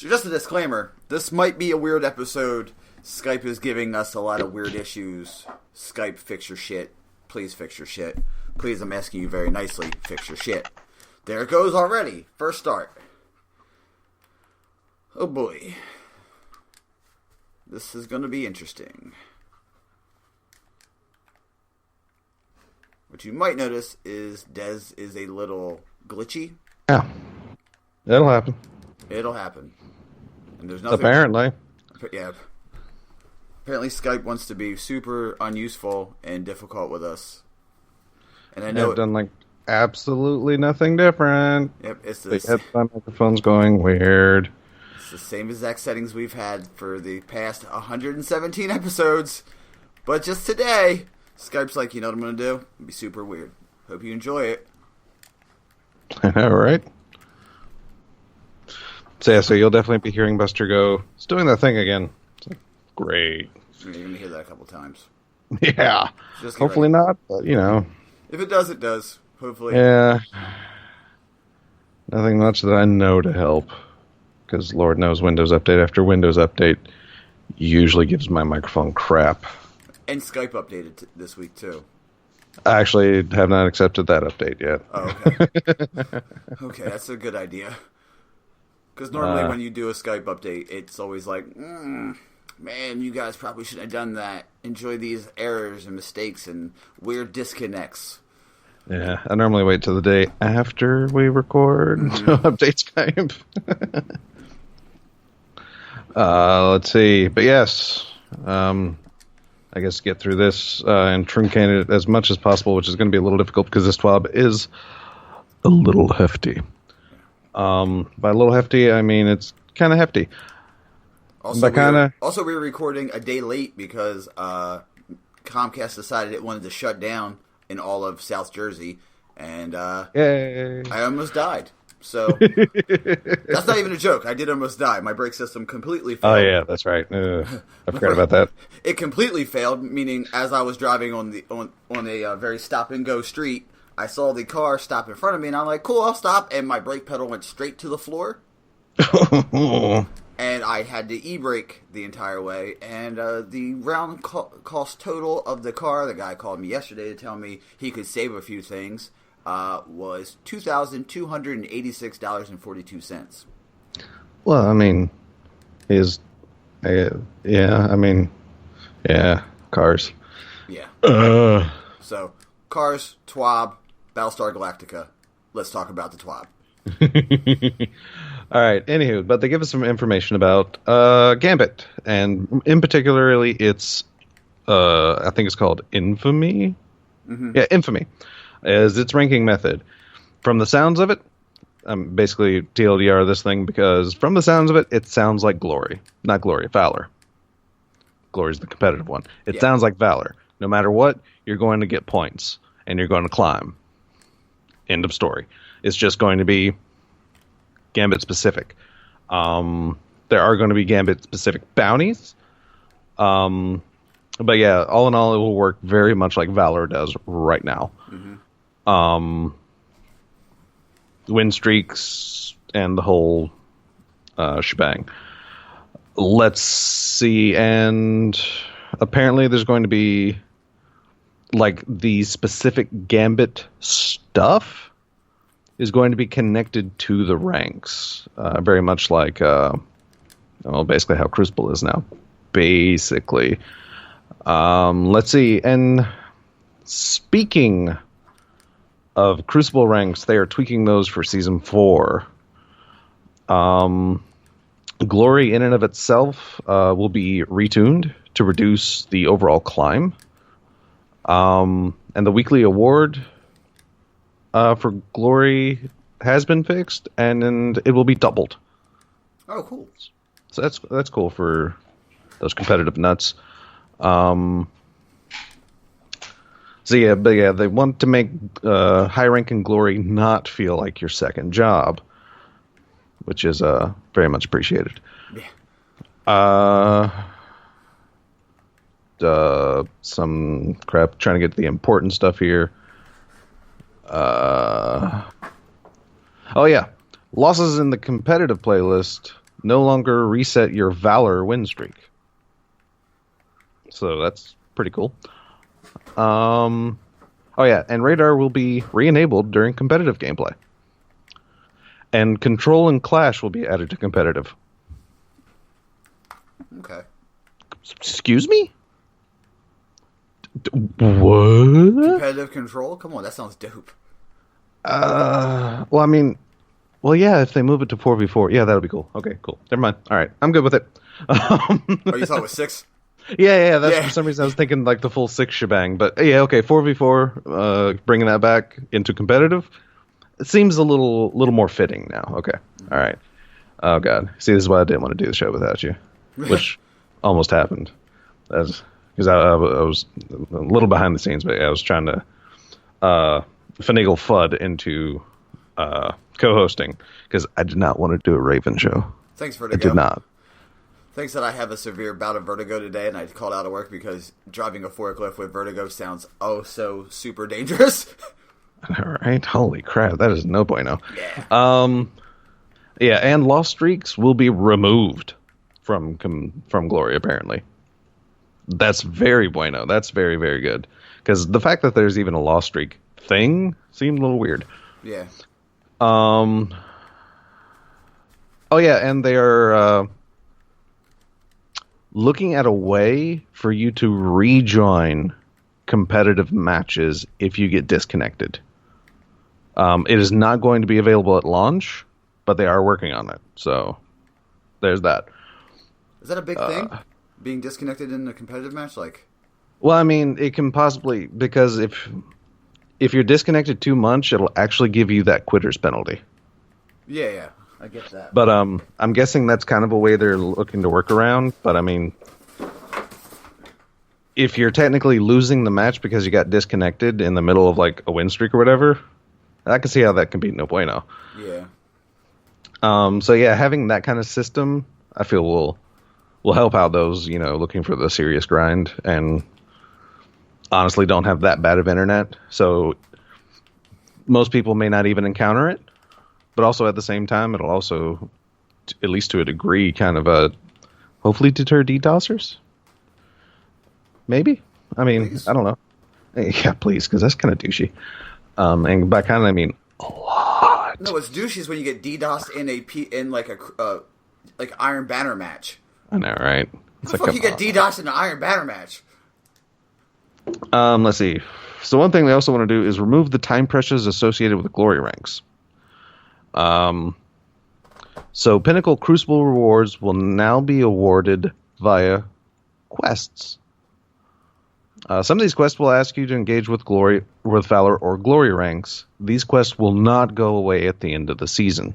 So just a disclaimer, this might be a weird episode. Skype is giving us a lot of weird issues. Skype, fix your shit. Please fix your shit. Please, I'm asking you very nicely, fix your shit. There it goes already. First start. Oh boy. This is going to be interesting. What you might notice is Dez is a little glitchy. Yeah. It'll happen. It'll happen. And there's nothing... Apparently. Yeah. Apparently Skype wants to be super unuseful and difficult with us. And I know... They've done, absolutely nothing different. Yep, it's the headphone microphone's going weird. It's the same exact settings we've had for the past 117 episodes. But just today, Skype's like, you know what I'm going to do? It'll be super weird. Hope you enjoy it. I know, right? So you'll definitely be hearing Buster go, it's doing that thing again. It's like, great. You're going to hear that a couple times. Yeah. Hopefully not, but, If it does, it does. Hopefully. Yeah. Nothing much that I know to help. Because Lord knows Windows Update after Windows Update usually gives my microphone crap. And Skype updated this week, too. I actually have not accepted that update yet. Oh, okay. Okay, that's a good idea. Because normally when you do a Skype update, it's always like, man, you guys probably shouldn't have done that. Enjoy these errors and mistakes and weird disconnects. Yeah, I normally wait till the day after we record to update Skype. Let's see. But yes, I guess get through this and truncate it as much as possible, which is going to be a little difficult because this TWAB is a little hefty. By a little hefty, I mean it's kind of hefty. Also, we were recording a day late because Comcast decided it wanted to shut down in all of South Jersey, and Yay. I almost died. So that's not even a joke. I did almost die. My brake system completely failed. Oh yeah, that's right. I forgot about that. It completely failed, meaning as I was driving on a very stop and go street, I saw the car stop in front of me, and I'm like, cool, I'll stop. And my brake pedal went straight to the floor. And I had to e-brake the entire way. And the round cost total of the car, the guy called me yesterday to tell me he could save a few things, was $2,286.42. Well, I mean, cars. Yeah. So, cars, TWAB, Battlestar Galactica. Let's talk about the TWAB. All right, anywho, but they give us some information about Gambit, and in particularly its, I think it's called Infamy? Mm-hmm. Yeah, Infamy, is its ranking method. From the sounds of it, basically TLDR this thing, because from the sounds of it, it sounds like Glory. Not Glory, Valor. Glory's the competitive one. It sounds like Valor. No matter what, you're going to get points, and you're going to climb. End of story. It's just going to be Gambit specific. There are going to be Gambit specific bounties. But yeah, all in all, it will work very much like Valor does right now. Mm-hmm. Win streaks and the whole shebang. Let's see. And apparently there's going to be the specific Gambit stuff is going to be connected to the ranks, very much like, basically how Crucible is now. Basically. Let's see. And speaking of Crucible ranks, they are tweaking those for Season 4. Glory in and of itself will be retuned to reduce the overall climb. And the weekly award for Glory has been fixed, and it will be doubled. Oh, cool! So that's cool for those competitive nuts. So yeah, they want to make high rank in Glory not feel like your second job, which is very much appreciated. Yeah. Some crap trying to get the important stuff here. Oh yeah, losses in the competitive playlist no longer reset your Valor win streak. So that's pretty cool. Oh yeah, and radar will be re-enabled during competitive gameplay. And control and clash will be added to competitive. Okay. Excuse me? What? Competitive control? Come on, that sounds dope. Well, yeah, if they move it to 4v4, yeah, that'll be cool. Okay, cool. Never mind. All right, I'm good with it. Oh, you thought it was 6? Yeah. For some reason I was thinking like the full 6 shebang, but yeah, okay, 4v4, bringing that back into competitive. It seems a little more fitting now. Okay, all right. Oh god, see, this is why I didn't want to do the show without you, which almost happened. That's because I was a little behind the scenes, but I was trying to finagle FUD into co-hosting because I did not want to do a Raven show. Thanks, Vertigo. I did not. Thanks that I have a severe bout of vertigo today, and I called out of work because driving a forklift with vertigo sounds oh so super dangerous. All right, holy crap, that is no bueno. Yeah. Yeah, and lost streaks will be removed from Glory, apparently. That's very bueno. That's very, very good. Because the fact that there's even a lost streak thing seemed a little weird. Yeah. Oh, yeah, and they are looking at a way for you to rejoin competitive matches if you get disconnected. It is not going to be available at launch, but they are working on it. So there's that. Is that a big thing? Being disconnected in a competitive match? Well, I mean, it can possibly, because if you're disconnected too much, it'll actually give you that quitter's penalty. Yeah, I get that. But I'm guessing that's kind of a way they're looking to work around. But I mean, if you're technically losing the match because you got disconnected in the middle of like a win streak or whatever, I can see how that can be no bueno. Yeah. So yeah, having that kind of system, I feel will help out those, looking for the serious grind and honestly don't have that bad of internet. So most people may not even encounter it, but also at the same time, it'll also, at least to a degree, kind of hopefully deter DDoSers. Maybe. I mean, please. I don't know. Yeah, please, because that's kind of douchey. And by kind of, I mean a lot. No, what's douchey is when you get DDoSed in like a Iron Banner match. I know, right? How the fuck you get DDoSed in an Iron Banner match? Let's see. So one thing they also want to do is remove the time pressures associated with glory ranks. So Pinnacle Crucible rewards will now be awarded via quests. Some of these quests will ask you to engage with Valor, or Glory ranks. These quests will not go away at the end of the season.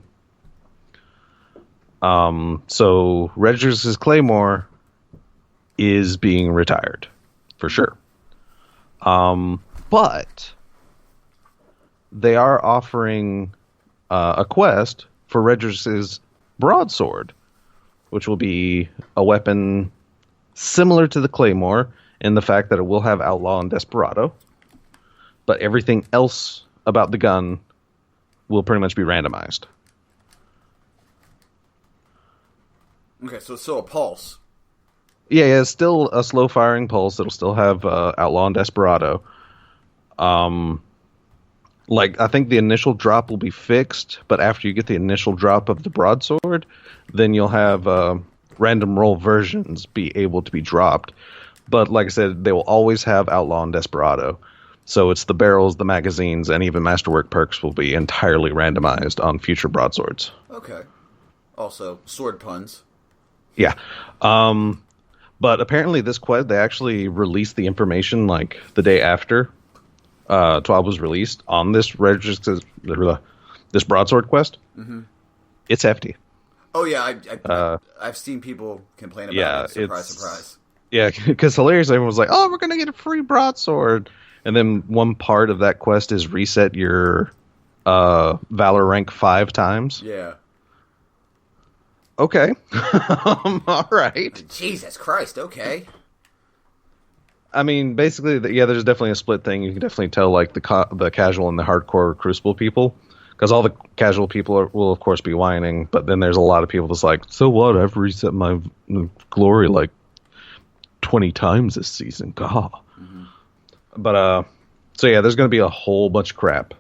So Regis's Claymore is being retired, for sure. But they are offering a quest for Regis's Broadsword, which will be a weapon similar to the Claymore in the fact that it will have Outlaw and Desperado, but everything else about the gun will pretty much be randomized. Okay, so it's still a pulse. Yeah, it's still a slow-firing pulse. It'll still have Outlaw and Desperado. I think the initial drop will be fixed, but after you get the initial drop of the broadsword, then you'll have random roll versions be able to be dropped. But like I said, they will always have Outlaw and Desperado. So it's the barrels, the magazines, and even Masterwork perks will be entirely randomized on future broadswords. Okay. Also, sword puns. Yeah. But apparently this quest, they actually released the information like the day after TWAB was released on this this broadsword quest. Mm-hmm. It's hefty. Oh yeah, I've seen people complain about it. Surprise. Yeah, because hilariously everyone was like, "Oh, we're gonna get a free broadsword," and then one part of that quest is reset your Valor rank 5 times. Yeah. Okay. All right. Jesus Christ. Okay. I mean, basically, there's definitely a split thing. You can definitely tell, like, the casual and the hardcore Crucible people. Because all the casual people will, of course, be whining, but then there's a lot of people that's like, so what? I've reset my glory like 20 times this season. God. Mm-hmm. But, so yeah, there's going to be a whole bunch of crap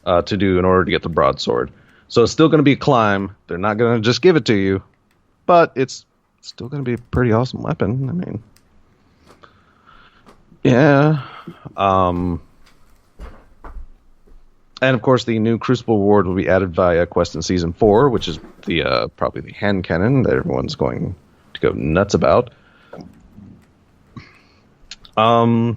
to do in order to get the broadsword. So it's still going to be a climb. They're not going to just give it to you, but it's still going to be a pretty awesome weapon. I mean, yeah. And, of course, the new Crucible reward will be added via quest in Season 4, which is the probably the hand cannon that everyone's going to go nuts about. And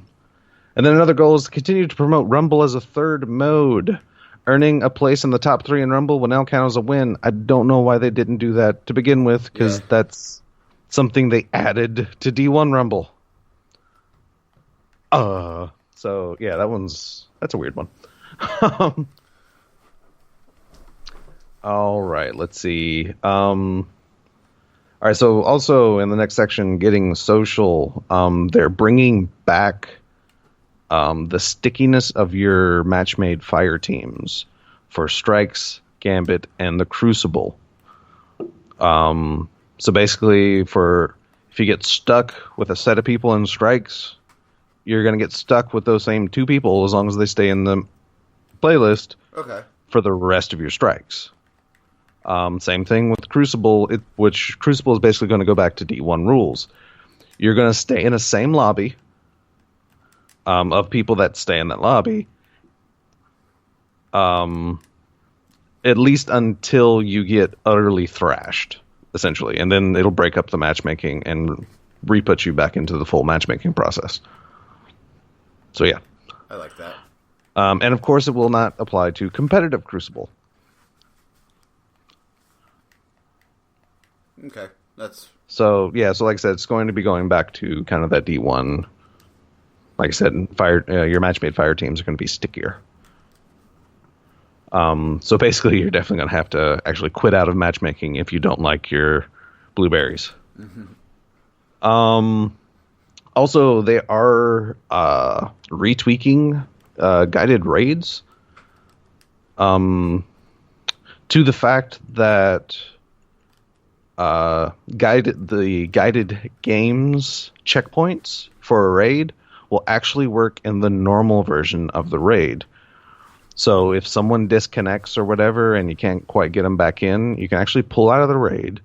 then another goal is to continue to promote Rumble as a third mode. Earning a place in the top 3 in Rumble will now count as a win. I don't know why they didn't do that to begin with, because that's something they added to D1 Rumble. So, yeah, that's a weird one. All right, let's see. All right, so also in the next section, getting social, they're bringing back the stickiness of your match-made fire teams for Strikes, Gambit, and the Crucible. So basically, if you get stuck with a set of people in Strikes, you're going to get stuck with those same 2 people as long as they stay in the playlist for the rest of your Strikes. Same thing with Crucible, which Crucible is basically going to go back to D1 rules. You're going to stay in the same lobby of people that stay in that lobby, at least until you get utterly thrashed, essentially. And then it'll break up the matchmaking and re-put you back into the full matchmaking process. So, yeah. I like that. And, of course, it will not apply to competitive Crucible. Okay. So like I said, it's going to be going back to kind of that D1. Like I said, your match-made fire teams are going to be stickier. So basically, you're definitely going to have to actually quit out of matchmaking if you don't like your blueberries. Mm-hmm. Also, they are retweaking guided raids to the fact that guided games checkpoints for a raid will actually work in the normal version of the raid. So if someone disconnects or whatever and you can't quite get them back in, you can actually pull out of the raid,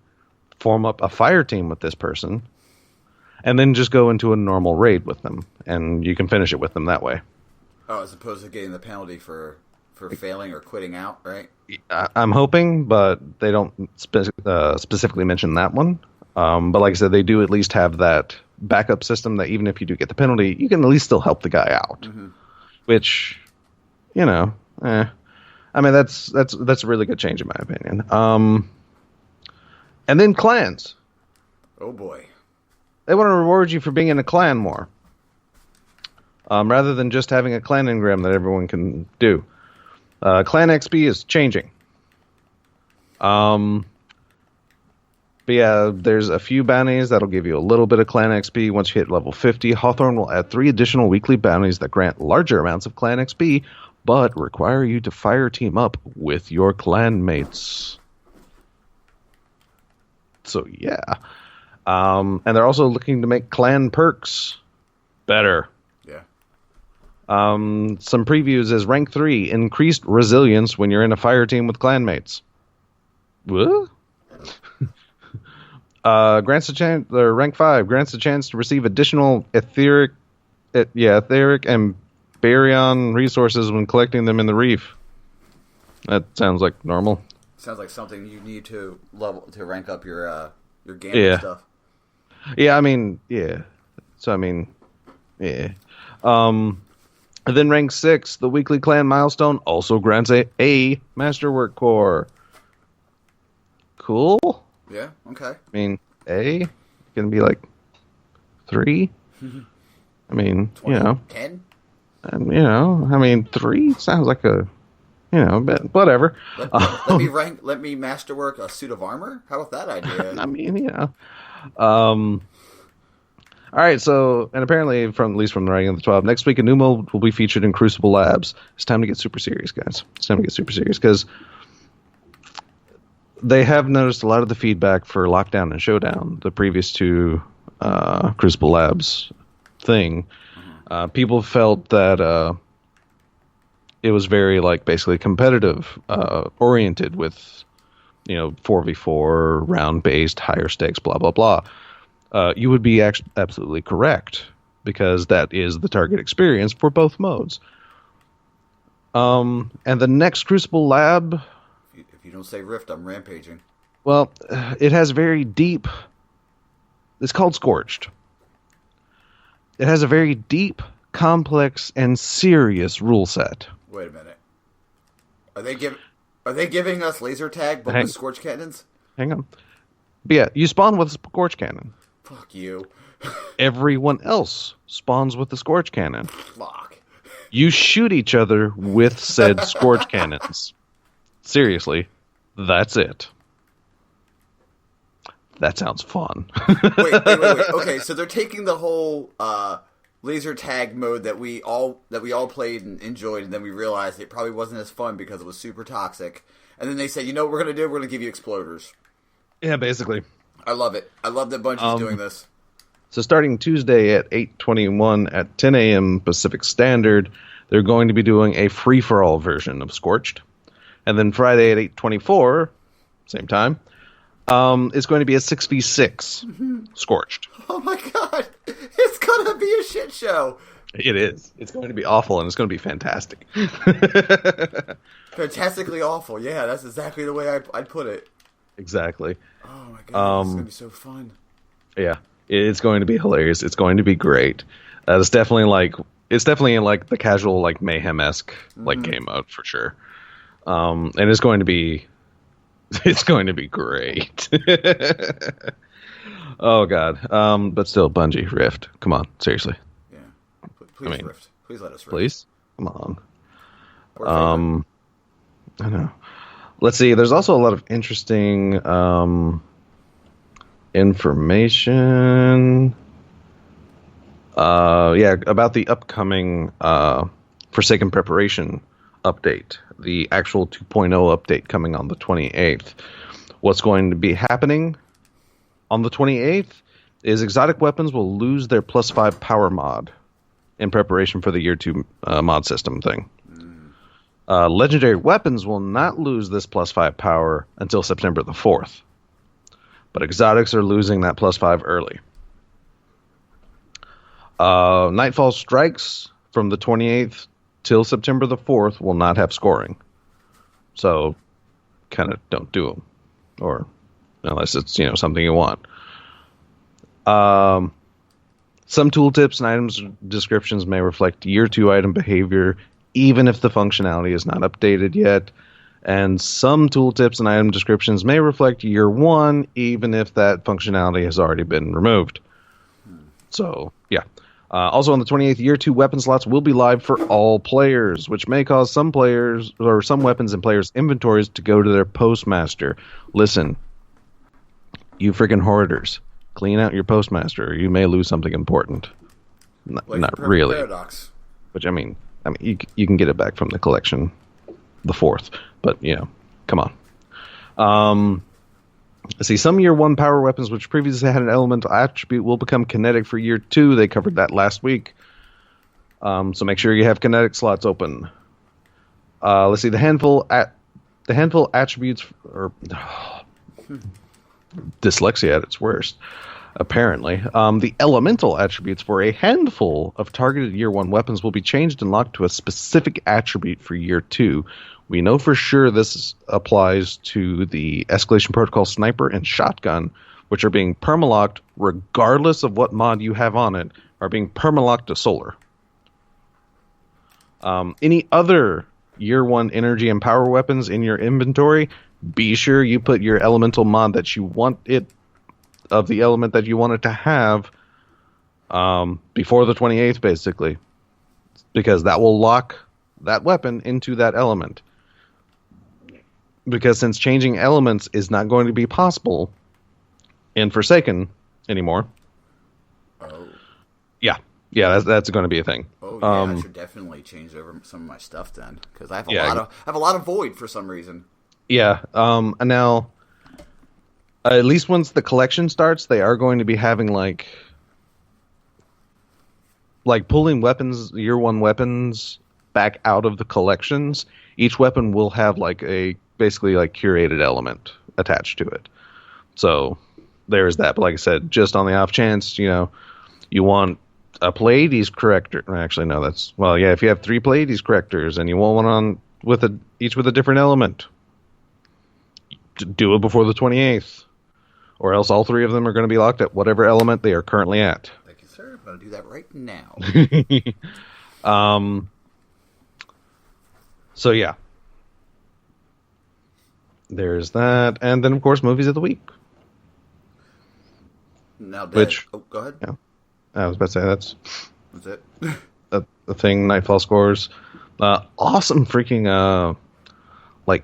form up a fire team with this person, and then just go into a normal raid with them, and you can finish it with them that way. Oh, as opposed to getting the penalty for failing or quitting out, right? I'm hoping, but they don't specifically mention that one. But like I said, they do at least have that backup system that even if you do get the penalty, you can at least still help the guy out. Mm-hmm. Which, I mean, that's a really good change in my opinion. And then clans. Oh boy. They want to reward you for being in a clan more. Rather than just having a clan engram that everyone can do. Clan XP is changing. But yeah, there's a few bounties that'll give you a little bit of clan XP. Once you hit level 50, Hawthorne will add 3 additional weekly bounties that grant larger amounts of clan XP, but require you to fire team up with your clan mates. So yeah. And they're also looking to make clan perks better. Yeah. Some previews is rank 3, increased resilience when you're in a fire team with clanmates. What? Grants a chance. Rank 5 grants a chance to receive additional etheric and baryon resources when collecting them in the reef. That sounds like normal. Sounds like something you need to rank up your game stuff. Yeah, I mean, yeah. So I mean, yeah. And then rank 6, the weekly clan milestone also grants a masterwork core. Cool. Yeah. Okay. I mean, A gonna be like 3. I mean, 10. And I mean, 3 sounds like a, but whatever. Let me masterwork a suit of armor. How about that idea? I mean, All right, so, and apparently, at least from the writing of the TWAB, next week a new mode will be featured in Crucible Labs. It's time to get super serious, guys. It's time to get super serious, because they have noticed a lot of the feedback for Lockdown and Showdown, the previous two Crucible Labs thing. People felt that it was very, like, basically competitive, oriented with, 4v4, round-based, higher stakes, blah, blah, blah. You would be absolutely correct, because that is the target experience for both modes. And the next Crucible Lab... If you don't say Rift, I'm rampaging. Well, it has very deep... It's called Scorched. It has a very deep, complex, and serious rule set. Wait a minute. Are they giving us laser tag, but with Scorch cannons? Hang on. But yeah, you spawn with a Scorch cannon. Fuck you. Everyone else spawns with the Scorch cannon. Fuck. You shoot each other with said Scorch cannons. Seriously, that's it. That sounds fun. Wait. Okay, so they're taking the whole laser tag mode that we all played and enjoyed, and then we realized it probably wasn't as fun because it was super toxic. And then they said, you know what we're going to do? We're going to give you exploders. Yeah, basically. I love it. I love that Bungie's doing this. So starting Tuesday at 8:21 at 10 a.m. Pacific Standard, they're going to be doing a free-for-all version of Scorched. And then Friday at 8:24, same time, is going to be a 6v6 Scorched. Oh my god! It's going to be a shit show! It is. It's going to be awful, and it's going to be fantastic. Fantastically awful. Yeah, that's exactly the way I'd put it. Exactly. Oh my god, it's going to be so fun. Yeah, it's going to be hilarious. It's going to be great. It's definitely in like the casual, like mayhem-esque like game mode for sure. And it's going to be great. Oh god. But still, Bungie, Rift. Come on, seriously. Yeah. Please, Rift. Please let us Rift. Please, come on. I know. Let's see. There's also a lot of interesting information. About the upcoming Forsaken Preparation update, the actual 2.0 update coming on the 28th. What's going to be happening on the 28th is exotic weapons will lose their +5 power mod in preparation for the Year 2 mod system thing. Legendary weapons will not lose this +5 power until September the 4th. But exotics are losing that +5 early. Nightfall strikes from the 28th till September the 4th will not have scoring. So, kind of don't do them. Or, unless it's, something you want. Some tooltips and items descriptions may reflect Year 2 item behavior, even if the functionality is not updated yet. And some tooltips and item descriptions may reflect Year 1, even if that functionality has already been removed. So, yeah. Also on the 28th, Year 2 weapon slots will be live for all players, which may cause some players or some weapons in players' inventories to go to their postmaster. Listen, you freaking hoarders, clean out your postmaster, or you may lose something important. Not really. Paradox. Which, I mean, you can get it back from the collection the 4th, but, come on. Let's see, some Year 1 power weapons which previously had an elemental attribute will become kinetic for Year 2. They covered that last week. So make sure you have kinetic slots open. Let's see, the handful attributes, or dyslexia at its worst, apparently. The elemental attributes for a handful of targeted Year 1 weapons will be changed and locked to a specific attribute for Year 2. We know for sure this applies to the Escalation Protocol Sniper and Shotgun, which are being permalocked regardless of what mod you have on it, are being permalocked to Solar. Any other Year 1 energy and power weapons in your inventory, be sure you put your elemental mod that you want it, of the element that you want it to have, before the 28th, basically. Because that will lock that weapon into that element. Because since changing elements is not going to be possible in Forsaken anymore, Yeah, that's going to be a thing. Oh yeah, I should definitely change over some of my stuff then, because I have a lot of void for some reason. Yeah. And now, at least once the collection starts, they are going to be having like pulling weapons, year one weapons back out of the collections. Each weapon will have like a basically like curated element attached to it. So there's that. But like I said, just on the off chance, you want a Pleiades corrector. Actually, no, if you have 3 Pleiades correctors and you want one on each with a different element, do it before the 28th. Or else all 3 of them are going to be locked at whatever element they are currently at. Thank you, sir. I'm going to do that right now. So yeah. There's that. And then, of course, movies of the week. Now, go ahead. Yeah. I was about to say that's it. the thing. Nightfall scores. Awesome freaking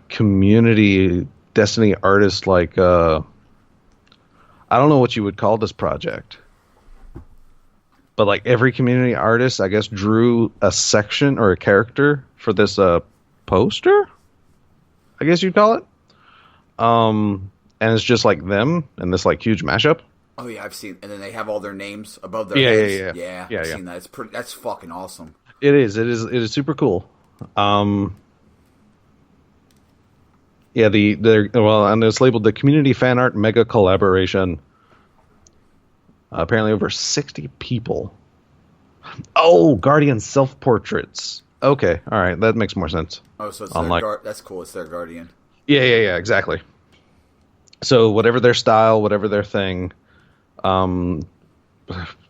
community Destiny artist. I don't know what you would call this project, but like every community artist, I guess, drew a section or a character for this poster. I guess you'd call it. And it's just like them and this like huge mashup. Oh yeah, I've seen, and then they have all their names above their heads. Yeah. I've seen that. That's fucking awesome. It is super cool. And it's labeled the Community Fan Art Mega Collaboration. Apparently over 60 people. Oh, Guardian self-portraits. Okay, all right, that makes more sense. Oh, so it's that's cool. It's their Guardian. Yeah, exactly. So whatever their style, whatever their thing,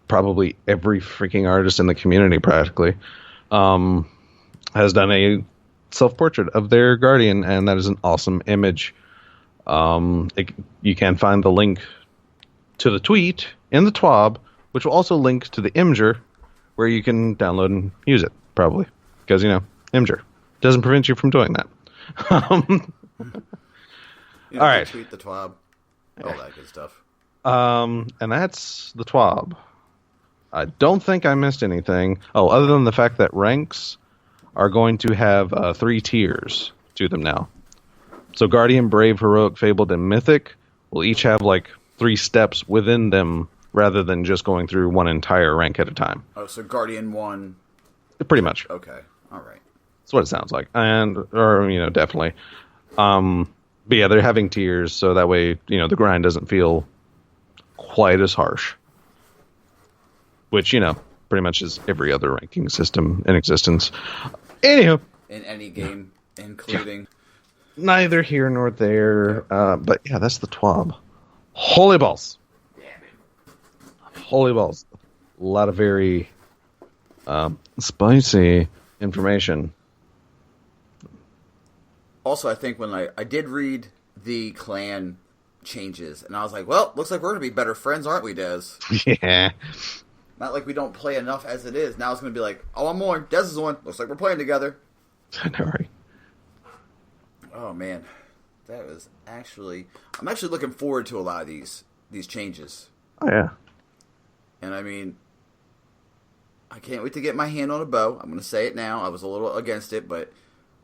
probably every freaking artist in the community practically has done a self-portrait of their Guardian, and that is an awesome image. You can find the link to the tweet in the TWAB, which will also link to the Imgur, where you can download and use it, probably. Because, Imgur doesn't prevent you from doing that. All right. Tweet the TWAB, all that good stuff. And that's the TWAB. I don't think I missed anything. Oh, other than the fact that ranks are going to have 3 tiers to them now. So Guardian, Brave, Heroic, Fabled, and Mythic will each have 3 steps within them rather than just going through one entire rank at a time. Oh, so Guardian 1... Pretty much. Okay, all right. That's what it sounds like. Definitely. But yeah, they're having tiers, so that way, the grind doesn't feel quite as harsh. Which, pretty much is every other ranking system in existence. Anywho. In any game, including... Yeah. Neither here nor there. But yeah, that's the TWAB. Holy balls. Yeah, man. Holy balls. A lot of very spicy information. Also, I think when I did read the clan changes, and I was like, well, looks like we're going to be better friends, aren't we, Des? Yeah. Not like we don't play enough as it is. Now it's going to be like, oh, I'm on. Des is on. Looks like we're playing together. I know, right? Oh, man. That was actually... I'm actually looking forward to a lot of these changes. Oh, yeah. And I mean, I can't wait to get my hand on a bow. I'm going to say it now. I was a little against it, but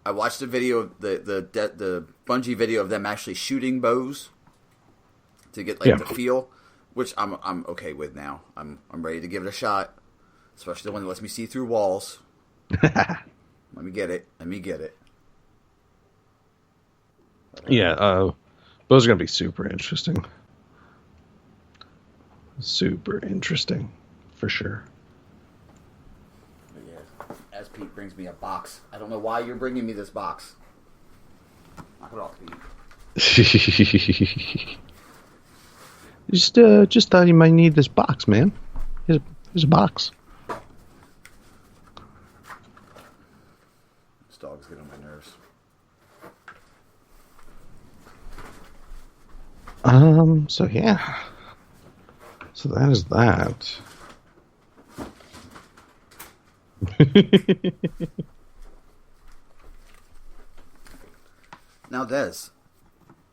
I watched a video, the Bungie video of them actually shooting bows to get the feel, which I'm okay with now. I'm ready to give it a shot, especially the one that lets me see through walls. Let me get it. Yeah, those are going to be super interesting. Super interesting, for sure. But yeah, as Pete brings me a box. I don't know why you're bringing me this box. Knock it off, Pete. Just thought you might need this box, man. Here's a box. This dog's getting on my nerves. So yeah. So that is that. Now, Des.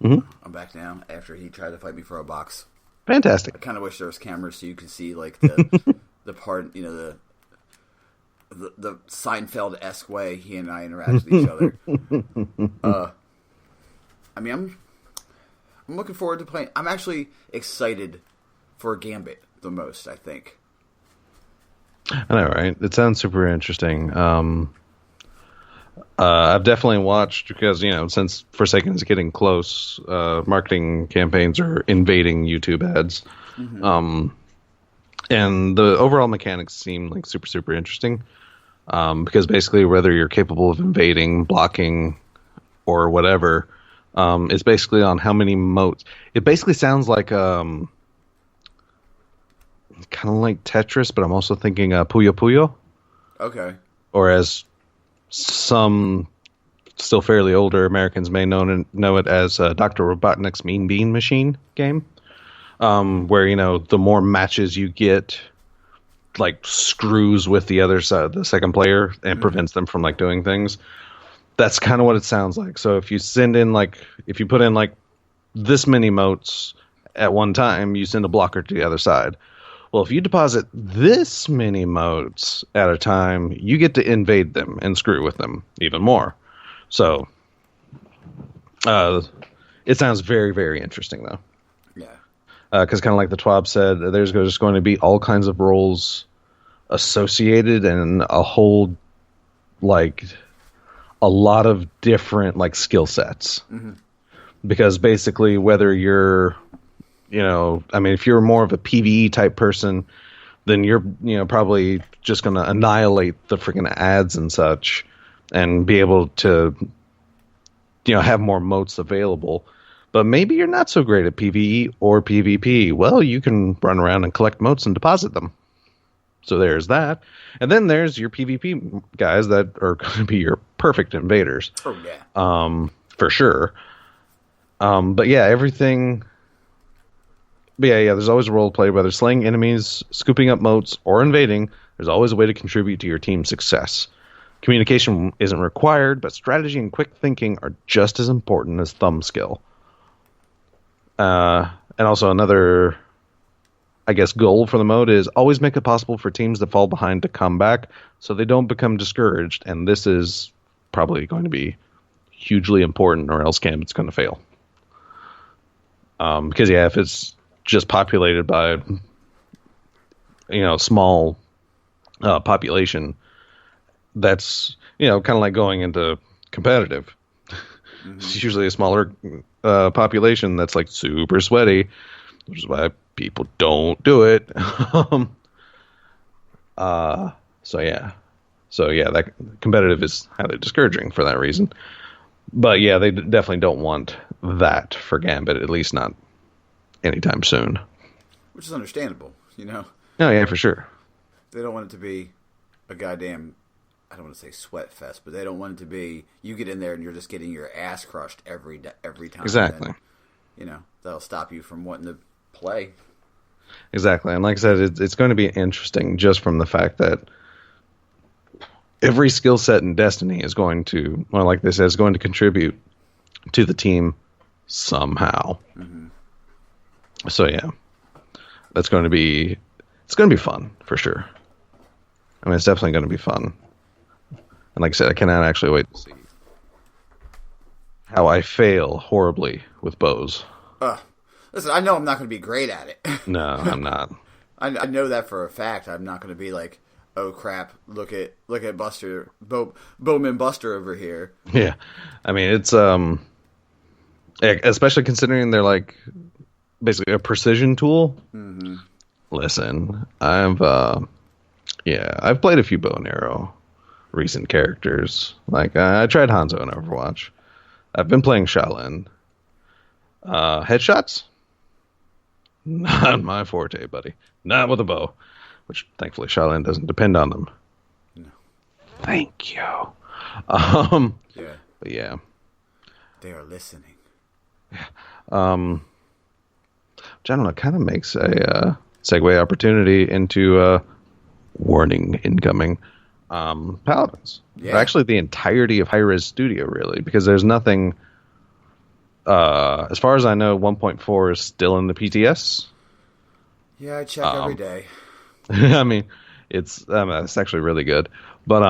Mm-hmm. I'm back now after he tried to fight me for a box. Fantastic. I kind of wish there was cameras so you could see the part, the Seinfeld-esque way he and I interact with each other. I mean, I'm looking forward to playing. I'm actually excited for Gambit the most, I think. I know, right? It sounds super interesting. I've definitely watched because, since Forsaken is getting close, marketing campaigns are invading YouTube ads. Mm-hmm. And the overall mechanics seem like super, super interesting. Because basically whether you're capable of invading, blocking, or whatever, it's basically on how many motes. It basically sounds like kind of like Tetris, but I'm also thinking Puyo Puyo. Okay. Or as some still fairly older Americans may know it as Dr. Robotnik's Mean Bean Machine game, where the more matches you get, like screws with the other side, the second player, and prevents them from like doing things. That's kind of what it sounds like. So if you if you put in like this many motes at one time, you send a blocker to the other side. Well, if you deposit this many motes at a time, you get to invade them and screw with them even more. So, it sounds very, very interesting, though. Yeah. Because kind of like the TWAB said, there's just going to be all kinds of roles associated and a whole, like, a lot of different, like, skill sets. Mm-hmm. Because basically, whether you're... if you're more of a PvE type person, then you're, probably just going to annihilate the freaking ads and such and be able to, have more motes available. But maybe you're not so great at PvE or PvP. Well, you can run around and collect motes and deposit them. So there's that. And then there's your PvP guys that are going to be your perfect invaders. Oh, yeah. For sure. But yeah, everything... But yeah, there's always a role to play, whether slaying enemies, scooping up motes, or invading. There's always a way to contribute to your team's success. Communication isn't required, but strategy and quick thinking are just as important as thumb skill. And also another, I guess, goal for the mode is always make it possible for teams that fall behind to come back so they don't become discouraged. And this is probably going to be hugely important, or else Gambit's going to fail. Because, yeah, if it's just populated by small population, that's kind of like going into competitive. Mm-hmm. It's usually a smaller population that's like super sweaty, which is why people don't do it. So yeah, that competitive is highly discouraging for that reason. But yeah, they definitely don't want that for Gambit, at least not anytime soon. Which is understandable, Oh, yeah, for sure. They don't want it to be a goddamn, I don't want to say sweat fest, but they don't want it to be, you get in there and you're just getting your ass crushed every time. Exactly. And, that'll stop you from wanting to play. Exactly. And like I said, it's going to be interesting just from the fact that every skill set in Destiny is going to, well, like they said, is going to contribute to the team somehow. Mm-hmm. So yeah, it's going to be fun for sure. I mean, it's definitely going to be fun. And like I said, I cannot actually wait to see how I fail horribly with bows. Listen, I know I'm not going to be great at it. No, I'm not. I know that for a fact. I'm not going to be like, oh crap, look at Buster, Bowman Buster over here. Yeah, I mean it's especially considering they're like basically a precision tool. Mm-hmm. Listen, I've played a few bow and arrow recent characters. Like I tried Hanzo in Overwatch. I've been playing Shaolin. Headshots? Not my forte, buddy. Not with a bow. Which, thankfully, Shaolin doesn't depend on them. No. Thank you. Yeah. But yeah. They are listening. Yeah. Which I don't know, kind of makes a segue opportunity into warning incoming. Paladins. Yeah. Actually, the entirety of Hi-Res Studio, really, because there's nothing... as far as I know, 1.4 is still in the PTS. Yeah, I check every day. I mean, it's actually really good. But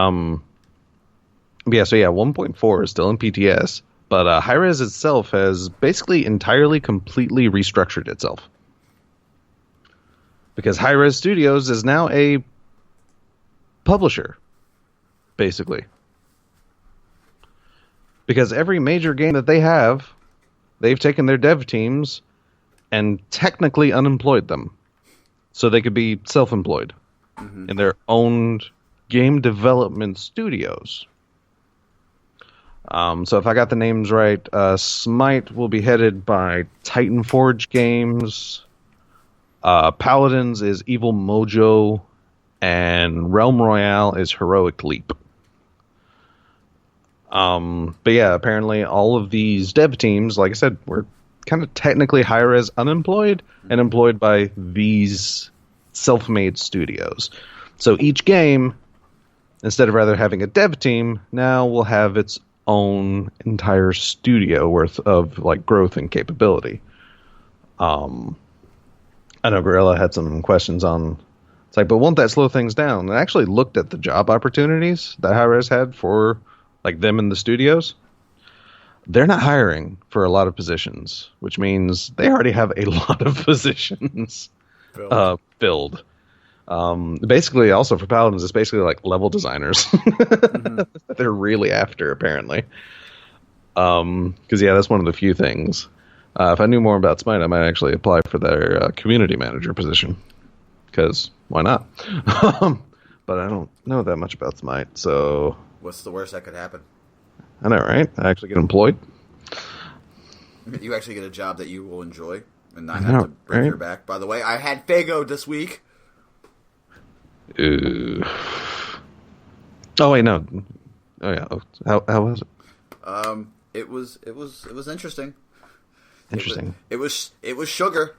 yeah. So yeah, 1.4 is still in PTS, but Hi-Rez itself has basically entirely, completely restructured itself because Hi-Rez Studios is now a publisher, basically. Because every major game that they have, they've taken their dev teams and technically unemployed them. So they could be self-employed in their own game development studios. So if I got the names right, Smite will be headed by Titan Forge Games. Paladins is Evil Mojo. And Realm Royale is Heroic Leap. But yeah, apparently all of these dev teams, like I said, were kind of technically Hi-Rez unemployed and employed by these self-made studios. So each game, instead of rather having a dev team, now will have its own entire studio worth of like growth and capability. I know Gorilla had some questions on. It's like, but won't that slow things down? And I actually looked at the job opportunities that Hi-Rez had for like them in the studios. They're not hiring for a lot of positions, which means they already have a lot of positions filled. Basically, also for Paladins, it's basically like level designers that they're really after, apparently. Because yeah, that's one of the few things. If I knew more about Smite, I might actually apply for their community manager position. Because why not? But I don't know that much about Smite, so... What's the worst that could happen? I know, right? I actually get employed. You actually get a job that you will enjoy and not have to break your back. By the way, I had Fago this week. Oh, wait, no. Oh, yeah. How was it? It was interesting. Interesting. It was sugar.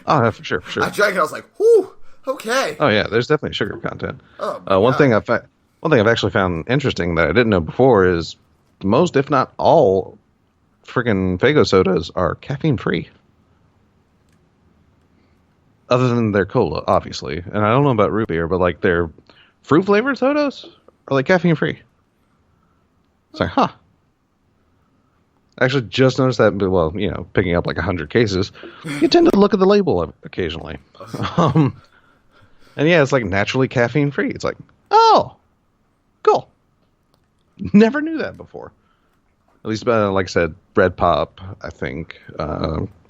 Oh, for sure. I drank it. I was like, whew, okay. Oh yeah, there's definitely sugar content. One thing I've actually found interesting that I didn't know before is most, if not all, friggin' Faygo sodas are caffeine free. Other than their cola, obviously, and I don't know about root beer, but like their fruit flavored sodas are like caffeine free. It's like, huh. I actually just noticed that, well, picking up like 100 cases, you tend to look at the label occasionally. And yeah, it's like naturally caffeine free. It's like, oh, cool. Never knew that before. At least, like I said, Red Pop, I think,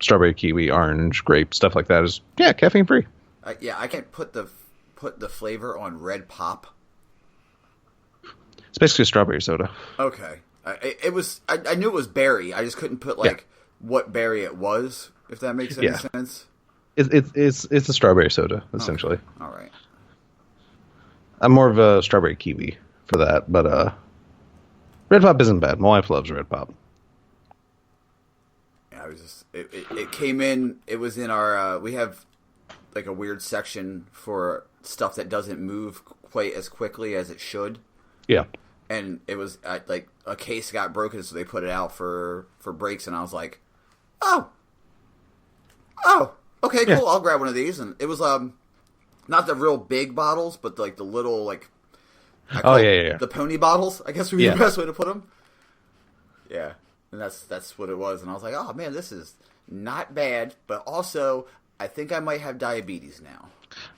strawberry, kiwi, orange, grape, stuff like that is, yeah, caffeine free. Yeah, I can't put the flavor on Red Pop. It's basically a strawberry soda. Okay. I knew it was berry. I just couldn't put what berry it was, if that makes any sense. It's a strawberry soda, essentially. Okay. All right. I'm more of a strawberry kiwi for that, but Red Pop isn't bad. My wife loves Red Pop. Yeah, it came in. It was in our. We have like a weird section for stuff that doesn't move quite as quickly as it should. Yeah. And it was like a case got broken, so they put it out for breaks, and I was like, oh, okay, cool. I'll grab one of these, and it was not the real big bottles, but like the little the pony bottles, I guess would be the best way to put them. Yeah, and that's what it was, and I was like, oh man, this is not bad, but also I think I might have diabetes now.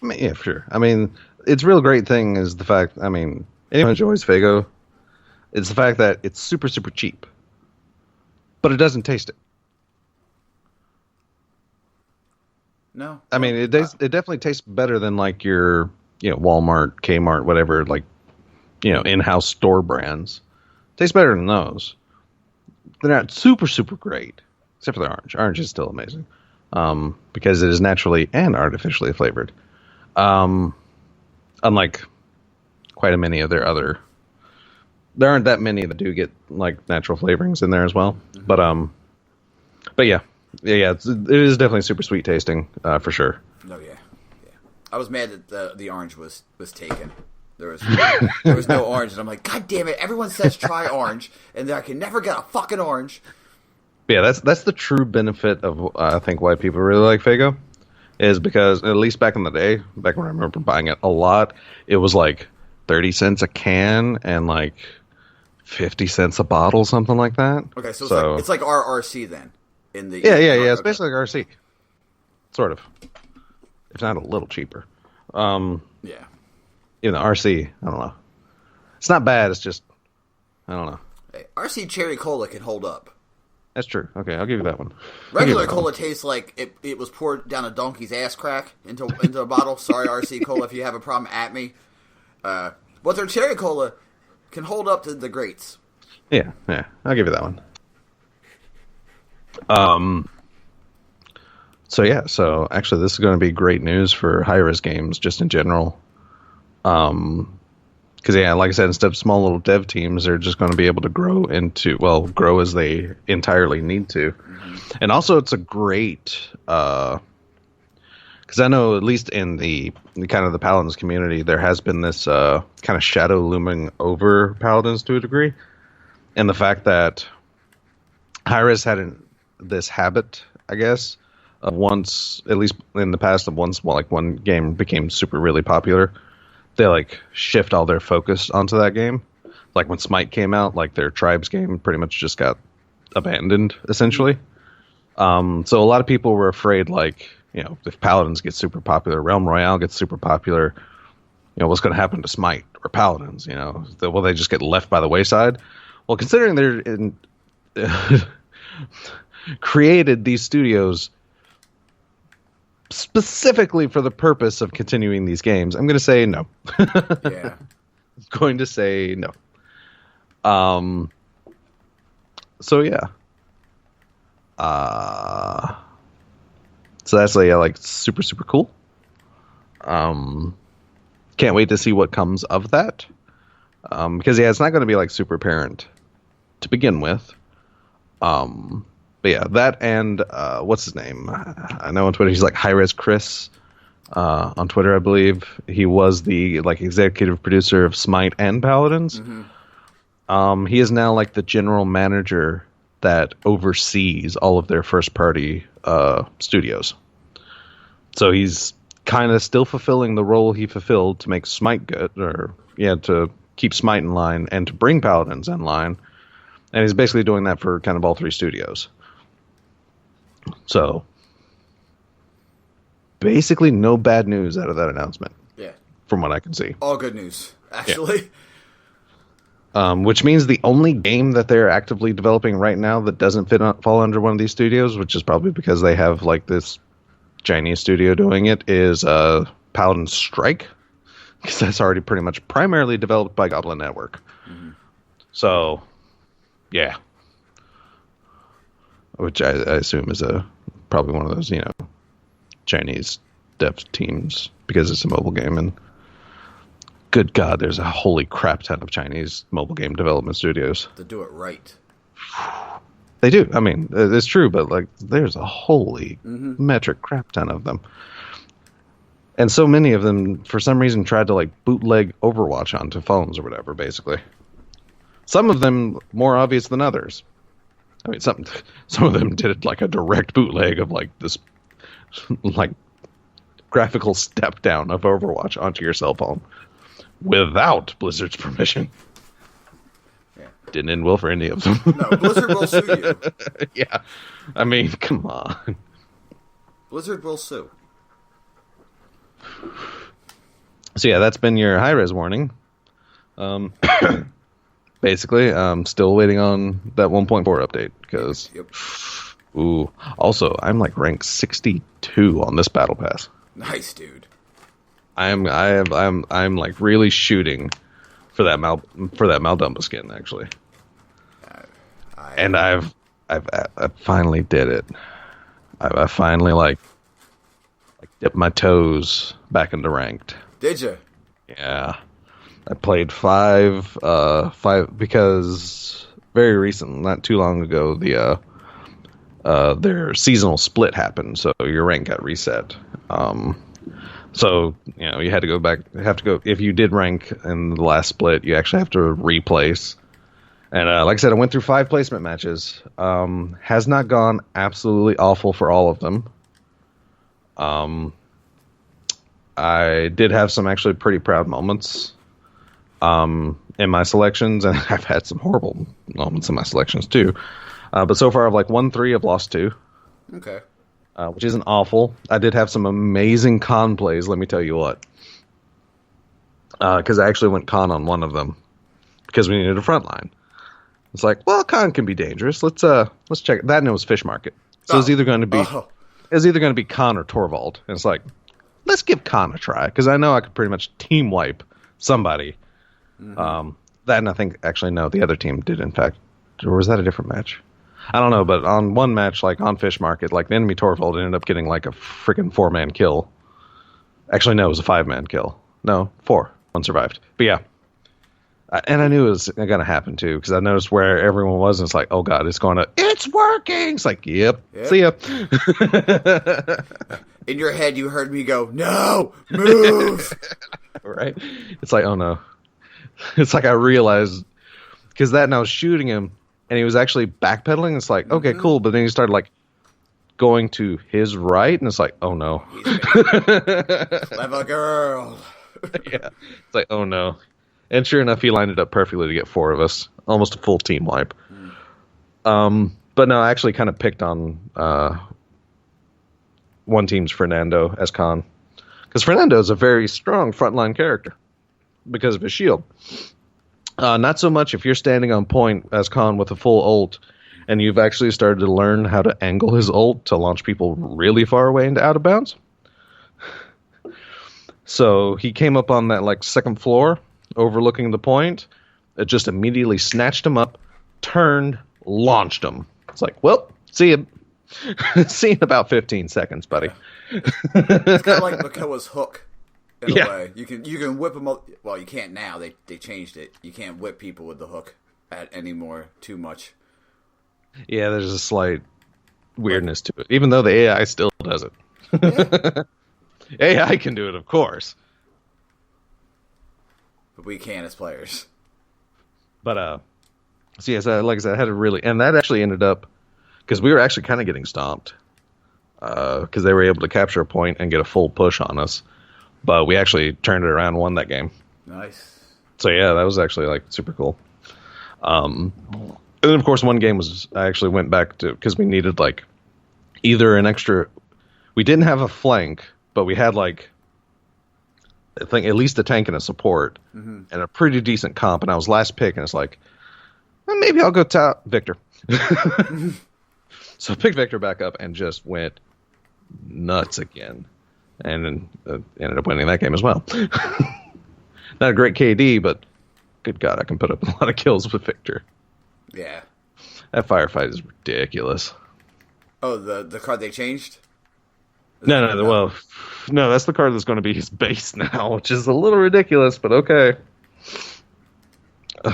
I mean, yeah, for sure. I mean, it's a real great thing is the fact. I mean, anyone enjoys Faygo. It's the fact that it's super, super cheap. But it doesn't taste it. No. I mean, it definitely tastes better than like your, Walmart, Kmart, whatever, like, in-house store brands. Tastes better than those. They're not super, super great. Except for the orange. Orange is still amazing. Because it is naturally and artificially flavored. Unlike quite a many of their other... There aren't that many that do get like natural flavorings in there as well, but yeah, it is definitely super sweet tasting for sure. Oh yeah. I was mad that the orange was taken. There was no orange, and I'm like, God damn it! Everyone says try orange, and I can never get a fucking orange. Yeah, that's the true benefit of I think why people really like Faygo, is because, at least back in the day, back when I remember buying it a lot, it was like 30 cents a can and like 50 cents a bottle, something like that. Okay, so it's like RRC then. Yeah. It's basically like RC. Sort of. If not a little cheaper. Yeah. Even the RC, I don't know. It's not bad, it's just, I don't know. Hey, RC Cherry Cola can hold up. That's true. Okay, I'll give you that one. Regular cola tastes like it was poured down a donkey's ass crack into a bottle. Sorry, RC Cola, if you have a problem, at me. But their Cherry Cola can hold up to the greats. Yeah, I'll give you that one. So actually this is going to be great news for high-res games just in general. Because, like I said, instead of small little dev teams, they're just going to be able to grow as they entirely need to. Mm-hmm. And also, it's a great, because I know, at least in the kind of the Paladins community, there has been this kind of shadow looming over Paladins to a degree. And the fact that Hi-Res had this habit, I guess, of once, at least in the past, of once, one game became really popular, they like shift all their focus onto that game. Like when Smite came out, like their Tribes game pretty much just got abandoned essentially. So a lot of people were afraid, like, if Paladins get super popular, Realm Royale gets super popular, what's going to happen to Smite or Paladins? Will they just get left by the wayside? Well, considering they're created these studios specifically for the purpose of continuing these games, I'm going to say no. Yeah. I'm going to say no. So yeah. So that's like super, super cool. Can't wait to see what comes of that. Because it's not going to be like super apparent to begin with. But yeah, that and what's his name? I know on Twitter he's like Hi-Res Chris on Twitter, I believe. He was the executive producer of Smite and Paladins. Mm-hmm. He is now like the general manager that oversees all of their first party studios. So he's kind of still fulfilling the role he fulfilled to make Smite good, to keep Smite in line and to bring Paladins in line. And he's basically doing that for kind of all three studios. So, basically no bad news out of that announcement. Yeah. From what I can see. All good news, actually. Yeah. Which means the only game that they're actively developing right now that doesn't fall under one of these studios, which is probably because they have like this Chinese studio doing it, is Paladin Strike. Because that's already pretty much primarily developed by Goblin Network. Mm-hmm. So, yeah. Which I assume is probably one of those, Chinese dev teams, because it's a mobile game. And good God, there's a holy crap ton of Chinese mobile game development studios. To do it right. They do. I mean, it's true, but like, there's a holy metric crap ton of them. And so many of them, for some reason, tried to like bootleg Overwatch onto phones or whatever, basically. Some of them more obvious than others. I mean, some of them did like a direct bootleg of like this, like, graphical step down of Overwatch onto your cell phone without Blizzard's permission. Yeah. Didn't end well for any of them. No, Blizzard will sue you. Yeah, I mean, come on. Blizzard will sue. So yeah, that's been your high-res warning. Basically, I'm still waiting on that 1.4 update because, ooh. Also, I'm like ranked 62 on this battle pass. Nice, dude. I'm like really shooting for that Maldumba skin actually. And I finally did it. I finally like dipped my toes back into ranked. Did you? Yeah. I played five because very recent, not too long ago, their seasonal split happened, so your rank got reset. So you had to go back. If you did rank in the last split, you actually have to replace. And like I said, I went through 5 placement matches. Has not gone absolutely awful for all of them. I did have some actually pretty proud moments in my selections, and I've had some horrible moments in my selections too. But so far, I've won 3, I've lost 2. Okay. Which isn't awful. I did have some amazing con plays, let me tell you what. Because I actually went con on one of them because we needed a front line. It's con can be dangerous. Let's check it. That, and it was Fish Market. So it's either going to be Con or Torvald. And it's let's give Con a try, because I know I could pretty much team wipe somebody. Mm-hmm. That, and I think, actually, no, the other team did, in fact. Or was that a different match? I don't know, but on one match, on Fish Market, the enemy Torvald ended up getting a freaking 4-man kill. Actually, no, it was a 5-man kill. No, 4. One survived. But yeah. And I knew it was going to happen, too, because I noticed where everyone was, and it's oh, God, it's working! It's yep. See ya. In your head, you heard me go, no, move! Right? It's oh, no. It's I realized, because that, and I was shooting him, and he was actually backpedaling. It's okay, cool, but then he started, going to his right, and it's oh, no. Clever girl. Yeah. It's oh, no. And sure enough, he lined it up perfectly to get 4 of us. Almost a full team wipe. But no, I actually kind of picked on one team's Fernando as Con. Because Fernando is a very strong frontline character because of his shield. Not so much if you're standing on point as Con with a full ult, and you've actually started to learn how to angle his ult to launch people really far away into out of bounds. So he came up on that second floor, overlooking the point. It just immediately snatched him up, turned, launched him. It's well, see you. See you in about 15 seconds, buddy. It's kind of like Makoa's hook, in a way. You can whip them up. Well, you can't now. They changed it. You can't whip people with the hook anymore too much. Yeah, there's a slight weirdness to it, even though the AI still does it. Yeah. AI can do it, of course. But we can as players. But, so yes, like I said, I had a really, and that actually ended up, because we were actually kind of getting stomped, because they were able to capture a point and get a full push on us, but we actually turned it around and won that game. Nice. So yeah, that was actually super cool. And then of course one game was, I actually went back to, because we needed either an extra, we didn't have a flank, but we had I think at least a tank and a support, and a pretty decent comp, and I was last pick, and it's well, maybe I'll go top Victor. So I picked Victor back up and just went nuts again, and then ended up winning that game as well. Not a great KD, but good God, I can put up a lot of kills with Victor. Yeah. That firefight is ridiculous. Oh, the card they changed? No, that's the card that's going to be his base now, which is a little ridiculous, but okay.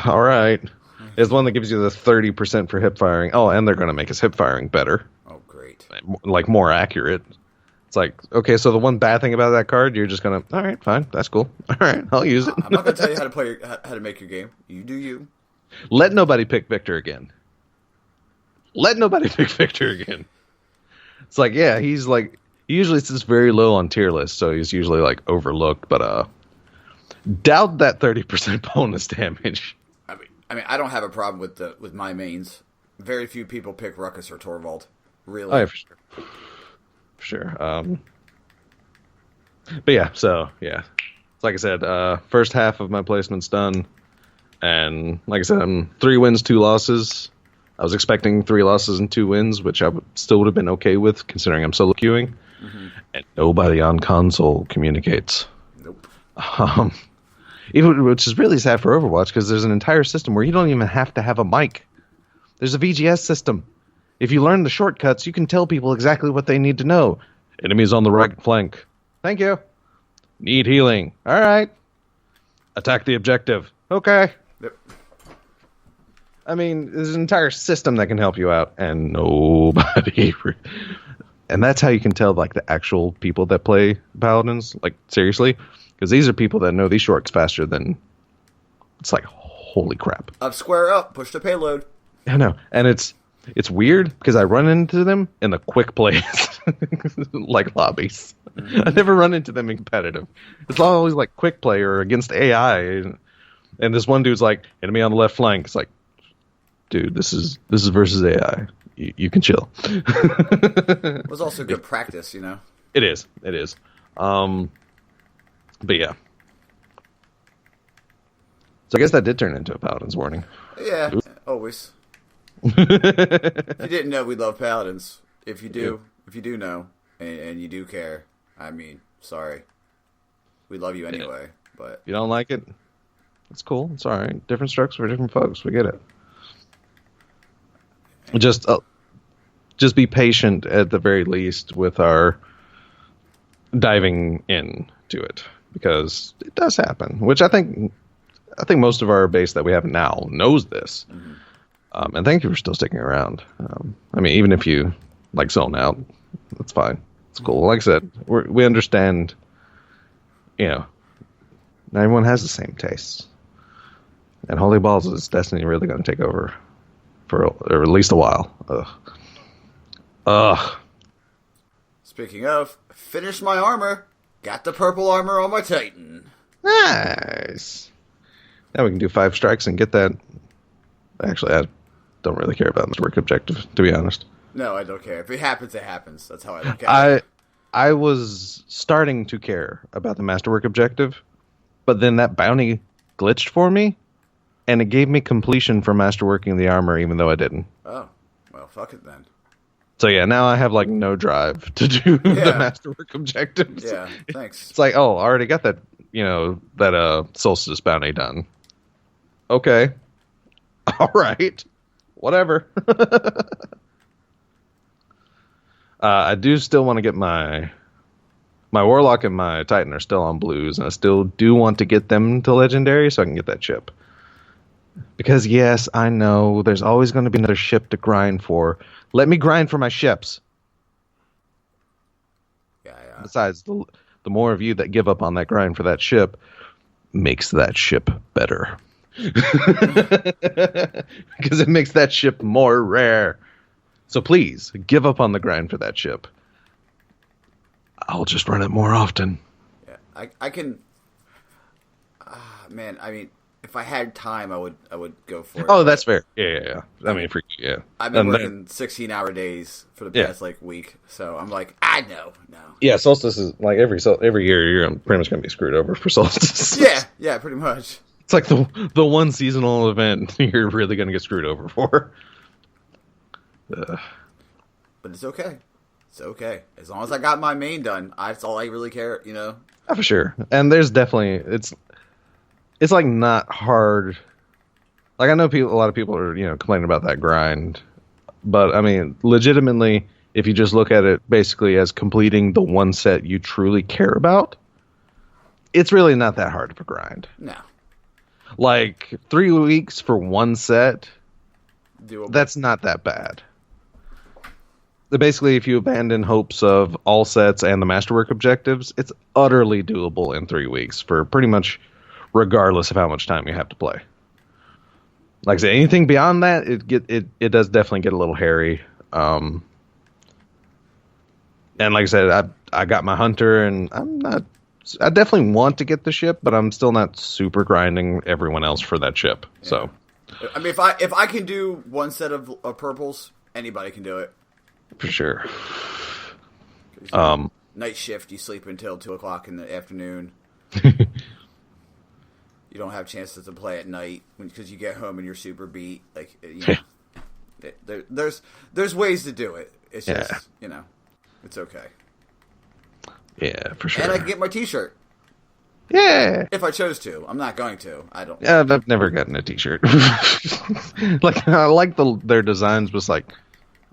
All right. It's one that gives you the 30% for hip firing. Oh, and they're going to make his hip firing better. Oh, great. More accurate. It's okay, so the one bad thing about that card, you're just going to, all right, fine, that's cool. All right, I'll use it. I'm not going to tell you how to make your game. You do you. Let nobody pick Victor again. Let nobody pick Victor again. It's yeah, he's usually it's just very low on tier list, so he's usually overlooked, but doubt that 30% bonus damage. I mean, I don't have a problem with my mains. Very few people pick Ruckus or Torvald. Really. Oh, yeah, for sure. For sure. But yeah, so yeah. Like I said, first half of my placement's done, and like I said, I'm 3 wins, 2 losses. I was expecting 3 losses and 2 wins, which I still would have been okay with, considering I'm solo queuing. And nobody on console communicates. Nope. Which is really sad for Overwatch, because there's an entire system where you don't even have to have a mic. There's a VGS system. If you learn the shortcuts, you can tell people exactly what they need to know. Enemies on the right flank. Thank you. Need healing. All right. Attack the objective. Okay. Yep. I mean, there's an entire system that can help you out, and nobody... And that's how you can tell, the actual people that play Paladins, seriously. Because these are people that know these shortcuts faster than... It's holy crap. Up, square up, push the payload. I know. And it's It's weird because I run into them in the quick plays, like lobbies. I never run into them in competitive. It's always like quick play or against AI. And this one dude's like, enemy on the left flank. It's like, dude, this is versus AI. You can chill. It was also good practice, you know? It is. But yeah. So I guess that did turn into a Paladins warning. Yeah, always. If you didn't know, we love Paladins. If you do, know, and you do care, I mean, sorry. We love you anyway, but... You don't like it? It's cool. It's all right. Different strokes for different folks. We get it. Just be patient at the very least with our diving into it, because it does happen, which I think most of our base that we have now knows this. Mm-hmm. And thank you for still sticking around. I mean, even if you like zone out, that's fine. It's cool. Like I said, we understand, not everyone has the same tastes. And Holy Balls is Destiny really going to take over for or at least a while. Ugh. Speaking of, finished my armor. Got the purple armor on my Titan. Nice. Now we can do 5 strikes and get that. Actually, I don't really care about this work objective, to be honest. No, I don't care. If it happens, it happens. That's how I look at it. I was starting to care about the masterwork objective, but then that bounty glitched for me, and it gave me completion for masterworking the armor, even though I didn't. Oh, well, fuck it then. So yeah, now I have like no drive to do the masterwork objectives. Yeah, thanks. It's like, oh, I already got that, that solstice bounty done. Okay. All right. Whatever. I do still want to get my Warlock and my Titan are still on blues, and I still do want to get them to legendary so I can get that ship. Because yes, I know there's always going to be another ship to grind for. Let me grind for my ships. Yeah. Besides, the more of you that give up on that grind for that ship makes that ship better. Because it makes that ship more rare. So please, give up on the grind for that ship. I'll just run it more often. Yeah, I can... man, I mean, if I had time, I would go for it. Oh, that's fair. Yeah. I mean, for you, yeah. I've been working 16-hour days for the past, week, so I'm like, I know. No. Yeah, Solstice is, like, every year, you're pretty much going to be screwed over for Solstice. Yeah, pretty much. It's like the one seasonal event you're really going to get screwed over for. But it's okay. It's okay. As long as I got my main done, that's all I really care, Oh, for sure. And there's definitely... It's like not hard. Like I know a lot of people are, complaining about that grind. But I mean, legitimately, if you just look at it basically as completing the one set you truly care about, it's really not that hard of a grind. No. Like 3 weeks for one set, doable. That's not that bad. Basically, if you abandon hopes of all sets and the masterwork objectives, it's utterly doable in 3 weeks for pretty much regardless of how much time you have to play. Like I said, anything beyond that, it does definitely get a little hairy. And like I said, I got my hunter, and I definitely want to get the ship, but I'm still not super grinding everyone else for that ship. Yeah. So, I mean, if I can do one set of purples, anybody can do it. For sure. Night shift, you sleep until 2:00 in the afternoon. You don't have chances to play at night because you get home and you're super beat. Like, there's ways to do it. It's just, it's okay. Yeah, for sure. And I can get my T-shirt. Yeah. If I chose to. I'm not going to. I don't. Yeah, I've never gotten a T-shirt. Like, I like their designs, but it's like,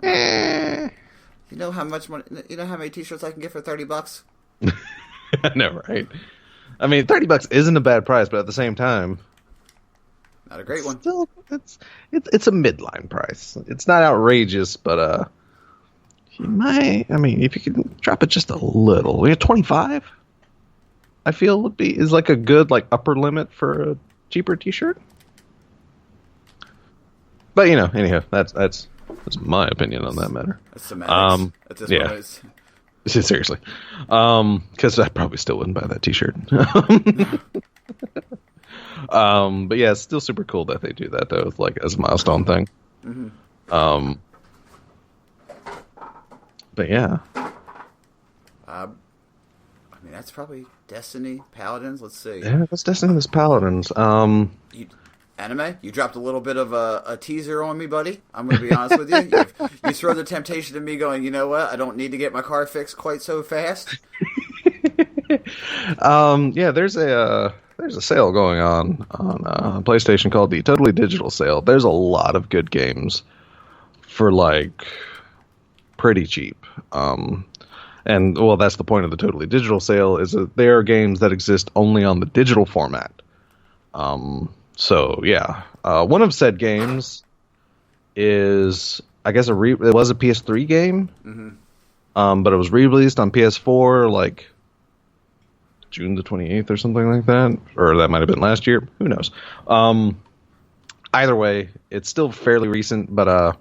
You know how much money? You know how many T-shirts I can get for $30? I know, right? I mean, $30 isn't a bad price, but at the same time, not a great one. Still, it's a midline price. It's not outrageous, but you might. I mean, if you can drop it just a little, 25. I feel is like a good upper limit for a cheaper T-shirt. But anyhow, that's That's my opinion on that matter. That's semantics. At this point. Seriously. Because I probably still wouldn't buy that t-shirt. But yeah, it's still super cool that they do that, though, like as a milestone thing. Mm-hmm. But yeah. I mean, that's probably Destiny, Paladins. Let's see. Yeah, that's Destiny, this Paladins. Anime? You dropped a little bit of a teaser on me, buddy. I'm going to be honest with you. You throw the temptation to me going, you know what? I don't need to get my car fixed quite so fast. Yeah, there's a sale going on PlayStation called the Totally Digital Sale. There's a lot of good games for like pretty cheap. And well, that's the point of the Totally Digital Sale, is that there are games that exist only on the digital format. So yeah, one of said games is, I guess, it was a PS3 game, but it was re-released on PS4 like June the 28th or something like that, or that might have been last year. Who knows? Either way, it's still fairly recent, but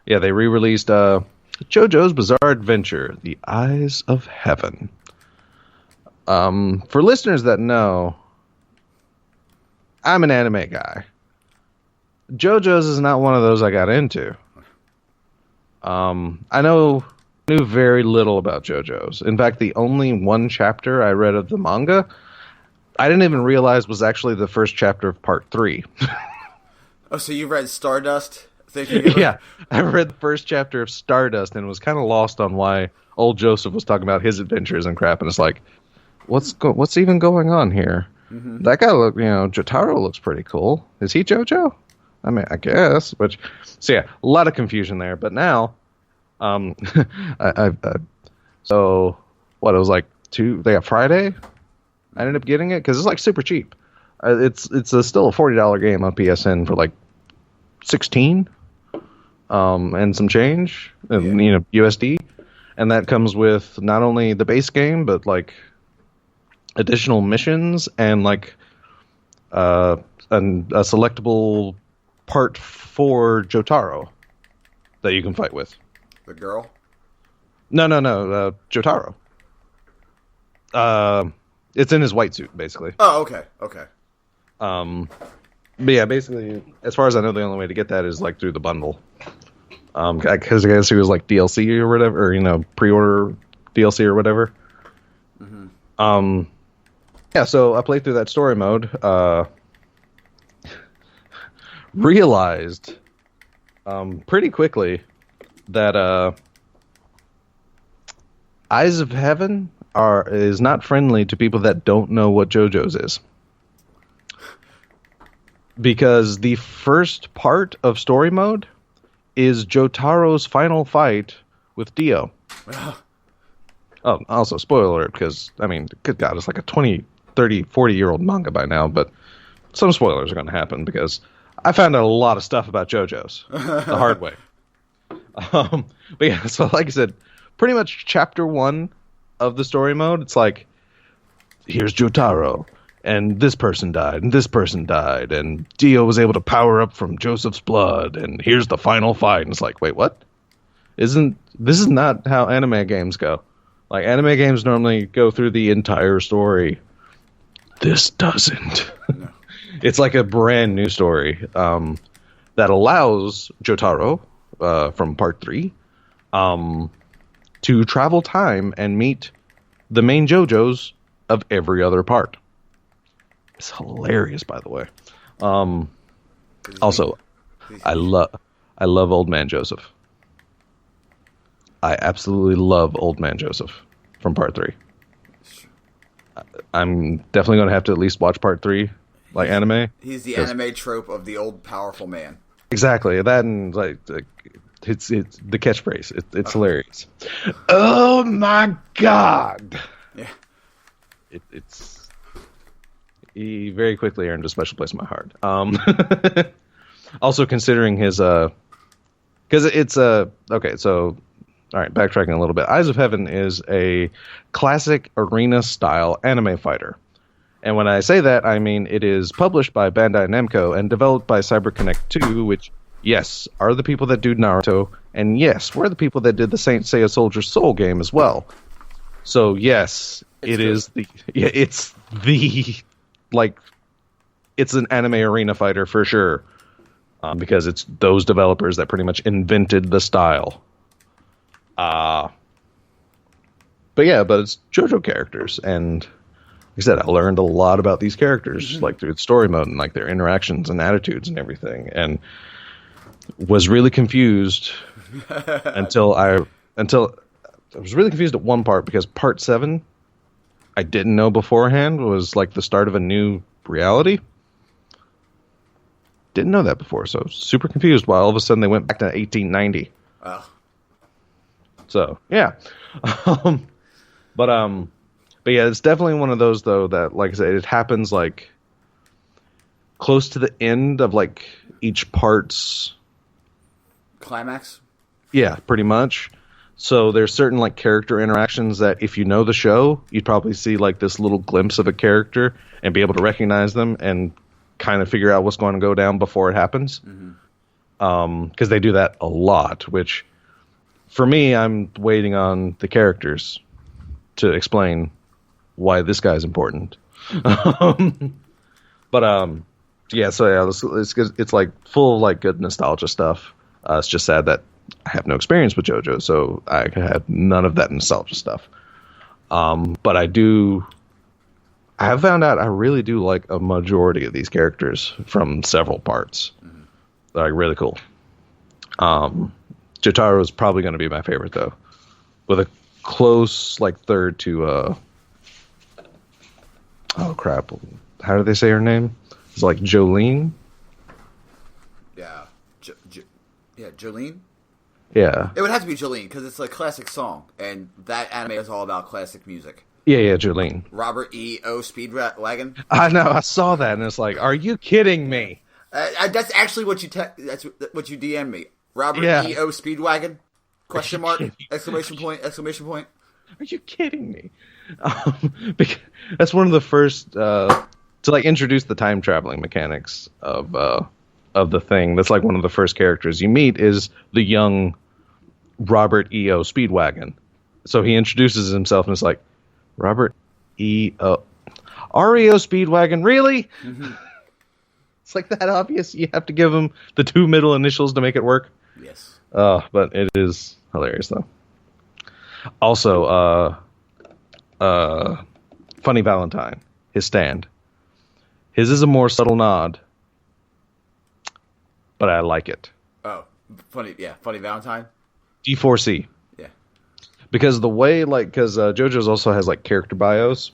yeah, they re-released JoJo's Bizarre Adventure: The Eyes of Heaven. For listeners that know, I'm an anime guy. JoJo's is not one of those I got into. I knew very little about JoJo's. In fact, the only one chapter I read of the manga, I didn't even realize was actually the first chapter of part 3. Oh, so you read Stardust? Yeah, I read the first chapter of Stardust and was kind of lost on why old Joseph was talking about his adventures and crap. And it's like, what's even going on here? Mm-hmm. That guy Jotaro looks pretty cool. Is he JoJo? I mean, I guess. So yeah, a lot of confusion there. But now, so what? It was like they got Friday. I ended up getting it because it's like super cheap. It's still a $40 game on PSN for like 16, and some change, USD, and that comes with not only the base game but like additional missions and like a selectable part for Jotaro that you can fight with. The girl? No, Jotaro. It's in his white suit, basically. Oh, okay. But yeah, basically, as far as I know, the only way to get that is like through the bundle. Because I guess it was like DLC or whatever, or pre-order DLC or whatever. Mm-hmm. Yeah, so I played through that story mode. Realized pretty quickly that Eyes of Heaven is not friendly to people that don't know what JoJo's is. Because the first part of story mode is Jotaro's final fight with Dio. Oh, also, spoiler alert, because, I mean, good God, it's like a 20, 30, 40-year-old manga by now, but some spoilers are going to happen, because I found out a lot of stuff about JoJo's the hard way. But yeah, so like I said, pretty much chapter 1 of the story mode, it's like, here's Jotaro. And this person died, and this person died, and Dio was able to power up from Joseph's blood, and here's the final fight. And it's like, wait, what? This is not how anime games go. Like, anime games normally go through the entire story. This doesn't. No. It's like a brand new story that allows Jotaro, from part 3, to travel time and meet the main JoJos of every other part. It's hilarious, by the way. Also, I love Old Man Joseph. I absolutely love Old Man Joseph from Part 3. I'm definitely going to have to at least watch Part 3, like anime. He's the anime trope of the old powerful man. Exactly. That and like it's the catchphrase. It's hilarious. Oh my God! Yeah. He very quickly earned a special place in my heart. Also considering his because it's okay, so all right, backtracking a little bit. Eyes of Heaven is a classic arena style anime fighter. And when I say that, I mean it is published by Bandai Namco and developed by CyberConnect 2, which yes, are the people that do Naruto, and yes, we're the people that did the Saint Seiya Soldier Soul game as well. So yes, it's an anime arena fighter for sure, because it's those developers that pretty much invented the style. But it's JoJo characters, and like I said, I learned a lot about these characters, like through the story mode and like their interactions and attitudes and everything, and was really confused until I was really confused at one part, because part 7 I didn't know beforehand was like the start of a new reality. Didn't know that before, so super confused why all of a sudden they went back to 1890. Oh. So yeah. But yeah, it's definitely one of those though that, like I said, it happens like close to the end of like each part's climax. Yeah, pretty much. So there's certain like character interactions that if you know the show, you'd probably see like this little glimpse of a character and be able to recognize them and kind of figure out what's going to go down before it happens. Because they do that a lot, which for me, I'm waiting on the characters to explain why this guy's important. It's like full of like good nostalgia stuff. It's just sad that I have no experience with JoJo, so I had none of that nostalgia stuff. But I have found out I really do like a majority of these characters from several parts. They're like really cool. Jotaro is probably going to be my favorite though, with a close like third to oh crap, how do they say her name? It's like Jolene. Yeah, Jolene. Yeah, it would have to be Jolene because it's a classic song, and that anime is all about classic music. Yeah, Jolene. Robert E.O. Speedwagon. I know, I saw that, and it's like, are you kidding me? That's actually what you that's what you DM me. Robert E.O. Speedwagon? Question mark? Exclamation point? Exclamation point? Are you kidding me? Because that's one of the first to like introduce the time traveling mechanics of the thing. That's like one of the first characters you meet is the young Robert E.O. Speedwagon. So he introduces himself and it's like, Robert E.O. REO Speedwagon, really? It's like that obvious. You have to give him the 2 middle initials to make it work. Yes. But it is hilarious though. Also, Funny Valentine, his stand. His is a more subtle nod, but I like it. Oh, Funny Valentine? D4C. Yeah. Because the way, because JoJo's also has, like, character bios,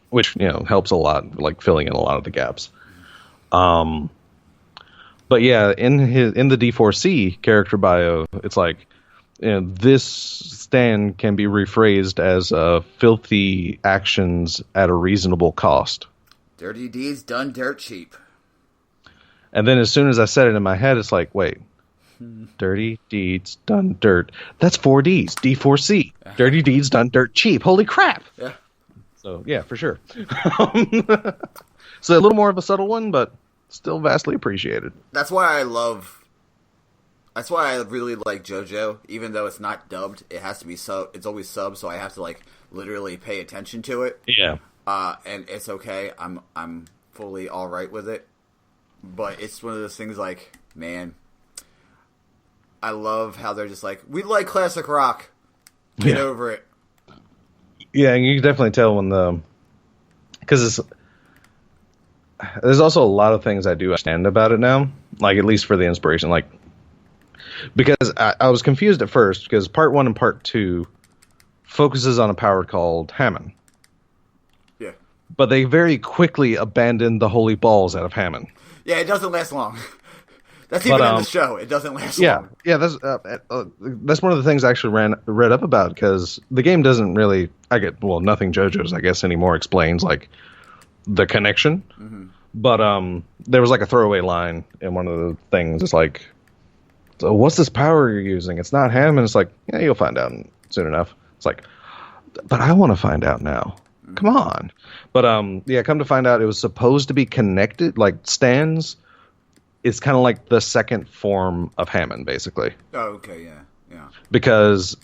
which, helps a lot, like, filling in a lot of the gaps. But yeah, in the D4C character bio, it's like, this stand can be rephrased as filthy actions at a reasonable cost. Dirty deeds done dirt cheap. And then as soon as I said it in my head, it's like, wait, dirty deeds done dirt. That's 4 Ds, D4C. Dirty deeds done dirt cheap. Holy crap. Yeah. So, yeah, for sure. So a little more of a subtle one, but still vastly appreciated. That's why I really like JoJo, even though it's not dubbed. It has to be sub. It's always sub, so I have to like literally pay attention to it. Yeah. And it's okay. I'm fully all right with it. But it's one of those things like, man, I love how they're just like, we like classic rock. Get over it. Yeah, and you can definitely tell when because there's also a lot of things I do understand about it now, like at least for the inspiration, like because I was confused at first because part 1 and part 2 focuses on a power called Hammond. Yeah. But they very quickly abandoned the holy balls out of Hammond. Yeah, it doesn't last long. That's even in the show. It doesn't last long. Yeah, that's one of the things I actually read up about because the game doesn't really. Nothing JoJo's I guess anymore explains like the connection. Mm-hmm. But there was like a throwaway line in one of the things. It's like, so what's this power you're using? It's not Hammond. It's like, yeah, you'll find out soon enough. It's like, but I want to find out now. Mm-hmm. Come on. But come to find out, it was supposed to be connected, like stands is kind of like the second form of Hammond, basically. Oh, okay, yeah. Because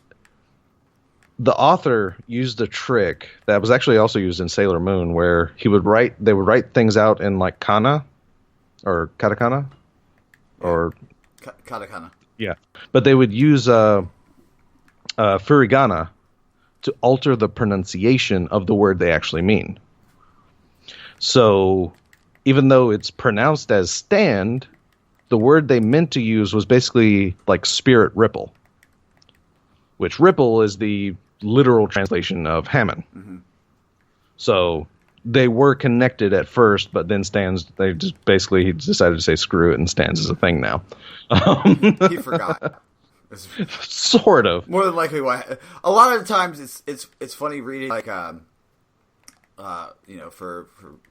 the author used a trick that was actually also used in Sailor Moon, where they would write things out in like kana or katakana or katakana. Yeah, but they would use furigana to alter the pronunciation of the word they actually mean. So even though it's pronounced as stand, the word they meant to use was basically like spirit ripple, which ripple is the literal translation of Hammond. Mm-hmm. So they were connected at first, but then stands, he decided to say screw it, and stands is a thing now. He forgot. Sort of. More than likely, a lot of the times it's funny reading like for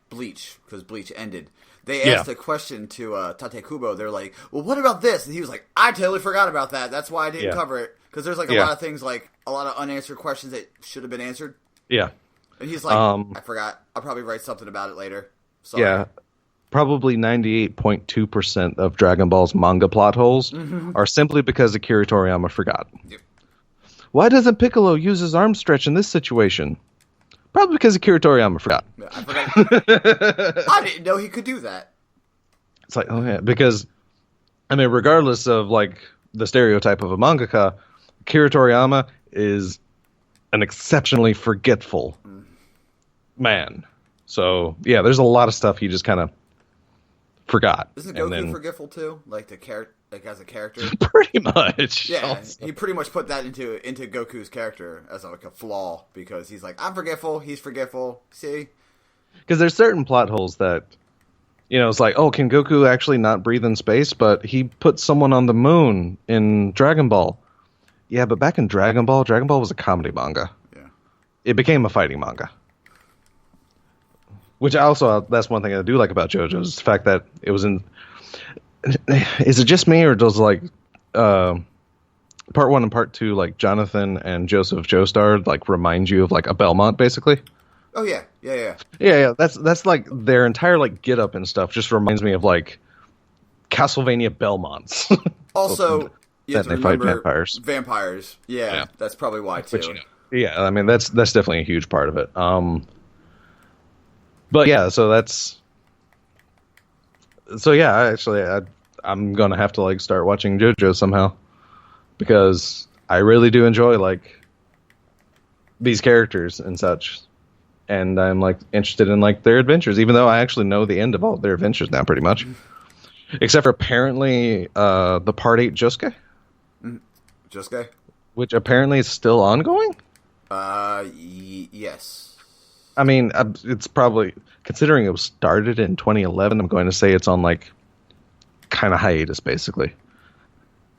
Bleach, because Bleach ended. They asked a question to Tate Kubo. They're like, "Well, what about this?" And he was like, "I totally forgot about that. That's why I didn't cover it." Because there's like a lot of things, like a lot of unanswered questions that should have been answered. Yeah. And he's like, "I forgot. I'll probably write something about it later." Sorry. Yeah. Probably 98.2% of Dragon Ball's manga plot holes are simply because Akira Toriyama forgot. Yep. Why doesn't Piccolo use his arm stretch in this situation? Probably because Akira Toriyama forgot. Yeah, I forgot. I didn't know he could do that. It's like, oh yeah, because, I mean, regardless of like the stereotype of a mangaka, Akira Toriyama is an exceptionally forgetful man. So yeah, there's a lot of stuff he just kind of forgot. Isn't Goku forgetful too? Like as a character? Pretty much. Yeah, also. He pretty much put that into Goku's character as like a flaw, because he's like, I'm forgetful, he's forgetful. See? Because there's certain plot holes that, it's like, oh, can Goku actually not breathe in space? But he put someone on the moon in Dragon Ball. Yeah, but back in Dragon Ball was a comedy manga. Yeah. It became a fighting manga. Which that's one thing I do like about JoJo, is the fact that it was in... Is it just me, or does like part 1 and part 2, like Jonathan and Joseph Joestar, like remind you of like a Belmont, basically? Oh yeah. Yeah. That's like their entire like get up and stuff just reminds me of like Castlevania Belmonts. Also, you have to remember fight vampires. Vampires, yeah, that's probably why too. Which, yeah, I mean that's definitely a huge part of it. But yeah, I'm gonna have to like start watching JoJo somehow, because I really do enjoy like these characters and such, and I'm like interested in like their adventures, even though I actually know the end of all their adventures now, pretty much, except for apparently the part 8 Josuke, which apparently is still ongoing. Yes. I mean, it's probably, considering it was started in 2011, I'm going to say it's on like kind of hiatus, basically.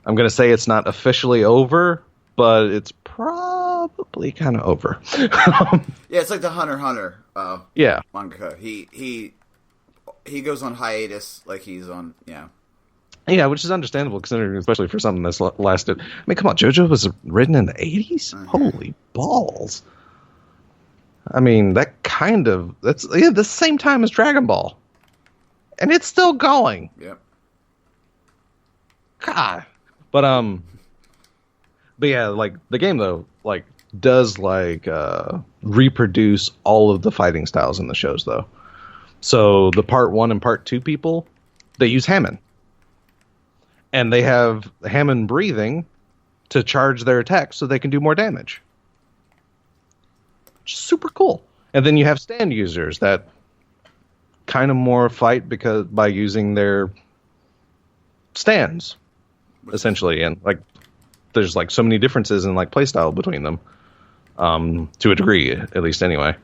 I'm going to say it's not officially over, but it's probably kind of over. Yeah, it's like the Hunter x Hunter manga. He goes on hiatus, like he's on, Yeah, which is understandable, considering, especially for something that's lasted. I mean, come on, JoJo was written in the 80s? Mm-hmm. Holy balls. I mean, that's the same time as Dragon Ball. And it's still going. Yep. God. But yeah, like the game though, like does like reproduce all of the fighting styles in the shows though. So the part 1 and part 2 people, they use Hammond. And they have Hammond breathing to charge their attacks so they can do more damage. Super cool. And then you have stand users that kind of more fight by using their stands, essentially. And like there's like so many differences in like playstyle between them, to a degree, at least anyway.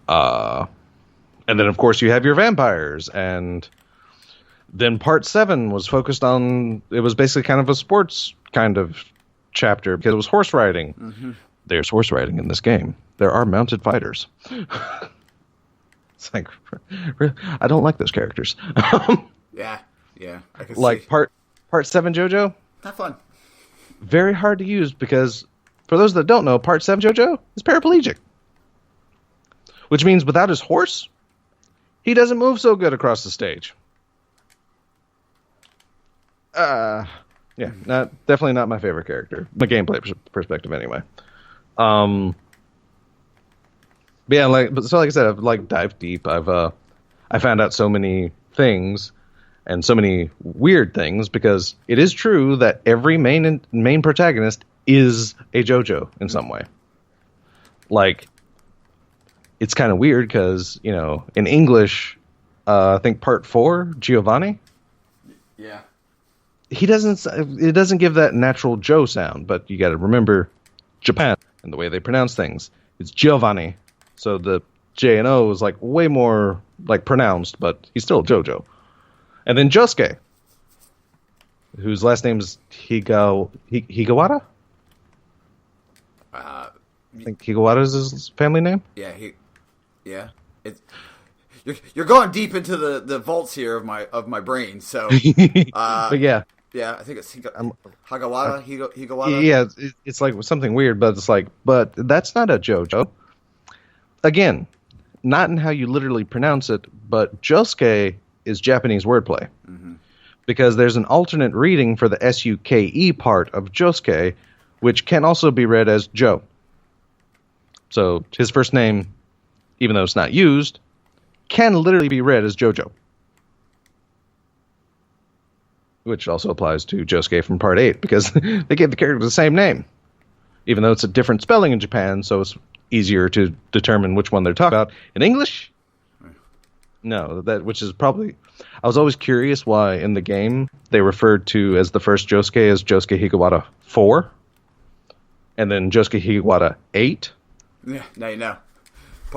And then of course you have your vampires, and then part 7 was focused on, it was basically kind of a sports kind of chapter because it was horse riding. Mm-hmm. There's horse riding in this game. There are mounted fighters. It's like, I don't like those characters. Yeah. I can like see. Part 7 JoJo. Not fun. Very hard to use because, for those that don't know, part 7 JoJo is paraplegic, which means without his horse, he doesn't move so good across the stage. Yeah, definitely not my favorite character. My gameplay perspective, anyway. But yeah, like I said, I've like dived deep. I found out so many things and so many weird things because it is true that every main protagonist is a JoJo in some way. Like, it's kind of weird because in English, I think part 4, Giovanni. Yeah. It doesn't give that natural Joe sound, but you got to remember Japan and the way they pronounce things. It's Giovanni, so the J and O is like way more like pronounced, but he's still JoJo. And then Josuke, whose last name is Higawara. I think Higawara is his family name. Yeah, You're going deep into the vaults here of my brain. So, but yeah. Yeah, I think it's Higawara. Yeah, it's like something weird, but it's like, but that's not a JoJo. Again, not in how you literally pronounce it, but Josuke is Japanese wordplay. Mm-hmm. Because there's an alternate reading for the SUKE part of Josuke, which can also be read as Joe. So his first name, even though it's not used, can literally be read as JoJo. Which also applies to Josuke from Part 8, because they gave the character the same name. Even though it's a different spelling in Japan, so it's easier to determine which one they're talking about. In English? No, which is probably... I was always curious why in the game they referred to as the first Josuke as Josuke Higawara 4, and then Josuke Higawara 8. Yeah, now you know.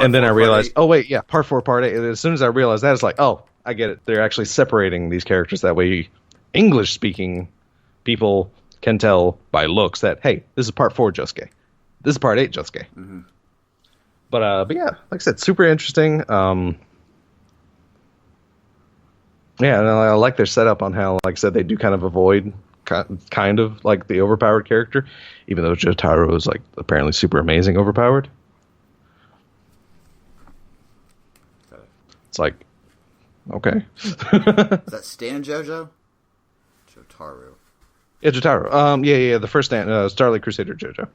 And then I realized, oh wait, yeah, Part 4, Part 8. And as soon as I realized that, it's like, oh, I get it. They're actually separating these characters that way. English-speaking people can tell by looks that, hey, this is Part 4 Josuke. This is Part 8 Josuke. Mm-hmm. But yeah, like I said, super interesting. Yeah, and I like their setup on how, like I said, they do kind of avoid kind of like the overpowered character, even though Jotaro is like apparently super amazing overpowered. It's like, okay. Is that Stan JoJo? Jotaro. Yeah, Jotaro. Yeah, the first Starlight Crusader JoJo.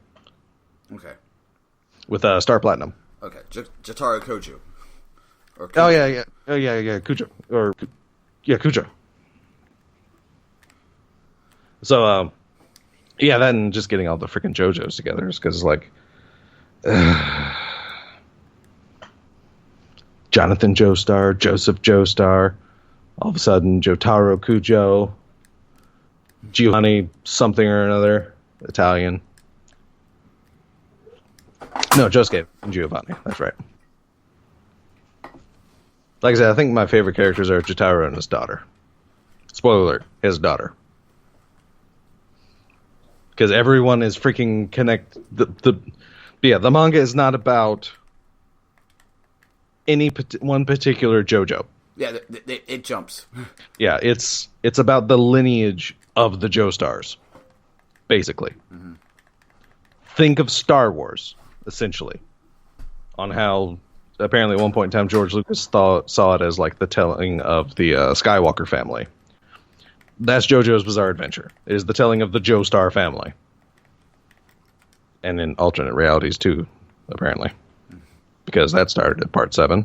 Okay. With Star Platinum. Okay, Jotaro Kojo. Or Kujo. Oh yeah, Kujo. Kujo. So, yeah, that and just getting all the freaking JoJos together is because, like, Jonathan Joestar, Joseph Joestar, all of a sudden Jotaro Kujo, Giovanni something or another, Italian. No, Josuke and Giovanni, that's right. Like I said, I think my favorite characters are Jotaro and his daughter. Spoiler alert, his daughter. Because everyone is freaking the manga is not about any one particular JoJo. Yeah, it jumps. Yeah, it's about the lineage of the Joestars, basically. Mm-hmm. Think of Star Wars, essentially, on how apparently at one point in time George Lucas saw it as like the telling of the Skywalker family. That's JoJo's Bizarre Adventure. It is the telling of the Joestar family. And in alternate realities too, apparently. Because that started at Part 7.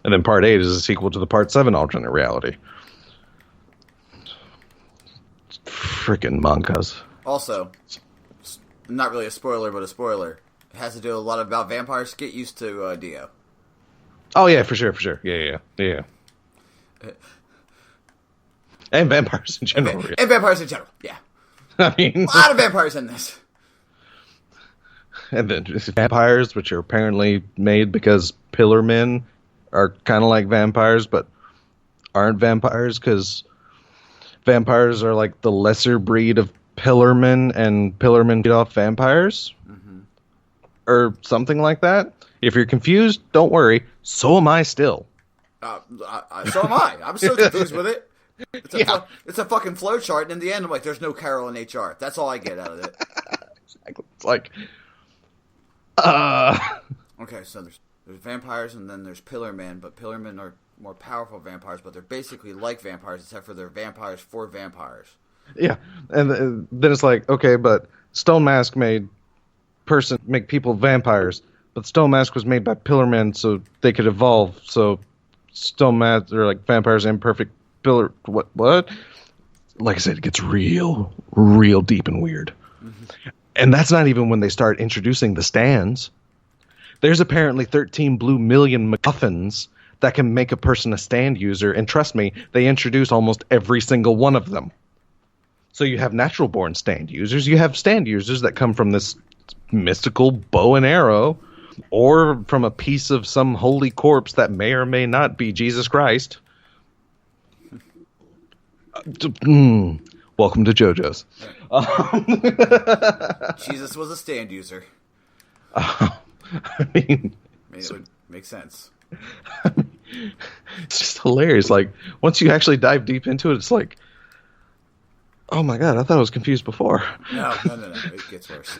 And then Part 8 is a sequel to the Part 7 alternate reality. Freaking mangas. Also, not really a spoiler, but a spoiler. It has to do a lot about vampires. Get used to Dio. Oh, yeah, for sure. Yeah. And vampires in general. And vampires in general, yeah. I mean... a lot of vampires in this. And then vampires, which are apparently made because pillar men are kind of like vampires, but aren't vampires because vampires are like the lesser breed of pillar men, and pillar men feed off vampires? Mm-hmm. Or something like that. If you're confused, don't worry. So am I still. So am I. I'm still confused with it. It's a fucking flowchart, and in the end, I'm like, there's no Carol in HR. That's all I get out of it. Exactly. It's like... Okay, so there's vampires, and then there's pillar men, but pillar men are more powerful vampires, but they're basically like vampires, except for they're vampires for vampires. Yeah, and then it's like, okay, but Stone Mask make people vampires, but Stone Mask was made by Pillar Men so they could evolve. So Stone Mask are like vampires, imperfect pillar. What? Like I said, it gets real deep and weird. Mm-hmm. And that's not even when they start introducing the stands. There's apparently 13 blue million MacGuffins that can make a person a stand user, and trust me, they introduce almost every single one of them. So you have natural born stand users, you have stand users that come from this mystical bow and arrow, or from a piece of some holy corpse that may or may not be Jesus Christ. Welcome to JoJo's. Jesus was a stand user. I mean, it would make sense. It's just hilarious. Like, once you actually dive deep into it, it's like, oh my god, I thought I was confused before. No. It gets worse.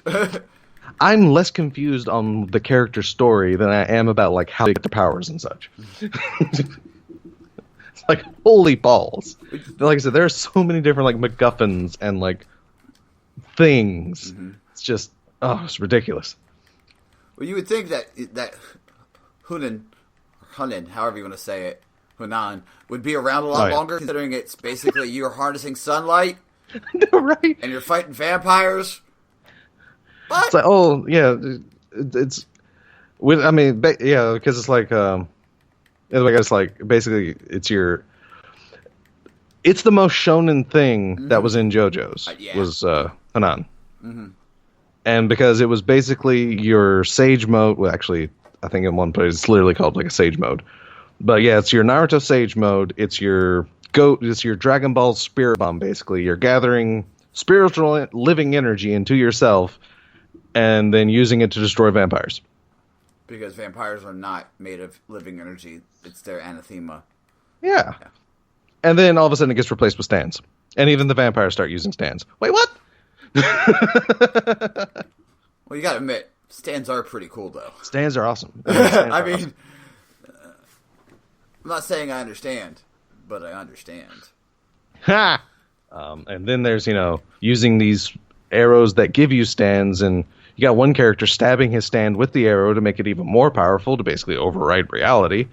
I'm less confused on the character story than I am about like how they get their powers and such. It's like, holy balls. Like I said, there are so many different like MacGuffins and like things. Mm-hmm. It's just, it's ridiculous. Well, you would think that Hunan, however you want to say it, Hunan, would be around a lot longer, considering it's basically you're harnessing sunlight. No, right? And you're fighting vampires. What? It's like, because it's like, it's like, basically, it's the most shonen thing that was in JoJo's, was Hanan. Mm-hmm. And because it was basically your Sage mode, well, actually, I think in one place it's literally called like a Sage mode. But yeah, it's your Naruto Sage mode, it's your Dragon Ball Spirit Bomb, basically. You're gathering spiritual living energy into yourself and then using it to destroy vampires. Because vampires are not made of living energy. It's their anathema. Yeah. And then all of a sudden it gets replaced with stands. And even the vampires start using stands. Wait, what? Well, you gotta admit, stands are pretty cool, though. Stands are awesome. I mean, I'm not saying I understand, but I understand. Ha! And then there's, using these arrows that give you stands, and you got one character stabbing his stand with the arrow to make it even more powerful, to basically override reality.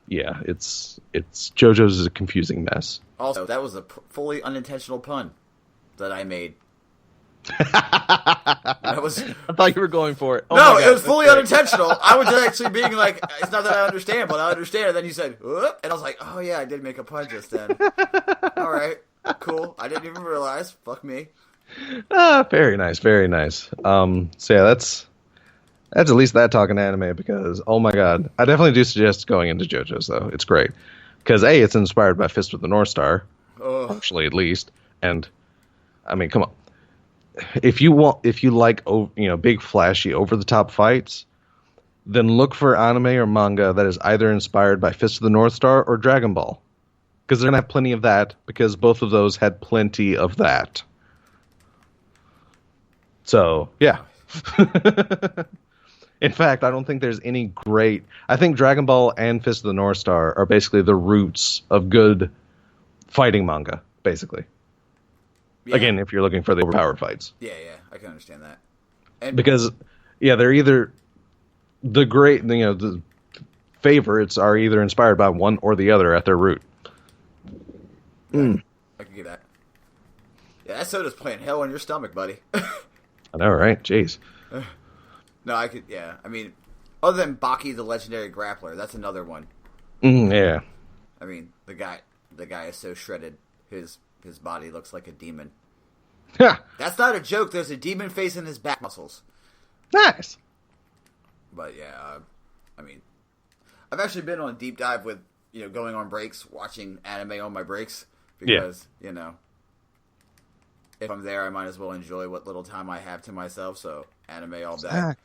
Yeah, it's JoJo's is a confusing mess. Also, that was a fully unintentional pun that I made. I thought you were going for it. Oh no, it was fully unintentional. I was actually being like, it's not that I understand, but I understand. And then you said, whoop, and I was like, oh yeah, I did make a pun just then. All right, cool. I didn't even realize. Fuck me. Very nice, very nice. So yeah, that's at least that talking anime, because oh my god, I definitely do suggest going into JoJo's though. It's great because it's inspired by Fist of the North Star, partially at least, and I mean, come on. If you like, big flashy over the top fights, then look for anime or manga that is either inspired by Fist of the North Star or Dragon Ball, because they're gonna have plenty of that, because both of those had plenty of that. So yeah. In fact, I don't think there's any great. I think Dragon Ball and Fist of the North Star are basically the roots of good fighting manga, basically. Yeah. Again, if you're looking for the overpowered fights. Yeah, I can understand that. And because, they're either the favorites are either inspired by one or the other at their root. I can get that. Yeah, that soda's playing hell on your stomach, buddy. I know, right? Jeez. No, I could, yeah. I mean, other than Baki the Legendary Grappler, that's another one. Yeah. I mean, the guy is so shredded, his body looks like a demon. That's not a joke. There's a demon face in his back muscles. Nice. But yeah, I mean, I've actually been on a deep dive with, going on breaks, watching anime on my breaks, because, if I'm there, I might as well enjoy what little time I have to myself, so anime all day.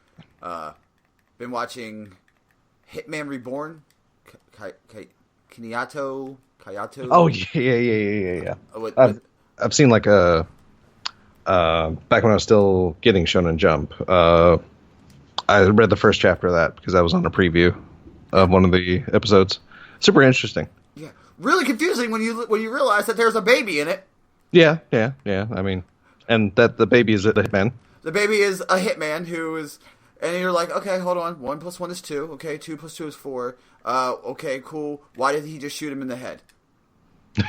Been watching Hitman Reborn, Kayato. Oh yeah. I've seen like back when I was still getting Shonen Jump. I read the first chapter of that because I was on a preview of one of the episodes. Super interesting. Yeah. really confusing when you realize that there's a baby in it. Yeah. I mean, and that the baby is a hitman. The baby is a hitman who is, and you're like, okay, hold on. 1 + 1 is 2. Okay, 2 + 2 is 4. Okay, cool. Why did he just shoot him in the head?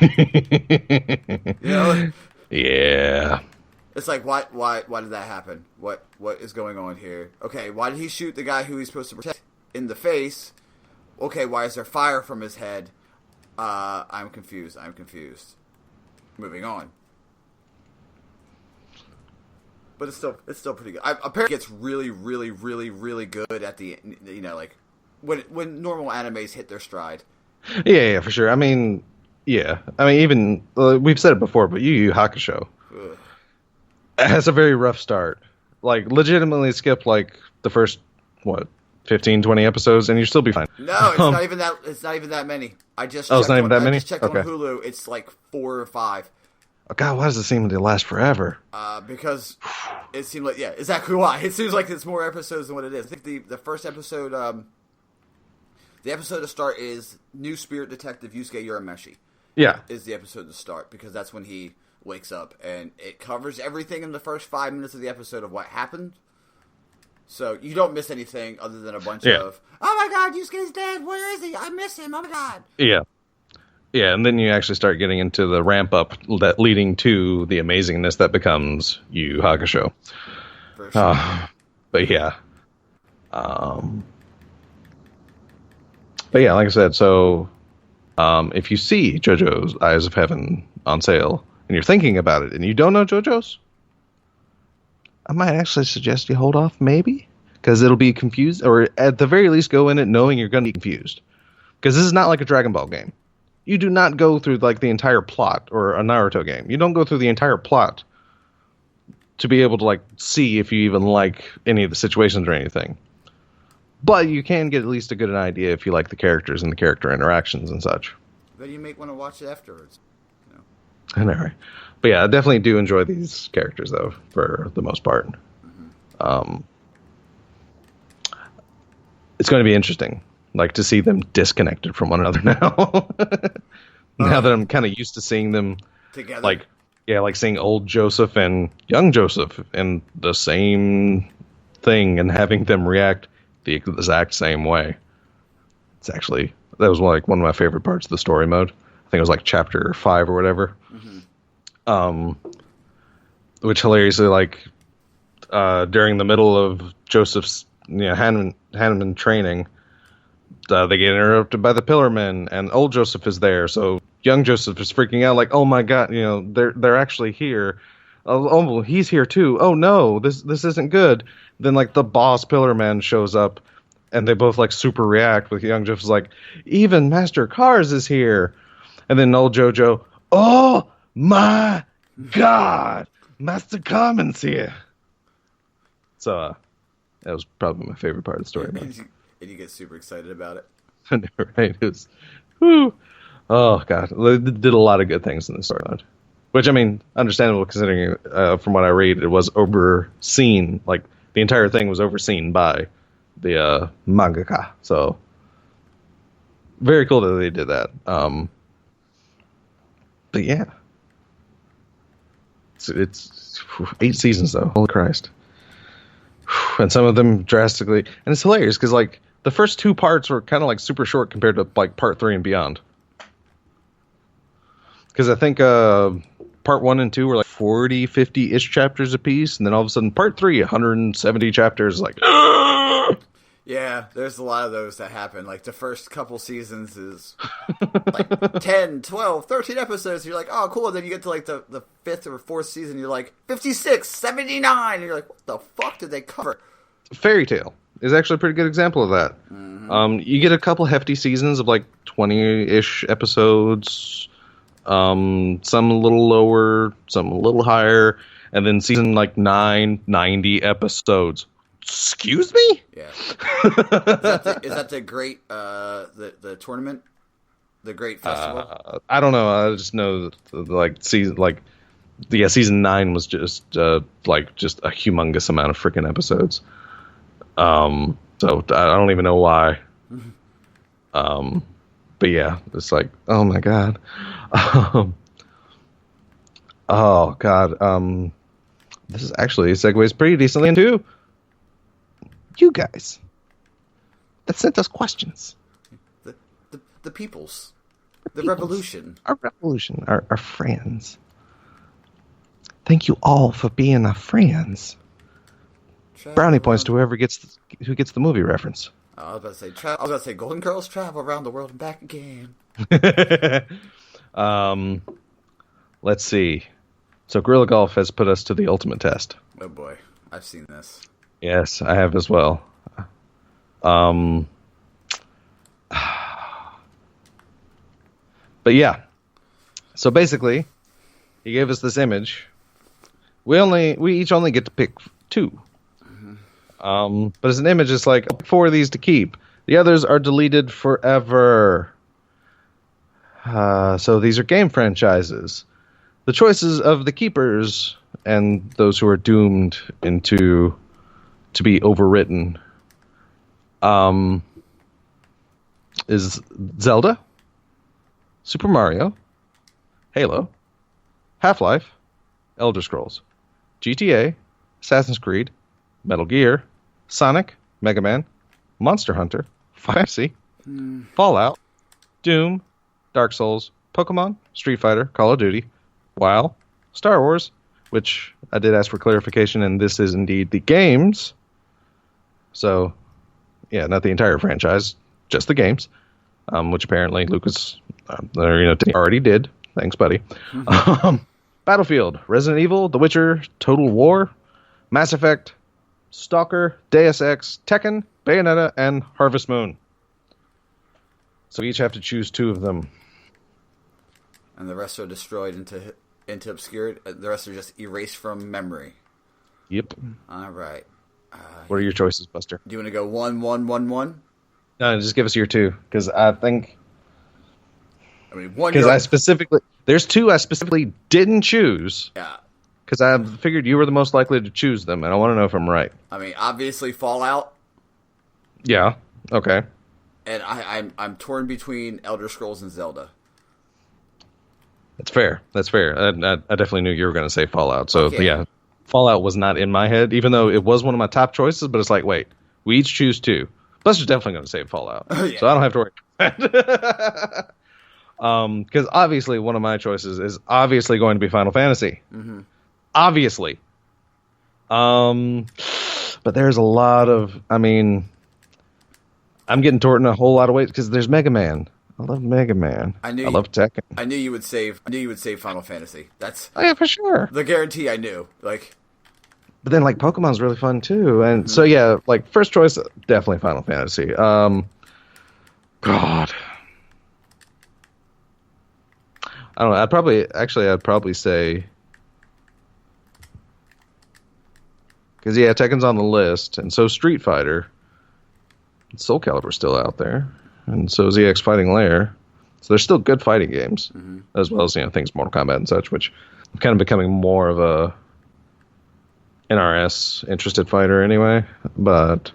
You know? Yeah. It's like, why did that happen? What is going on here? Okay, why did he shoot the guy who he's supposed to protect in the face? Okay, why is there fire from his head? I'm confused. Moving on. But it's still pretty good. Apparently, it gets really, really, really, really good at the, you know, like when normal animes hit their stride. Yeah, for sure. I mean, yeah. I mean, even we've said it before, but Yu Yu Hakusho has a very rough start. Like, legitimately skip like the first 15, 20 episodes, and you'll still be fine. No, it's not even that. It's not even that many. It's not even that many. I just checked on Hulu. It's like 4 or 5. Oh, God, why does it seem to last forever? Because it seemed like, yeah, exactly why. It seems like it's more episodes than what it is. I think the first episode, the episode to start is New Spirit Detective Yusuke Urameshi. Yeah. Is the episode to start, because that's when he wakes up, and it covers everything in the first 5 minutes of the episode of what happened. So you don't miss anything other than a bunch of, oh my God, Yusuke's dead, where is he? I miss him, oh my God. Yeah. Yeah, and then you actually start getting into the ramp up that leading to the amazingness that becomes Yu Yu Hakusho. For sure. But yeah. But yeah, like I said, so if you see JoJo's Eyes of Heaven on sale and you're thinking about it and you don't know JoJo's, I might actually suggest you hold off, maybe, because it'll be confused, or at the very least go in it knowing you're going to be confused. Because this is not like a Dragon Ball game. You do not go through like the entire plot, or a Naruto game. You don't go through the entire plot to be able to like see if you even like any of the situations or anything. But you can get at least a good idea if you like the characters and the character interactions and such. Then you might want to watch it afterwards. You know? I know, right? But yeah, I definitely do enjoy these characters, though, for the most part. Mm-hmm. It's going to be interesting, like, to see them disconnected from one another now. Now that I'm kind of used to seeing them together. Like seeing old Joseph and young Joseph in the same thing and having them react the exact same way. It's actually, that was like one of my favorite parts of the story mode. I think it was like chapter 5 or whatever. Mm-hmm. Which hilariously, like, during the middle of Joseph's, Hanuman training, they get interrupted by the Pillarmen, and old Joseph is there. So young Joseph is freaking out, like, "Oh my God, they're actually here. Oh, he's here too. Oh no, this isn't good." Then like the boss Pillarman shows up, and they both like super react. With young Joseph's like, "Even Master Cars is here," and then old JoJo, "Oh my God, Master Carmen's here." So that was probably my favorite part of the story. And you get super excited about it. Right? It was, whew. Oh God, they did a lot of good things in the storyline. Which, I mean, understandable considering from what I read, it was overseen. Like the entire thing was overseen by the mangaka. So very cool that they did that. But yeah. It's 8 seasons though. Holy Christ! And some of them drastically, and it's hilarious because like the first 2 parts were kind of like super short compared to like part 3 and beyond. Because I think part 1 and 2 were like 40, 50-ish chapters apiece, and then all of a sudden part 3, 170 chapters. Like, yeah, there's a lot of those that happen. Like the first couple seasons is like 10, 12, 13 episodes. You're like, oh, cool. And then you get to like the 5th or 4th season. You're like 56, 79. And you're like, what the fuck did they cover? Fairy Tail is actually a pretty good example of that. Mm-hmm. You get a couple hefty seasons of like 20-ish episodes. Some a little lower, some a little higher. And then season like 9, 90 episodes. Excuse me? Yeah. Is that the great the tournament? The great festival? I don't know. I just know that, like season 9 was just just a humongous amount of freaking episodes. So I don't even know why. But yeah, it's like, oh my god. Oh god. This is actually segues pretty decently into you guys that sent us questions. The peoples. The revolution. Our revolution. Our friends. Thank you all for being our friends. Brownie points to who gets the movie reference. I was about to say Golden Girls travel around the world and back again. Let's see. So Gorilla Golf has put us to the ultimate test. Oh boy, I've seen this. Yes, I have as well. But yeah. So basically, he gave us this image. We each only get to pick 2. But as an image, it's like 4 of these to keep. The others are deleted forever. So these are game franchises. The choices of the keepers and those who are doomed to be overwritten is Zelda, Super Mario, Halo, Half-Life, Elder Scrolls, GTA, Assassin's Creed, Metal Gear, Sonic, Mega Man, Monster Hunter, Final Fantasy, Fallout, Doom, Dark Souls, Pokemon, Street Fighter, Call of Duty, WoW, Star Wars, which I did ask for clarification, and this is indeed the games. So, yeah, not the entire franchise, just the games, which apparently Lucas already did. Thanks, buddy. Battlefield, Resident Evil, The Witcher, Total War, Mass Effect, Stalker, Deus Ex, Tekken, Bayonetta, and Harvest Moon. So we each have to choose 2 of them. And the rest are destroyed into obscurity. The rest are just erased from memory. Yep. All right. What are your choices, Buster? Do you want to go 1, 1, 1, 1? No, just give us your 2, because I think... one. Because there's 2 I specifically didn't choose. Yeah. Because I figured you were the most likely to choose them, and I want to know if I'm right. I mean, obviously Fallout. Yeah. Okay. And I'm torn between Elder Scrolls and Zelda. That's fair. I definitely knew you were going to say Fallout. So, okay. Yeah, Fallout was not in my head, even though it was one of my top choices. But it's like, wait, we each choose 2. Buster's definitely going to say Fallout. Yeah. So I don't have to worry about that. Because obviously one of my choices is obviously going to be Final Fantasy. Mm-hmm. Obviously. But there's a lot of, I'm getting torn in a whole lot of ways because there's Mega Man. I love Mega Man. I love Tekken. I knew you would save Final Fantasy. That's yeah, for sure. The guarantee I knew. But then Pokemon's really fun too. And so yeah, first choice definitely Final Fantasy. God. I don't know. I'd probably say because yeah, Tekken's on the list, and so Street Fighter, Soul Calibur's still out there, and so is EX Fighting Lair. So there's still good fighting games, as well as things Mortal Kombat and such, which I'm kind of becoming more of a NRS interested fighter anyway. But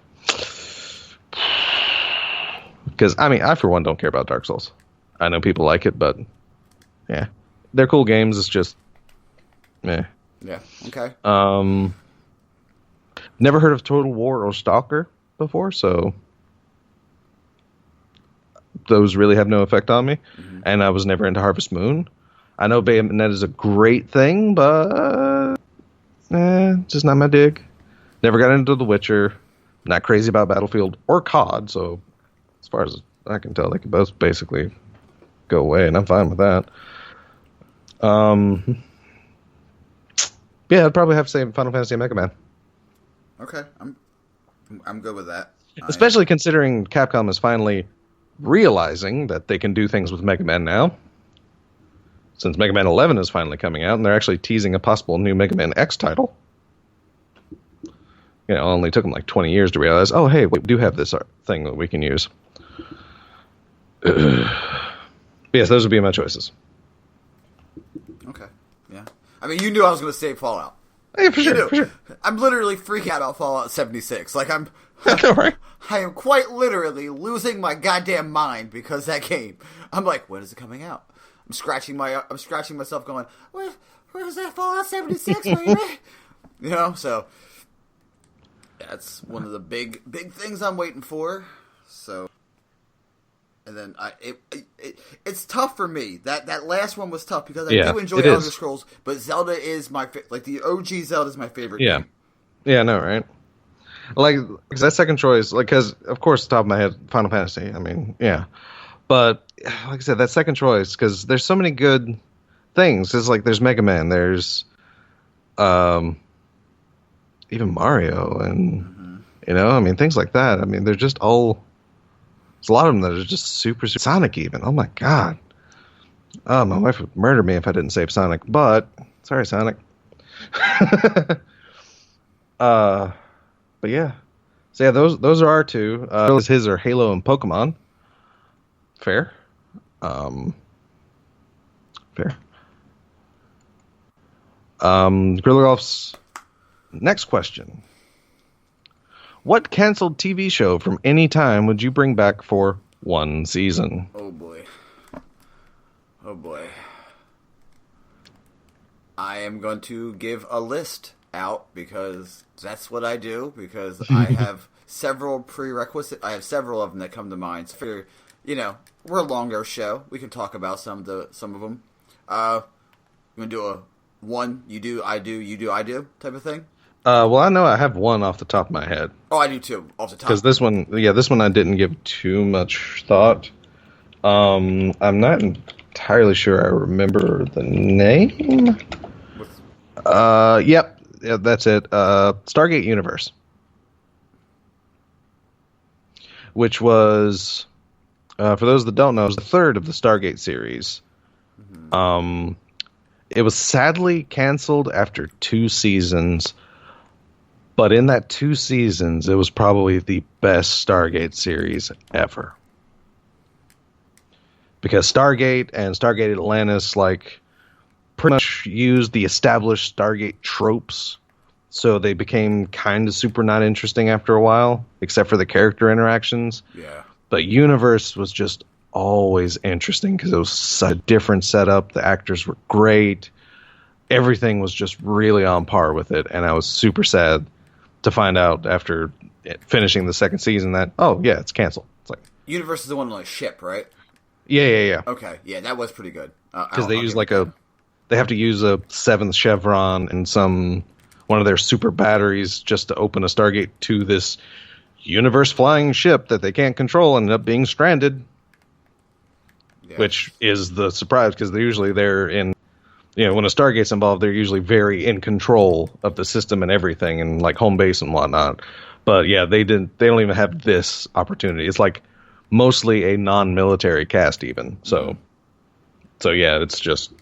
because I for one don't care about Dark Souls. I know people like it, but yeah, they're cool games. It's just, meh. Yeah. Okay. Never heard of Total War or Stalker before, so those really have no effect on me. And I was never into Harvest Moon. I know Bayonetta is a great thing, but just not my dig. Never got into The Witcher. Not crazy about Battlefield or COD, so as far as I can tell, they could both basically go away, and I'm fine with that. Yeah, I'd probably have to say Final Fantasy and Mega Man. Okay, I'm good with that. Especially considering Capcom is finally realizing that they can do things with Mega Man now. Since Mega Man 11 is finally coming out, and they're actually teasing a possible new Mega Man X title. It only took them 20 years to realize, oh, hey, we do have this thing that we can use. Yes, those would be my choices. Okay, yeah. You knew I was going to say Fallout. Hey, for sure, for sure. I'm literally freaking out about Fallout 76. Like, Right. I am quite literally losing my goddamn mind because that game. I'm like, when is it coming out? I'm scratching myself, going, where's that Fallout 76, baby? You know, so that's one of the big things I'm waiting for. So, and then it's tough for me. That last one was tough because I do enjoy Elder Scrolls, but Zelda is the OG Zelda is my favorite game. Yeah, no, right? Like that second choice, like, because of course, top of my head, Final Fantasy. I mean, yeah, but like I said, that second choice, because there's so many good things. It's like there's Mega Man, there's even Mario, and I mean, things like that. I mean, they're just all. There's a lot of them that are just super Sonic, even. Oh my god. Oh, my wife would murder me if I didn't save Sonic, but sorry, Sonic. But yeah, so yeah, those are our two. His are Halo and Pokemon. Fair. Fair. Grillerolf's next question: what canceled TV show from any time would you bring back for one season? Oh boy. I am going to give a list out because that's what I do, because I have several prerequisites. I have several of them that come to mind. So figure, we're a longer show. We can talk about some of them. I'm going to do a one, you do, I do, you do, I do type of thing. Well, I know I have one off the top of my head. Oh, I do too, off the top. Because this one I didn't give too much thought. I'm not entirely sure I remember the name. Yep, that's it. Stargate Universe, which was, for those that don't know, is the third of the Stargate series. Mm-hmm. It was sadly canceled after 2 seasons. But in that 2 seasons, it was probably the best Stargate series ever. Because Stargate and Stargate Atlantis, pretty much used the established Stargate tropes. So they became kind of super not interesting after a while, except for the character interactions. Yeah. But Universe was just always interesting because it was such a different setup. The actors were great. Everything was just really on par with it. And I was super sad to find out after finishing the second season that, it's canceled. It's like Universe is the one on a ship, right? Yeah. Okay, yeah, that was pretty good. Because they use they have to use a 7th chevron and one of their super batteries just to open a Stargate to this universe flying ship that they can't control and end up being stranded. Yeah. Which is the surprise, because they're in, when a Stargate's involved, they're usually very in control of the system and everything, and like home base and whatnot. But yeah, they don't even have this opportunity. It's like mostly a non-military cast even. So yeah, it's just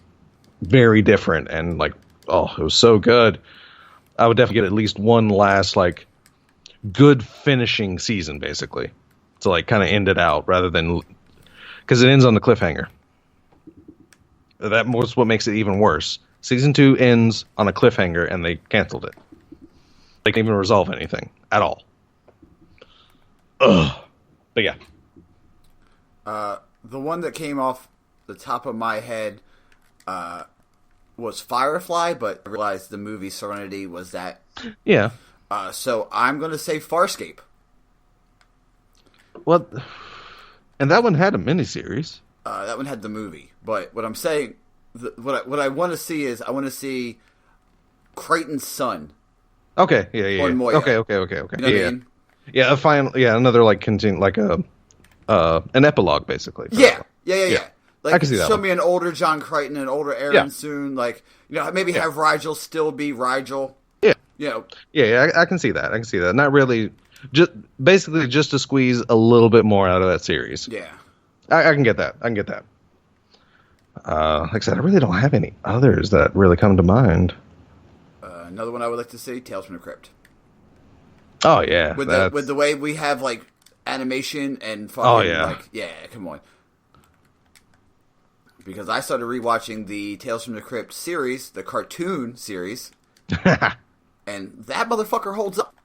very different, and it was so good. I would definitely get at least one last good finishing season, basically, to kind of end it out, rather than, because it ends on the cliffhanger. That was what makes it even worse. Season 2 ends on a cliffhanger, and they canceled it. They can't even resolve anything at all. Ugh. But yeah. The one that came off the top of my head was Firefly, but I realized the movie Serenity was that. Yeah. So I'm going to say Farscape. Well, and that one had a miniseries. That one had the movie. But what I'm saying, what I want to see is, I want to see Crichton's son. Okay, yeah. On Moya. Okay. You know what I mean? Yeah, another an epilogue, basically. Yeah. I can see that. Show me an older John Crichton, an older Aaron soon. Maybe have Rigel still be Rigel. Yeah. Yeah, I can see that. Not really, just to squeeze a little bit more out of that series. Yeah. I can get that. Like I said, I really don't have any others that really come to mind. Another one I would like to see, Tales from the Crypt. Oh yeah, with the way we have animation and fucking, come on. Because I started rewatching the Tales from the Crypt series, the cartoon series, And that motherfucker holds up.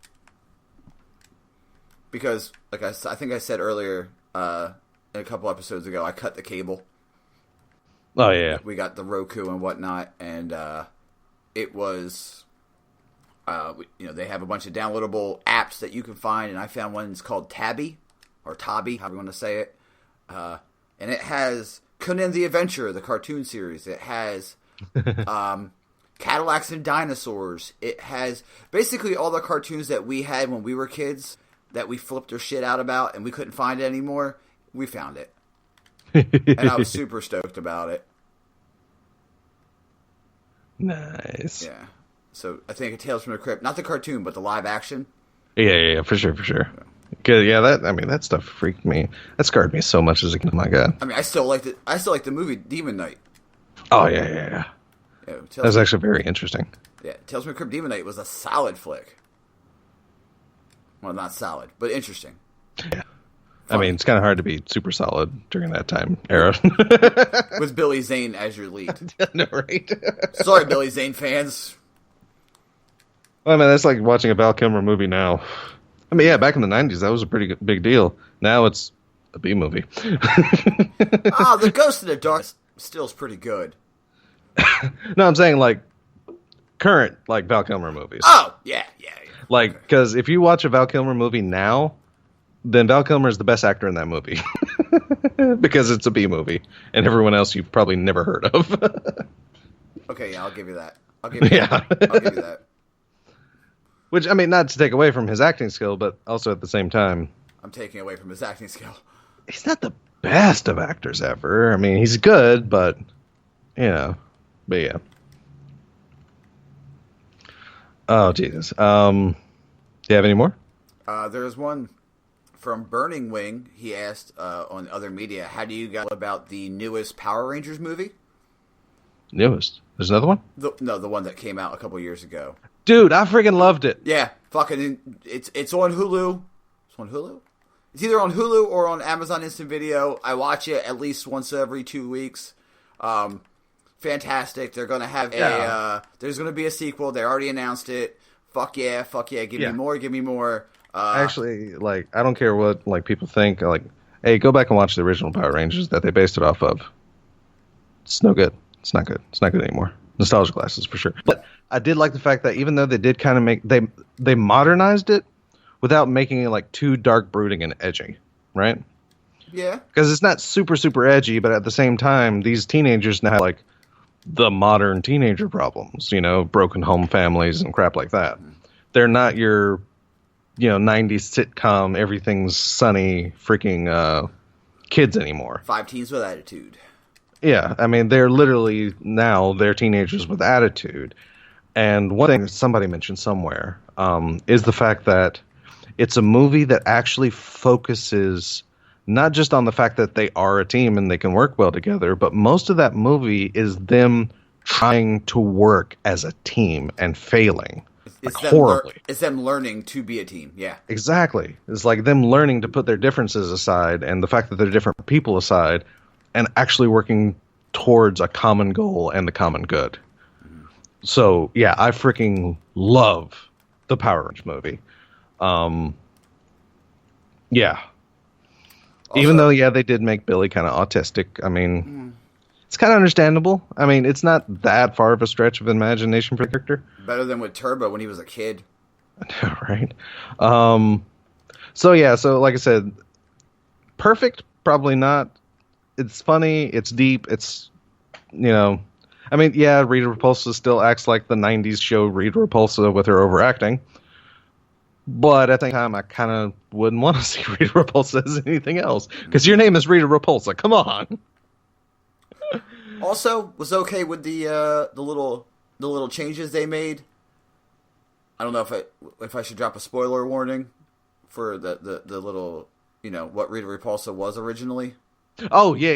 Because, like I think I said earlier, a couple episodes ago, I cut the cable. Oh, yeah. We got the Roku and whatnot, and it was, they have a bunch of downloadable apps that you can find, and I found one that's called Tabby, or Tabby, however you want to say it. And it has Conan the Adventurer, the cartoon series. It has Cadillacs and Dinosaurs. It has basically all the cartoons that we had when we were kids that we flipped our shit out about and we couldn't find it anymore. We found it. And I was super stoked about it. Nice. Yeah. So I think Tales from the Crypt, not the cartoon, but the live action. Yeah, for sure. Good. Yeah, that stuff freaked me. That scarred me so much as a kid. Oh my god. I mean, I still like the movie Demon Knight. Oh yeah. That's actually very interesting. Yeah, Tales from the Crypt Demon Knight was a solid flick. Well, not solid, but interesting. Yeah. Fun. I mean, it's kind of hard to be super solid during that time era. With Billy Zane as your lead. No, right? Sorry, Billy Zane fans. Well, I mean, that's like watching a Val Kilmer movie now. I mean, yeah, back in the 90s, that was a pretty big deal. Now it's a B movie. The Ghost in the Dark still is pretty good. No, I'm saying, like, current, like, Val Kilmer movies. Oh, yeah. Like, because if you watch a Val Kilmer movie now, then Val Kilmer is the best actor in that movie. Because it's a B movie. And everyone else you've probably never heard of. Okay, yeah, I'll give you that. I'll give you that. Which, I mean, not to take away from his acting skill, but also at the same time... I'm taking away from his acting skill. He's not the best of actors ever. I mean, he's good, but... But yeah. Oh, Jesus. Do you have any more? There's one from Burning Wing. He asked on other media, how do you guys feel about the newest Power Rangers movie? Newest? There's another one? The one that came out a couple years ago. Dude, I freaking loved it. Yeah, fucking, it's on Hulu. It's on Hulu? It's either on Hulu or on Amazon Instant Video. I watch it at least once every 2 weeks. Fantastic. They're going to have there's going to be a sequel. They already announced it. Fuck yeah. Give me more. Actually, like, I don't care what, like, people think. Like, hey, go back and watch the original Power Rangers that they based it off of. It's no good. It's not good. It's not good anymore. Nostalgia glasses, for sure. But I did like the fact that even though they did kind of they modernized it without making it, like, too dark, brooding, and edgy, right? Yeah. Because it's not super, super edgy, but at the same time, these teenagers now have, like, the modern teenager problems, broken home families and crap like that. They're not your, 90s sitcom, everything's sunny freaking kids anymore. 5 Teens with Attitude. Yeah, I mean, they're teenagers with attitude. And one thing somebody mentioned somewhere is the fact that it's a movie that actually focuses not just on the fact that they are a team and they can work well together, but most of that movie is them trying to work as a team and failing. It's horribly. It's them learning to be a team, yeah. Exactly. It's like them learning to put their differences aside and the fact that they're different people aside and actually working towards a common goal and the common good. Mm-hmm. So, yeah, I freaking love the Power Rangers movie. Yeah. Also, even though, they did make Billy kind of autistic. I mean, it's kind of understandable. I mean, it's not that far of a stretch of imagination for the character. Better than with Turbo when he was a kid. I know, right? So like I said, perfect, probably not. It's funny, it's deep, it's, I mean, Rita Repulsa still acts like the 90s show Rita Repulsa with her overacting. But at the same time, I kind of wouldn't want to see Rita Repulsa as anything else. Because your name is Rita Repulsa. Come on. Also, was okay with the little changes they made. I don't know if I should drop a spoiler warning for the little, what Rita Repulsa was originally. Oh, yeah.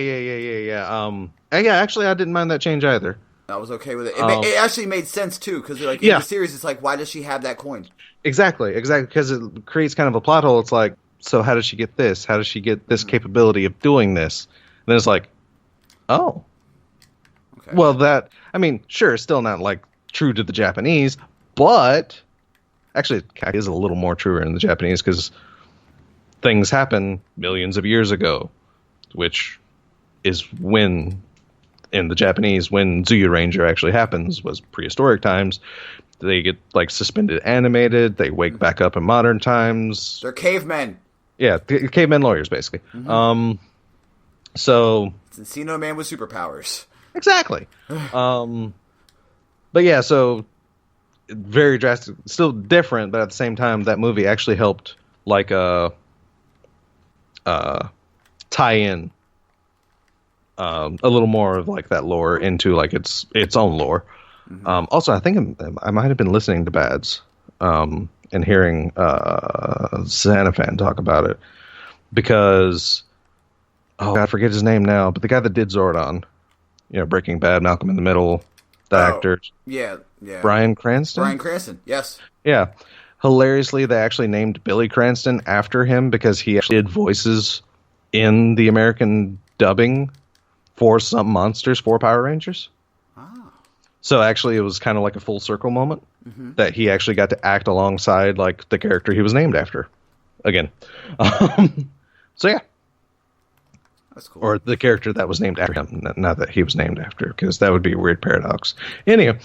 Actually, I didn't mind that change either. I was okay with it. It actually made sense, too, because in the series, it's like, why does she have that coin? Exactly, because it creates kind of a plot hole. It's like, so how does she get this? How does she get this capability of doing this? And then it's like, oh. Okay. Well, sure, still not, like, true to the Japanese, But actually, it is a little more truer in the Japanese because things happen millions of years ago, which is when, in the Japanese, when Zuyu Ranger actually happens, was prehistoric times. They get like suspended animated. They wake back up in modern times. They're cavemen. Yeah, cavemen lawyers, basically. So it's Encino Man with superpowers. Exactly. But yeah, so very drastic, still different, but at the same time, that movie actually helped like tie in a little more of like that lore into like its own lore. Also, I think I might have been listening to Bads and hearing Xanafan talk about it because I forget his name now, but the guy that did Zordon, Breaking Bad, Malcolm in the Middle, the actor, Bryan Cranston. Bryan Cranston, yes, yeah. Hilariously, they actually named Billy Cranston after him because he actually did voices in the American dubbing for some monsters for Power Rangers. So actually, it was kind of like a full circle moment that he actually got to act alongside like the character he was named after. Again, so yeah, that's cool. Or the character that was named after him, not that he was named after, because that would be a weird paradox. Anyway,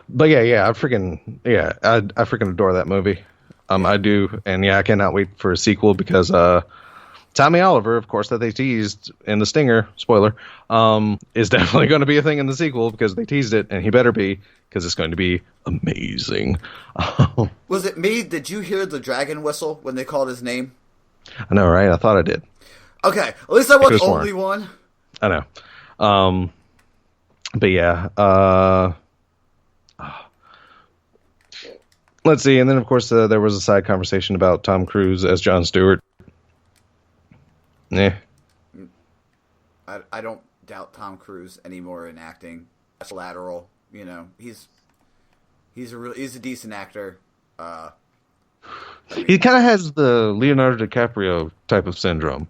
but I freaking adore that movie. I do, and I cannot wait for a sequel because Tommy Oliver, of course, that they teased in the Stinger, spoiler, is definitely going to be a thing in the sequel because they teased it, and he better be, because it's going to be amazing. Was it me? Did you hear the dragon whistle when they called his name? I know, right? I thought I did. Okay, at least I was only one. I know. But yeah. Let's see, and then, of course, there was a side conversation about Tom Cruise as Jon Stewart. Yeah, I don't doubt Tom Cruise anymore in acting. That's lateral, he's a decent actor. He kind of has the Leonardo DiCaprio type of syndrome.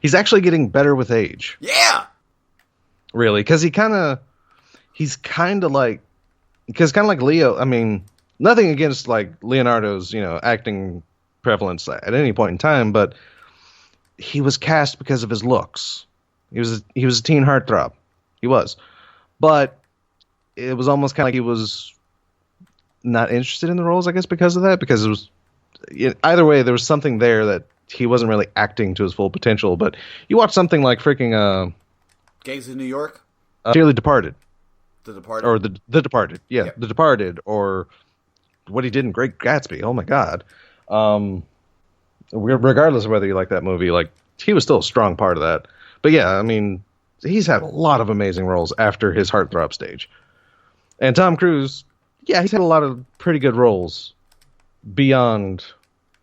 He's actually getting better with age. Yeah, really, because he's kind of like Leo. I mean, nothing against like Leonardo's acting prevalence at any point in time, but he was cast because of his looks. He was a teen heartthrob. He was. But it was almost kind of like he was not interested in the roles, I guess, because of that. Because it was... Either way, there was something there that he wasn't really acting to his full potential. But you watch something like freaking... Gangs of New York? Dearly Departed. The Departed? Or The Departed. Yeah, yep. The Departed. Or what he did in Great Gatsby. Oh, my God. Regardless of whether you like that movie, like he was still a strong part of that. But yeah, I mean, he's had a lot of amazing roles after his heartthrob stage. And Tom Cruise, he's had a lot of pretty good roles beyond,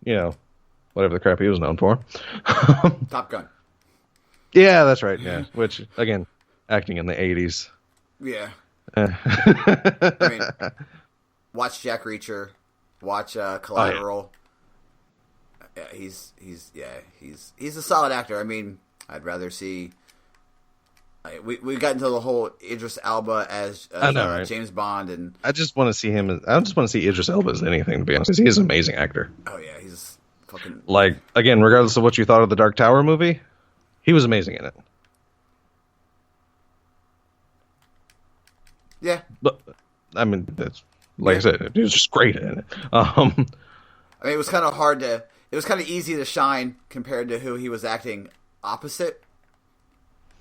whatever the crap he was known for. Top Gun. Yeah, that's right. Yeah, which again, acting in the 80s. Yeah. I mean, watch Jack Reacher, watch Collateral. Oh, yeah. He's a solid actor. I mean, I'd rather see. We got into the whole Idris Elba as I know, right? James Bond, and I just want to see him. I just want to see Idris Elba as anything, to be honest. He is an amazing actor. Oh yeah, he's fucking like again, regardless of what you thought of the Dark Tower movie, he was amazing in it. Yeah, but I mean, that's I said, he was just great in it. I mean, it was kind of hard to. It was kind of easy to shine compared to who he was acting opposite.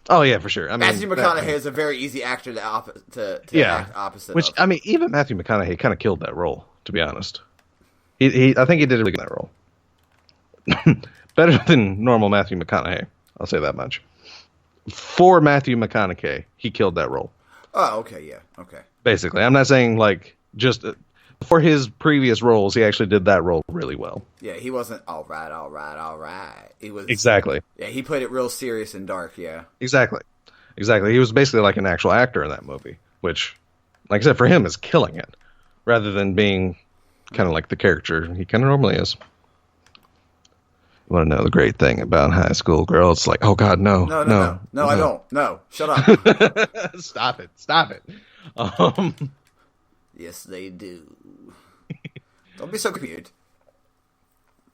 Oh yeah, for sure. I mean, Matthew McConaughey is a very easy actor to act opposite. Which of. I mean, even Matthew McConaughey kind of killed that role. To be honest, I think he did really good in that role. Better than normal Matthew McConaughey. I'll say that much. For Matthew McConaughey, he killed that role. Oh, okay, yeah, okay. Basically, I'm not saying like just. For his previous roles, he actually did that role really well. Yeah, he wasn't all right. He was exactly. Yeah, he played it real serious and dark. Yeah, exactly. He was basically like an actual actor in that movie, which, like I said, for him is killing it, rather than being kind of like the character he kind of normally is. You want to know the great thing about High School Girl? It's like, oh God, no, I don't. No, shut up. Stop it. Yes, they do. Don't be so confused.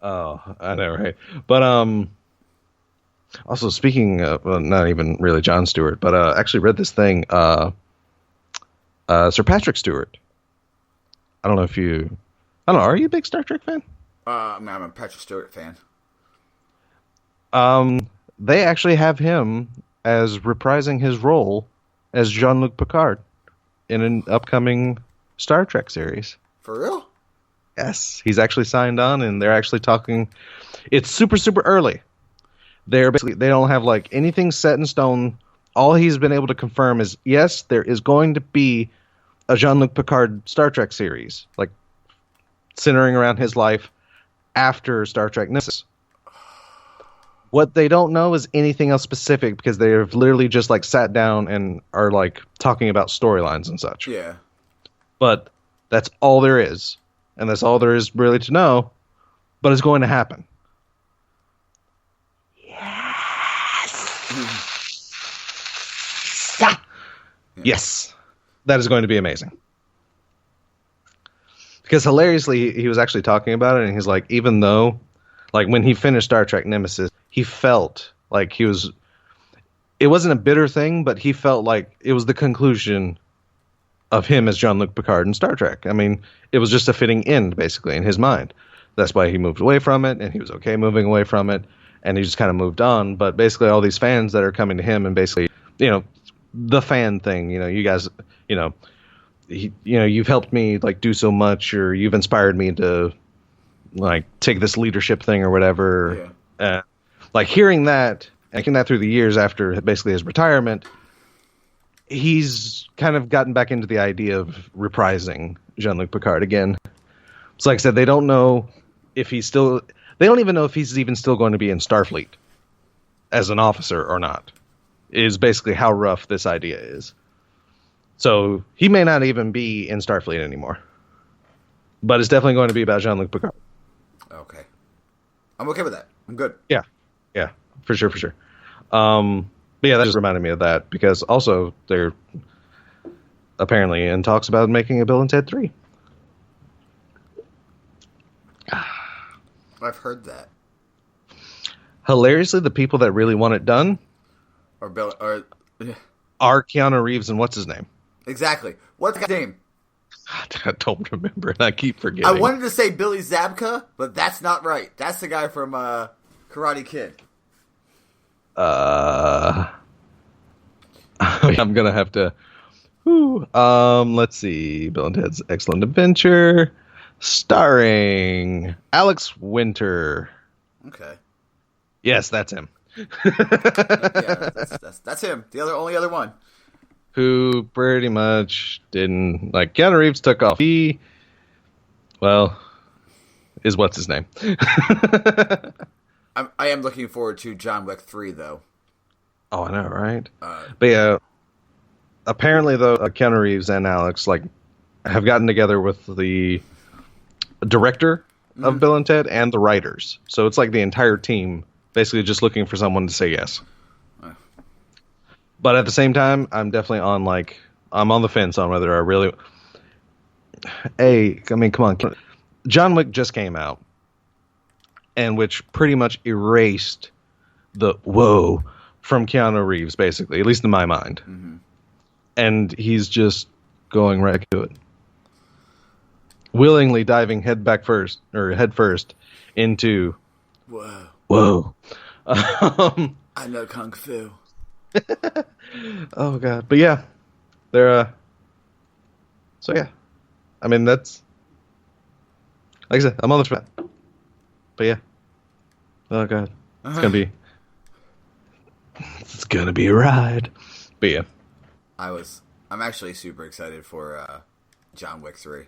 Oh, I know, right? But also speaking of not even really Jon Stewart, but actually read this thing. Sir Patrick Stewart. I don't know if you. I don't know. Are you a big Star Trek fan? I'm a Patrick Stewart fan. They actually have him as reprising his role as Jean-Luc Picard in an upcoming Star Trek series. For real? Yes, he's actually signed on, and they're actually talking. It's super, super early. They don't have like anything set in stone. All he's been able to confirm is yes, there is going to be a Jean-Luc Picard Star Trek series, like centering around his life after Star Trek Nemesis. What they don't know is anything else specific because they've literally just like sat down and are like talking about storylines and such. Yeah. But that's all there is. And that's all there is really to know. But it's going to happen. Yes! Yeah. Yes. That is going to be amazing. Because hilariously, he was actually talking about it, and he's like, even though, like, when he finished Star Trek Nemesis, he felt like he was... It wasn't a bitter thing, but he felt like it was the conclusion of him as Jean-Luc Picard in Star Trek. I mean, it was just a fitting end, basically, in his mind. That's why he moved away from it, and he was okay moving away from it, and he just kind of moved on. But basically, all these fans that are coming to him and basically, you know, the fan thing, you know, you guys, you know, you've helped me, like, do so much, or you've inspired me to, like, take this leadership thing or whatever. Yeah. Like, hearing that, and hearing that through the years after basically his retirement, he's kind of gotten back into the idea of reprising Jean-Luc Picard again. So like I said, they don't know if he's still... They don't even know if he's even still going to be in Starfleet as an officer or not, is basically how rough this idea is. So he may not even be in Starfleet anymore. But it's definitely going to be about Jean-Luc Picard. Okay. I'm okay with that. I'm good. Yeah. Yeah. For sure, for sure. But yeah, that just reminded me of that, because also they're apparently in talks about making a Bill and Ted 3. I've heard that. Hilariously, the people that really want it done Or Bill, or are Keanu Reeves and what's his name? exactly. What's his name? I don't remember, and I keep forgetting. I wanted to say Billy Zabka, but that's not right. That's the guy from Karate Kid. I'm gonna have to. Let's see. Bill and Ted's Excellent Adventure, starring Alex Winter. Okay. Yes, that's him. Yeah, that's him. The only other one. Who pretty much didn't like Keanu Reeves took off. He, well, is what's his name? I am looking forward to John Wick 3, though. Oh, I know, right? But yeah, apparently though, Keanu Reeves and Alex like have gotten together with the director of Bill and Ted and the writers. So it's like the entire team basically just looking for someone to say yes. But at the same time, I'm definitely I'm on the fence on whether I really... I mean, come on. John Wick just came out, and which pretty much erased the whoa from Keanu Reeves, basically, at least in my mind. Mm-hmm. And he's just going right to it. Willingly diving head first into... Whoa. I know Kung Fu. Oh god, but yeah, they're so yeah, I mean that's like I said, I'm on the track, but yeah, oh god, it's gonna be a ride, but yeah, I'm actually super excited for John Wick 3.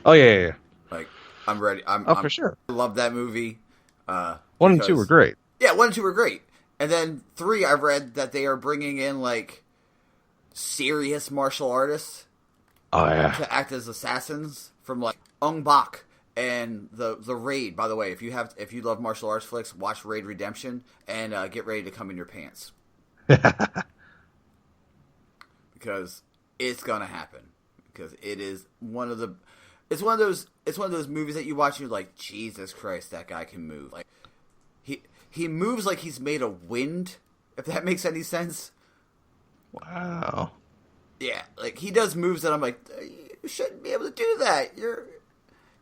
Oh yeah. Like I'm ready. For sure. I love that movie. 1 and 2 were great. Yeah, 1 and 2 were great. And then 3, I've read that they are bringing in, like, serious martial artists to act as assassins from, like, Ong Bak and the Raid. By the way, if you love martial arts flicks, watch Raid Redemption and get ready to come in your pants. Because it's going to happen. Because it is one of the... It's one of those movies that you watch and you're like, Jesus Christ, that guy can move. Like he moves like he's made of wind, if that makes any sense. Wow. Yeah, like he does moves that I'm like, you shouldn't be able to do that.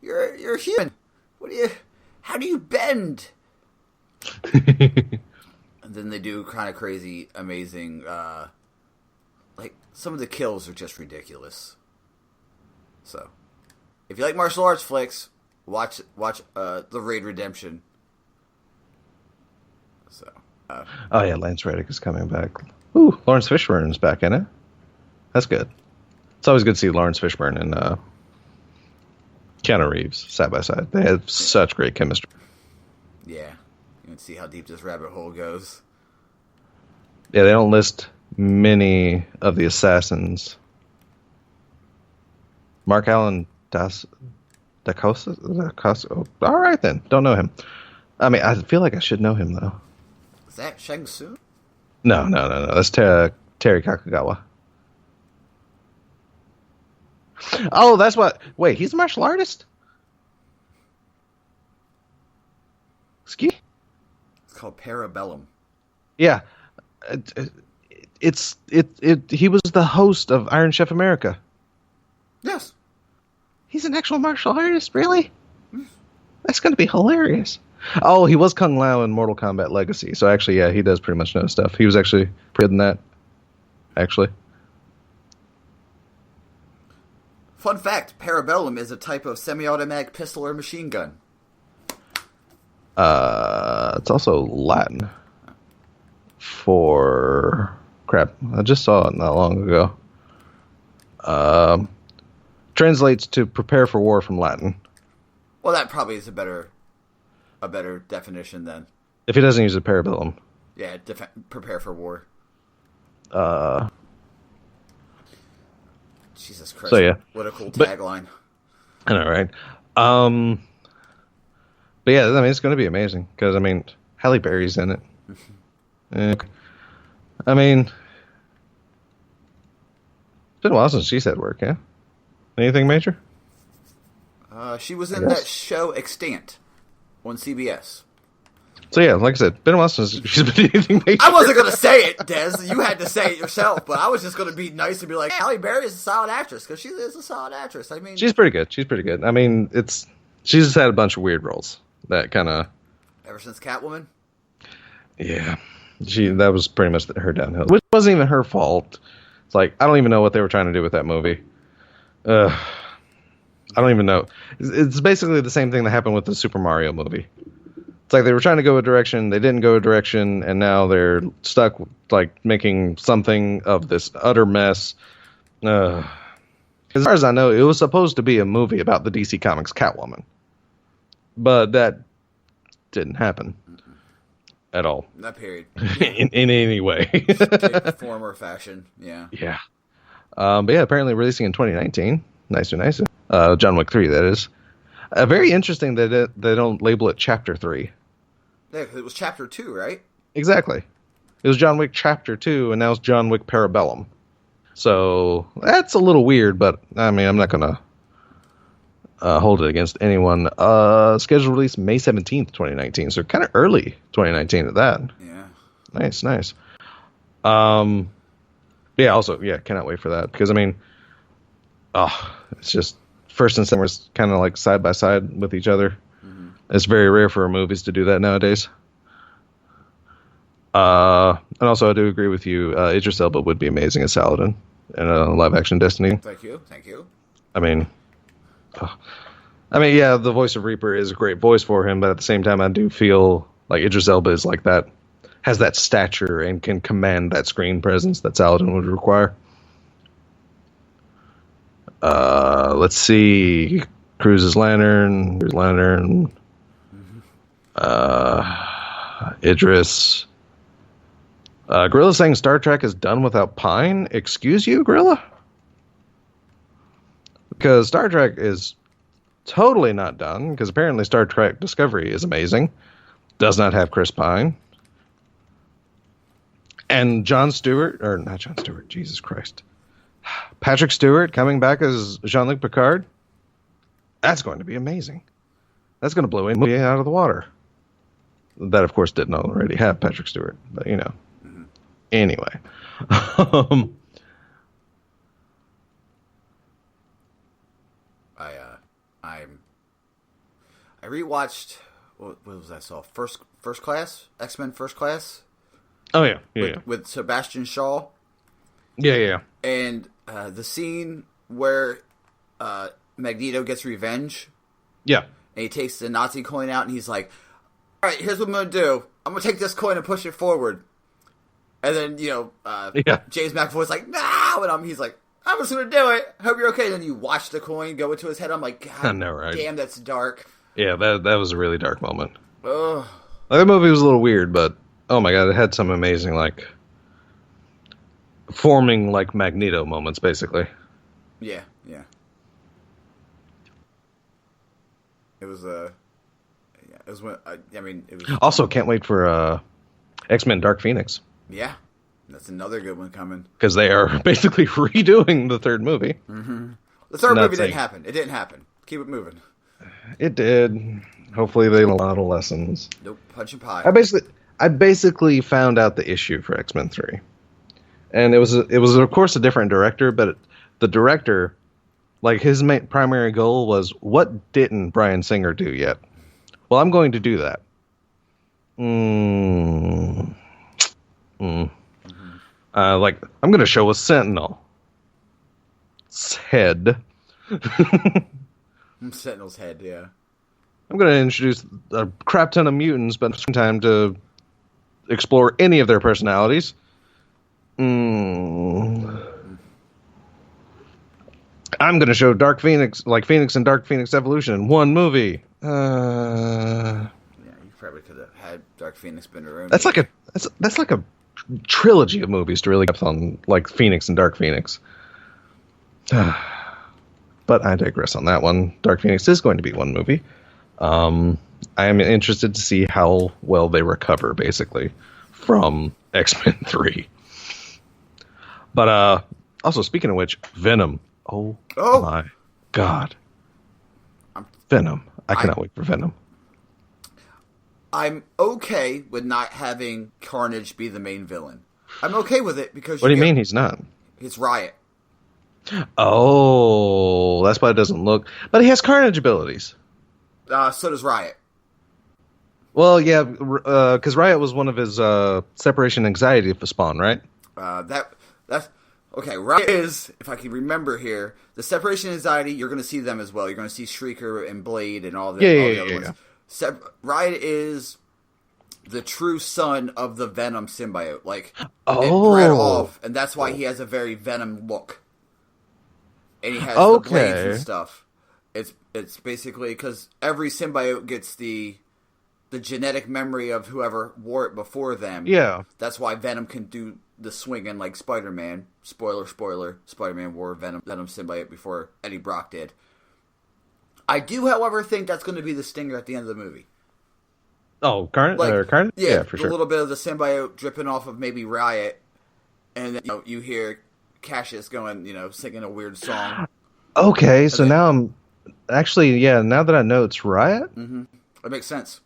You're human. How do you bend? And then they do kind of crazy, amazing, like some of the kills are just ridiculous. So, if you like martial arts flicks, watch The Raid Redemption. So, oh yeah, Lance Reddick is coming back. Ooh, Lawrence Fishburne's back in it. That's good. It's always good to see Lawrence Fishburne and Keanu Reeves side by side. They have such great chemistry. Yeah, you can see how deep this rabbit hole goes. Yeah, they don't list many of the assassins. Mark Allen DaCosta? Oh, all right then. Don't know him. I mean, I feel like I should know him though. Is that Shang Tsung? No. That's Terry Kakagawa. Oh, that's what. Wait, he's a martial artist? Excuse? It's called Parabellum. Yeah. He was the host of Iron Chef America. Yes. He's an actual martial artist, really? That's going to be hilarious. Oh, he was Kung Lao in Mortal Kombat Legacy. So actually, yeah, he does pretty much know stuff. He was actually pretty good in that, actually. Fun fact, Parabellum is a type of semi-automatic pistol or machine gun. It's also Latin for... Crap, I just saw it not long ago. Translates to prepare for war from Latin. Well, that probably is a better definition then. If he doesn't use a parabellum. Yeah, prepare for war. Jesus Christ. So, yeah. What a cool tagline. I know, right? But yeah, I mean, it's going to be amazing. Because, I mean, Halle Berry's in it. I mean, it's been a while since she's had work, yeah? Anything major? She was in that show Extant on CBS. So yeah, like I said, been a while since she's been anything major. I wasn't going to say it, Des. You had to say it yourself, but I was just going to be nice and be like, hey, Halle Berry is a solid actress, because she is a solid actress. I mean, she's pretty good. I mean, she's just had a bunch of weird roles that kind of... Ever since Catwoman? Yeah. That was pretty much her downhill. Which wasn't even her fault. It's like, I don't even know what they were trying to do with that movie. I don't even know. It's basically the same thing that happened with the Super Mario movie. It's like they were trying to go a direction, they didn't go a direction, and now they're stuck like making something of this utter mess. As far as I know, it was supposed to be a movie about the DC Comics Catwoman. But that didn't happen. At all. That period. in any way. Form or fashion, yeah. Yeah. But yeah, apparently releasing in 2019. Nice. John Wick 3, that is. Very interesting that they don't label it Chapter 3. Yeah, 'cause it was Chapter 2, right? Exactly. It was John Wick Chapter 2, and now it's John Wick Parabellum. So, that's a little weird, but, I mean, I'm not going to hold it against anyone. Scheduled release May 17th, 2019. So kind of early 2019 at that. Yeah. Nice. Yeah, also, cannot wait for that. Because, I mean, it's just first and second was kind of like side by side with each other. Mm-hmm. It's very rare for movies to do that nowadays. And also, I do agree with you. Idris Elba would be amazing as Saladin in a live action Destiny. Thank you. I mean, yeah, the voice of Reaper is a great voice for him, but at the same time, I do feel like Idris Elba is like that, has that stature and can command that screen presence that Saladin would require. Let's see, Cruz's Lantern, Idris. Gorilla saying Star Trek is done without Pine. Excuse you, Gorilla? Because Star Trek is totally not done, because apparently Star Trek Discovery is amazing. Does not have Chris Pine. And Jesus Christ. Patrick Stewart coming back as Jean-Luc Picard. That's going to be amazing. That's going to blow me out of the water. That, of course, didn't already have Patrick Stewart, but you know. Mm-hmm. Anyway. I rewatched, what was I saw? First Class? X-Men First Class? Oh, yeah. With Sebastian Shaw. Yeah. And the scene where Magneto gets revenge. Yeah. And he takes the Nazi coin out and he's like, all right, here's what I'm going to do. I'm going to take this coin and push it forward. And then, James McAvoy's like, no! And he's like, I'm just going to do it. I hope you're okay. And then you watch the coin go into his head. I'm like, God damn, that's dark. Yeah, that was a really dark moment. Ugh. That movie was a little weird, but oh my God, it had some amazing, like, forming, like, Magneto moments, basically. Yeah. It was when, it was... Also, can't wait for X-Men Dark Phoenix. Yeah, that's another good one coming. Because they are basically redoing the third movie. Mm-hmm. The third movie didn't happen. It didn't happen. Keep it moving. It did. Hopefully they learn a lot of lessons. Nope, punch and pie. I basically found out the issue for X-Men 3. And it was of course a different director, but the director, like, his primary goal was, what didn't Bryan Singer do yet? Well, I'm going to do that. Like, I'm going to show a Sentinel's head. Sentinel's head, yeah. I'm going to introduce a crap ton of mutants, but some time to explore any of their personalities. I'm going to show Dark Phoenix, like Phoenix and Dark Phoenix Evolution in one movie. Yeah, you probably could have had Dark Phoenix been around. That's like a trilogy of movies to really get on, like, Phoenix and Dark Phoenix. But I digress on that one. Dark Phoenix is going to be one movie. I am interested to see how well they recover, basically, from X-Men 3. But also, speaking of which, Venom. Oh. My God. Venom. I cannot wait for Venom. I'm okay with not having Carnage be the main villain. I'm okay with it because... What do you mean he's not? It's Riot. Oh, that's why it doesn't look... But he has Carnage abilities. So does Riot. Well, yeah, because Riot was one of his separation anxiety spawn, right? That's... Okay, Riot is, if I can remember here, the separation anxiety, you're going to see them as well. You're going to see Shrieker and Blade and all the other ones. Riot is the true son of the Venom symbiote. Like, it bred off, and that's why he has a very Venom look. And he has the blades and stuff. It's basically because every symbiote gets the genetic memory of whoever wore it before them. Yeah. That's why Venom can do the swinging like Spider-Man. Spoiler, Spider-Man wore Venom symbiote before Eddie Brock did. I do, however, think that's going to be the stinger at the end of the movie. Oh, Carnage? Yeah, for sure. A little bit of the symbiote dripping off of maybe Riot, and then you hear Cassius going, singing a weird song. Okay, so now I'm... Actually, yeah, now that I know it's Riot... Mm-hmm. That makes sense.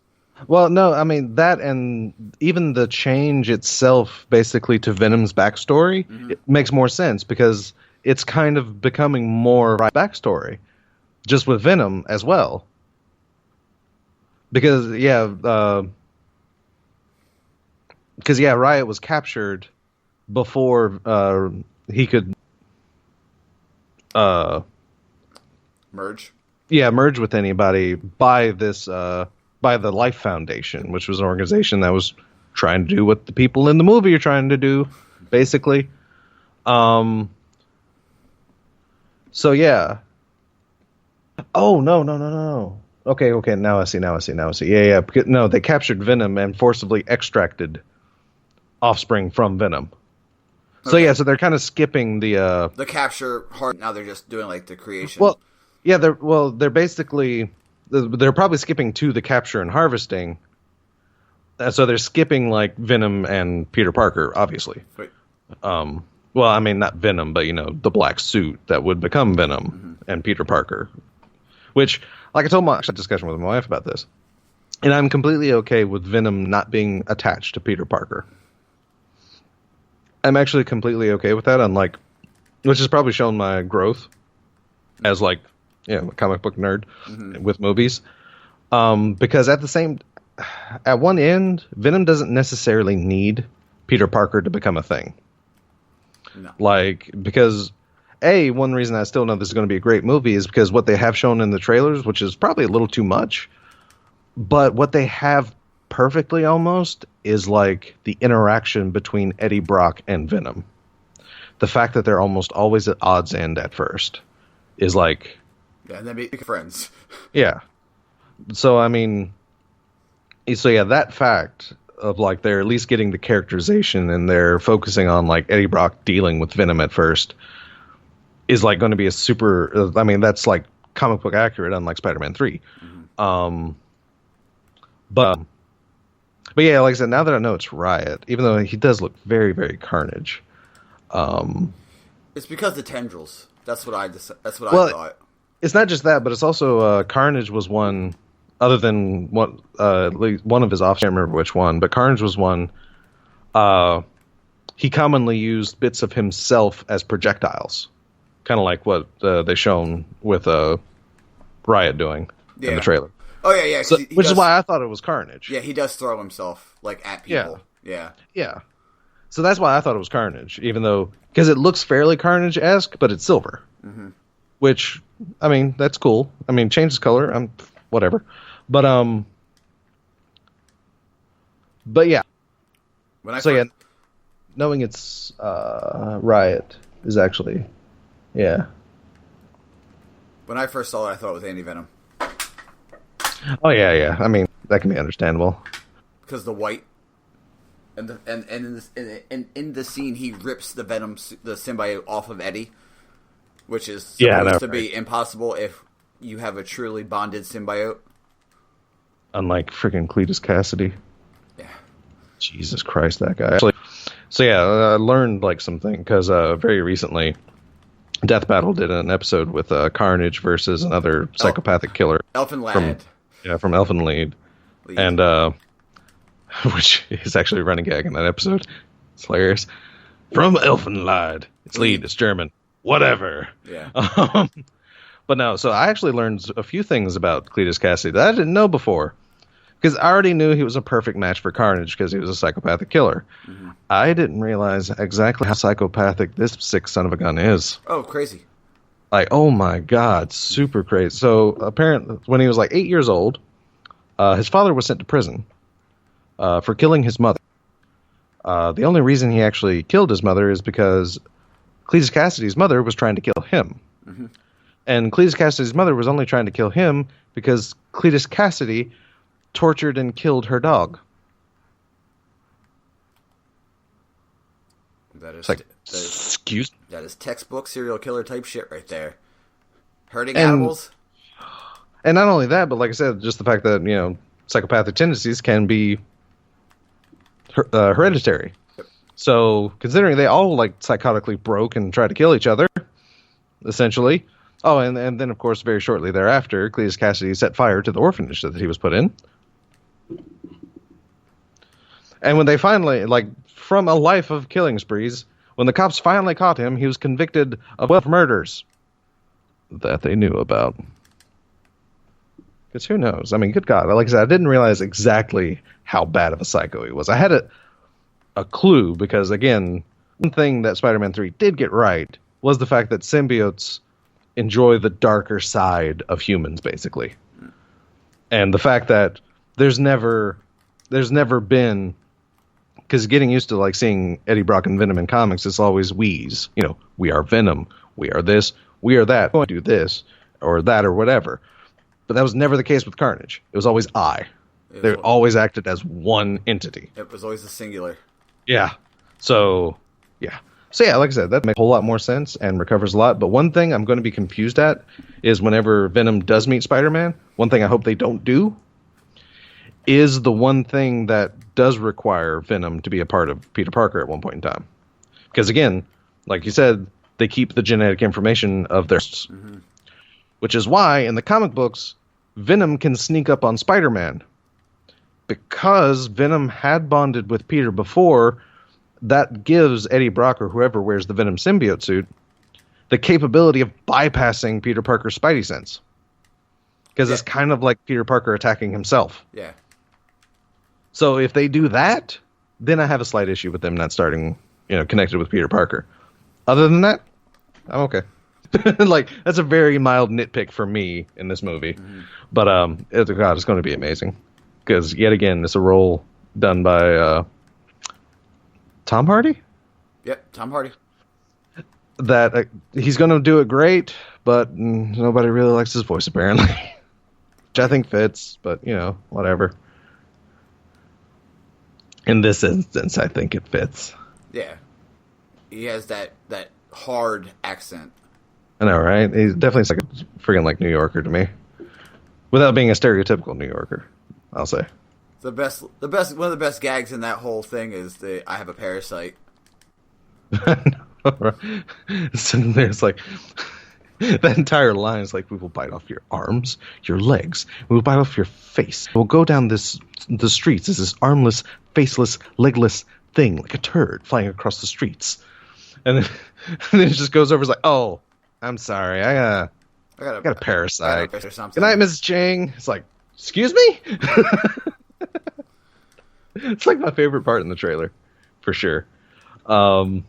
Well, no, I mean, that and even the change itself, basically, to Venom's backstory, it makes more sense, because it's kind of becoming more backstory. Just with Venom as well. Because, Riot was captured before he could merge. Yeah, merge with anybody by this by the Life Foundation, which was an organization that was trying to do what the people in the movie are trying to do, basically. So yeah. Oh, no. Okay, now I see. Yeah. No, they captured Venom and forcibly extracted offspring from Venom. Okay. So they're kind of skipping the capture part. Now they're just doing like the creation. Well, yeah, they're probably skipping to the capture and harvesting. So they're skipping like Venom and Peter Parker, obviously. Wait. Well, I mean not Venom, but the black suit that would become Venom and Peter Parker. Which, like I told my discussion with my wife about this, and I'm completely okay with Venom not being attached to Peter Parker. I'm actually completely okay with that, unlike, which has probably shown my growth as a comic book nerd with movies. Because at one end, Venom doesn't necessarily need Peter Parker to become a thing. No. Because one reason I still know this is going to be a great movie is because what they have shown in the trailers, which is probably a little too much, but what they have perfectly almost is like the interaction between Eddie Brock and Venom. The fact that they're almost always at odds end at first is like... Yeah, and they make friends. Yeah. So, I mean... So, yeah, that fact of, like, they're at least getting the characterization and they're focusing on, like, Eddie Brock dealing with Venom at first is, like, going to be a super... I mean, that's, like, comic book accurate, unlike Spider-Man 3. But yeah, like I said, now that I know it's Riot, even though he does look very, very Carnage. It's because the tendrils. That's what I thought. It's not just that, but it's also Carnage was one, other than one of his offspring. I can't remember which one, but Carnage was one. He commonly used bits of himself as projectiles, kind of like what they shown with Riot doing in the trailer. Oh yeah. So, which is why I thought it was Carnage. Yeah, he does throw himself at people. Yeah. So that's why I thought it was Carnage, even though because it looks fairly Carnage-esque, but it's silver. Mm-hmm. Which, I mean, that's cool. I mean, change his color, whatever. But yeah. Knowing it's Riot is actually, yeah. When I first saw it, I thought it was Anti-Venom. Oh yeah. I mean, that can be understandable. Because the white, and in the scene, he rips the symbiote off of Eddie, which is supposed to be impossible if you have a truly bonded symbiote. Unlike freaking Cletus Cassidy. Yeah. Jesus Christ, that guy. Actually, so yeah, I learned something because very recently, Death Battle did an episode with Carnage versus another psychopathic killer. Elfin Lad. From Elfin Lead. And which is actually a running gag in that episode. It's hilarious. From Elfin Lad. It's Lead, it's German. Whatever. Yeah. But no, so I actually learned a few things about Cletus Cassidy that I didn't know before. Because I already knew he was a perfect match for Carnage because he was a psychopathic killer. Mm-hmm. I didn't realize exactly how psychopathic this sick son of a gun is. Oh, crazy. Oh my God, super crazy. So apparently when he was 8 years old, his father was sent to prison for killing his mother. The only reason he actually killed his mother is because Cletus Cassidy's mother was trying to kill him. Mm-hmm. And Cletus Cassidy's mother was only trying to kill him because Cletus Cassidy tortured and killed her dog. That is excuse me? That is textbook serial killer type shit right there. Hurting animals. And not only that, but like I said, just the fact that, psychopathic tendencies can be hereditary. Yep. So, considering they all psychotically broke and tried to kill each other, essentially. Oh, and then, of course, very shortly thereafter, Cletus Cassidy set fire to the orphanage that he was put in. And when they finally, from a life of killing sprees, when the cops finally caught him, he was convicted of 12 murders that they knew about. Because who knows? I mean, good God. Like I said, I didn't realize exactly how bad of a psycho he was. I had a clue because, again, one thing that Spider-Man 3 did get right was the fact that symbiotes enjoy the darker side of humans, basically. And the fact that there's never been... Because getting used to seeing Eddie Brock and Venom in comics, it's always we's. We are Venom. We are this. We are that. We're going to do this or that or whatever. But that was never the case with Carnage. It was always I. They always acted as one entity. It was always a singular. Yeah. So, yeah. So, yeah, like I said, that makes a whole lot more sense and recovers a lot. But one thing I'm going to be confused at is whenever Venom does meet Spider-Man, one thing I hope they don't do is the one thing that does require Venom to be a part of Peter Parker at one point in time. Because again, like you said, they keep the genetic information of their... Mm-hmm. which is why in the comic books, Venom can sneak up on Spider-Man. Because Venom had bonded with Peter before, that gives Eddie Brock or whoever wears the Venom symbiote suit the capability of bypassing Peter Parker's Spidey sense. Because it's kind of like Peter Parker attacking himself. Yeah. So if they do that, then I have a slight issue with them not starting, connected with Peter Parker. Other than that, I'm okay. Like, that's a very mild nitpick for me in this movie. Mm-hmm. But, it's going to be amazing. Because, yet again, it's a role done by Tom Hardy? Yep, Tom Hardy. That he's going to do it great, but nobody really likes his voice, apparently. Which I think fits, but, whatever. In this instance, I think it fits. Yeah. He has that hard accent. I know, right? He definitely is like a friggin' like New Yorker to me. Without being a stereotypical New Yorker, I'll say. One of the best gags in that whole thing is I have a parasite. Sitting there, it's like that entire line is like, we will bite off your arms, your legs, we will bite off your face. We'll go down the streets as this armless, faceless, legless thing, like a turd flying across the streets. And then it just goes over. It's like, oh, I'm sorry, I got a parasite. Good night, Mrs. Chang. It's like, excuse me. It's like my favorite part in the trailer, for sure. But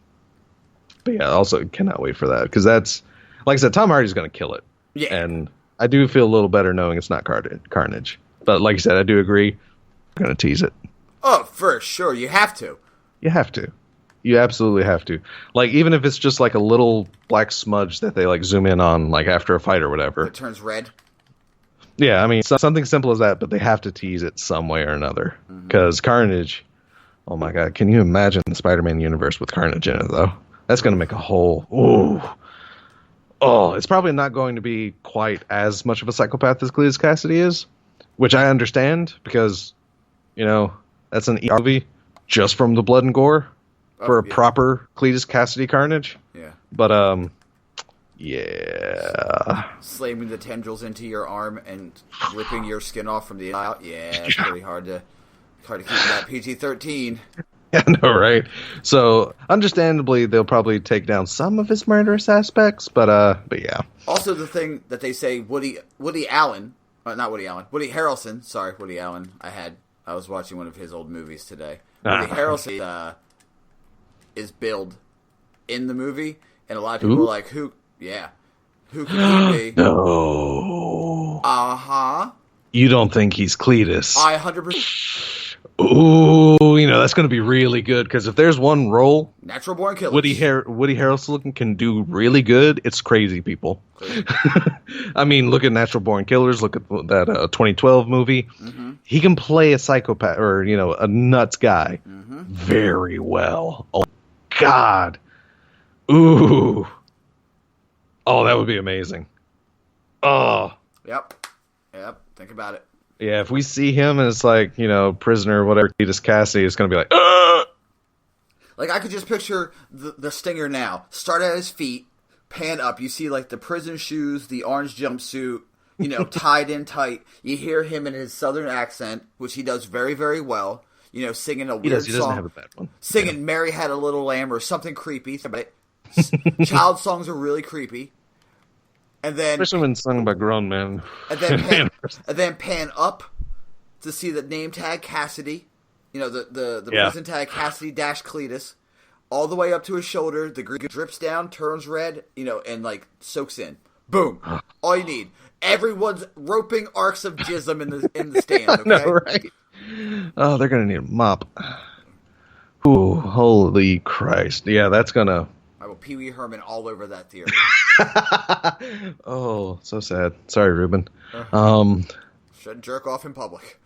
yeah, also cannot wait for that, because that's, like I said, Tom Hardy's going to kill it. Yeah. And I do feel a little better knowing it's not Carnage. But like I said, I do agree. I'm going to tease it. Oh, for sure. You have to. You have to. You absolutely have to. Like, even if it's just like a little black smudge that they like zoom in on, like after a fight or whatever. It turns red. Yeah, I mean, something simple as that, but they have to tease it some way or another. Because Carnage, oh my God, can you imagine the Spider-Man universe with Carnage in it, though? That's going to make a whole... Ooh. Oh, it's probably not going to be quite as much of a psychopath as Cletus Cassidy is, which I understand, because, that's an movie just from the blood and gore for a proper Cletus Cassidy Carnage. Yeah. But, yeah. Slamming the tendrils into your arm and ripping your skin off from the out. Yeah, it's pretty hard to keep that PG-13. I know, right? So, understandably, they'll probably take down some of his murderous aspects, but yeah. Also, the thing that they say, Woody Harrelson. Sorry, Woody Allen. I was watching one of his old movies today. Woody Harrelson is billed in the movie, and a lot of people are like, who could he be? No. Uh-huh. You don't think he's Cletus? I 100%. Ooh, that's going to be really good, because if there's one role Natural Born Killers Woody Harrelson can do really good, it's Crazy People. I mean, look at Natural Born Killers, look at that 2012 movie. Mm-hmm. He can play a psychopath or, a nuts guy very well. Oh, God. Ooh. Oh, that would be amazing. Oh. Yep. Think about it. Yeah, if we see him and it's like, prisoner, whatever, Cletus Cassidy is going to be like, ugh! Like, I could just picture the Stinger now. Start at his feet, pan up. You see, like, the prison shoes, the orange jumpsuit, tied in tight. You hear him in his southern accent, which he does very, very well. Singing a weird song. He doesn't have a bad one. Singing Mary Had a Little Lamb or something creepy. Child songs are really creepy. And then, especially when sung by grown men. And then pan up to see the name tag Cassidy. The prison tag Cassidy - Cletus. All the way up to his shoulder. The green drips down, turns red, and like soaks in. Boom. All you need. Everyone's roping arcs of jism in the stand. Okay? I know, right? Oh, they're gonna need a mop. Ooh, holy Christ! Yeah, that's gonna. I will Pee Wee Herman all over that theater. Oh, so sad. Sorry, Ruben. Shouldn't jerk off in public.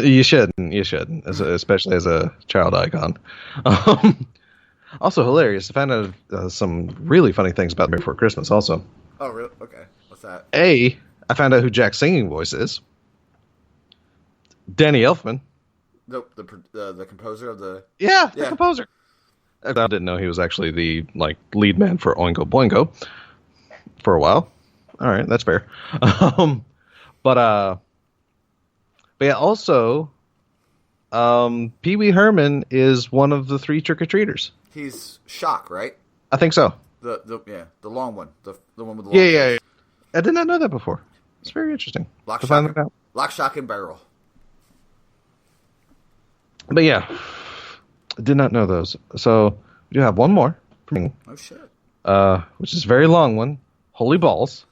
You shouldn't. You shouldn't, especially as a child icon. Also hilarious. I found out some really funny things about Before Christmas. Also. Oh, really? Okay. What's that? I found out who Jack's singing voice is. Danny Elfman. The composer of the. Yeah, the composer. I didn't know he was actually the lead man for Oingo Boingo for a while. All right, that's fair. But yeah, also, Pee Wee Herman is one of the 3 trick-or-treaters. He's Shock, right? I think so. The long one. The one with the long Yeah. I did not know that before. It's very interesting. Lock, Shock, and Barrel. But yeah, I did not know those. So we do have one more. Oh, shit. Which is a very long one. Holy balls.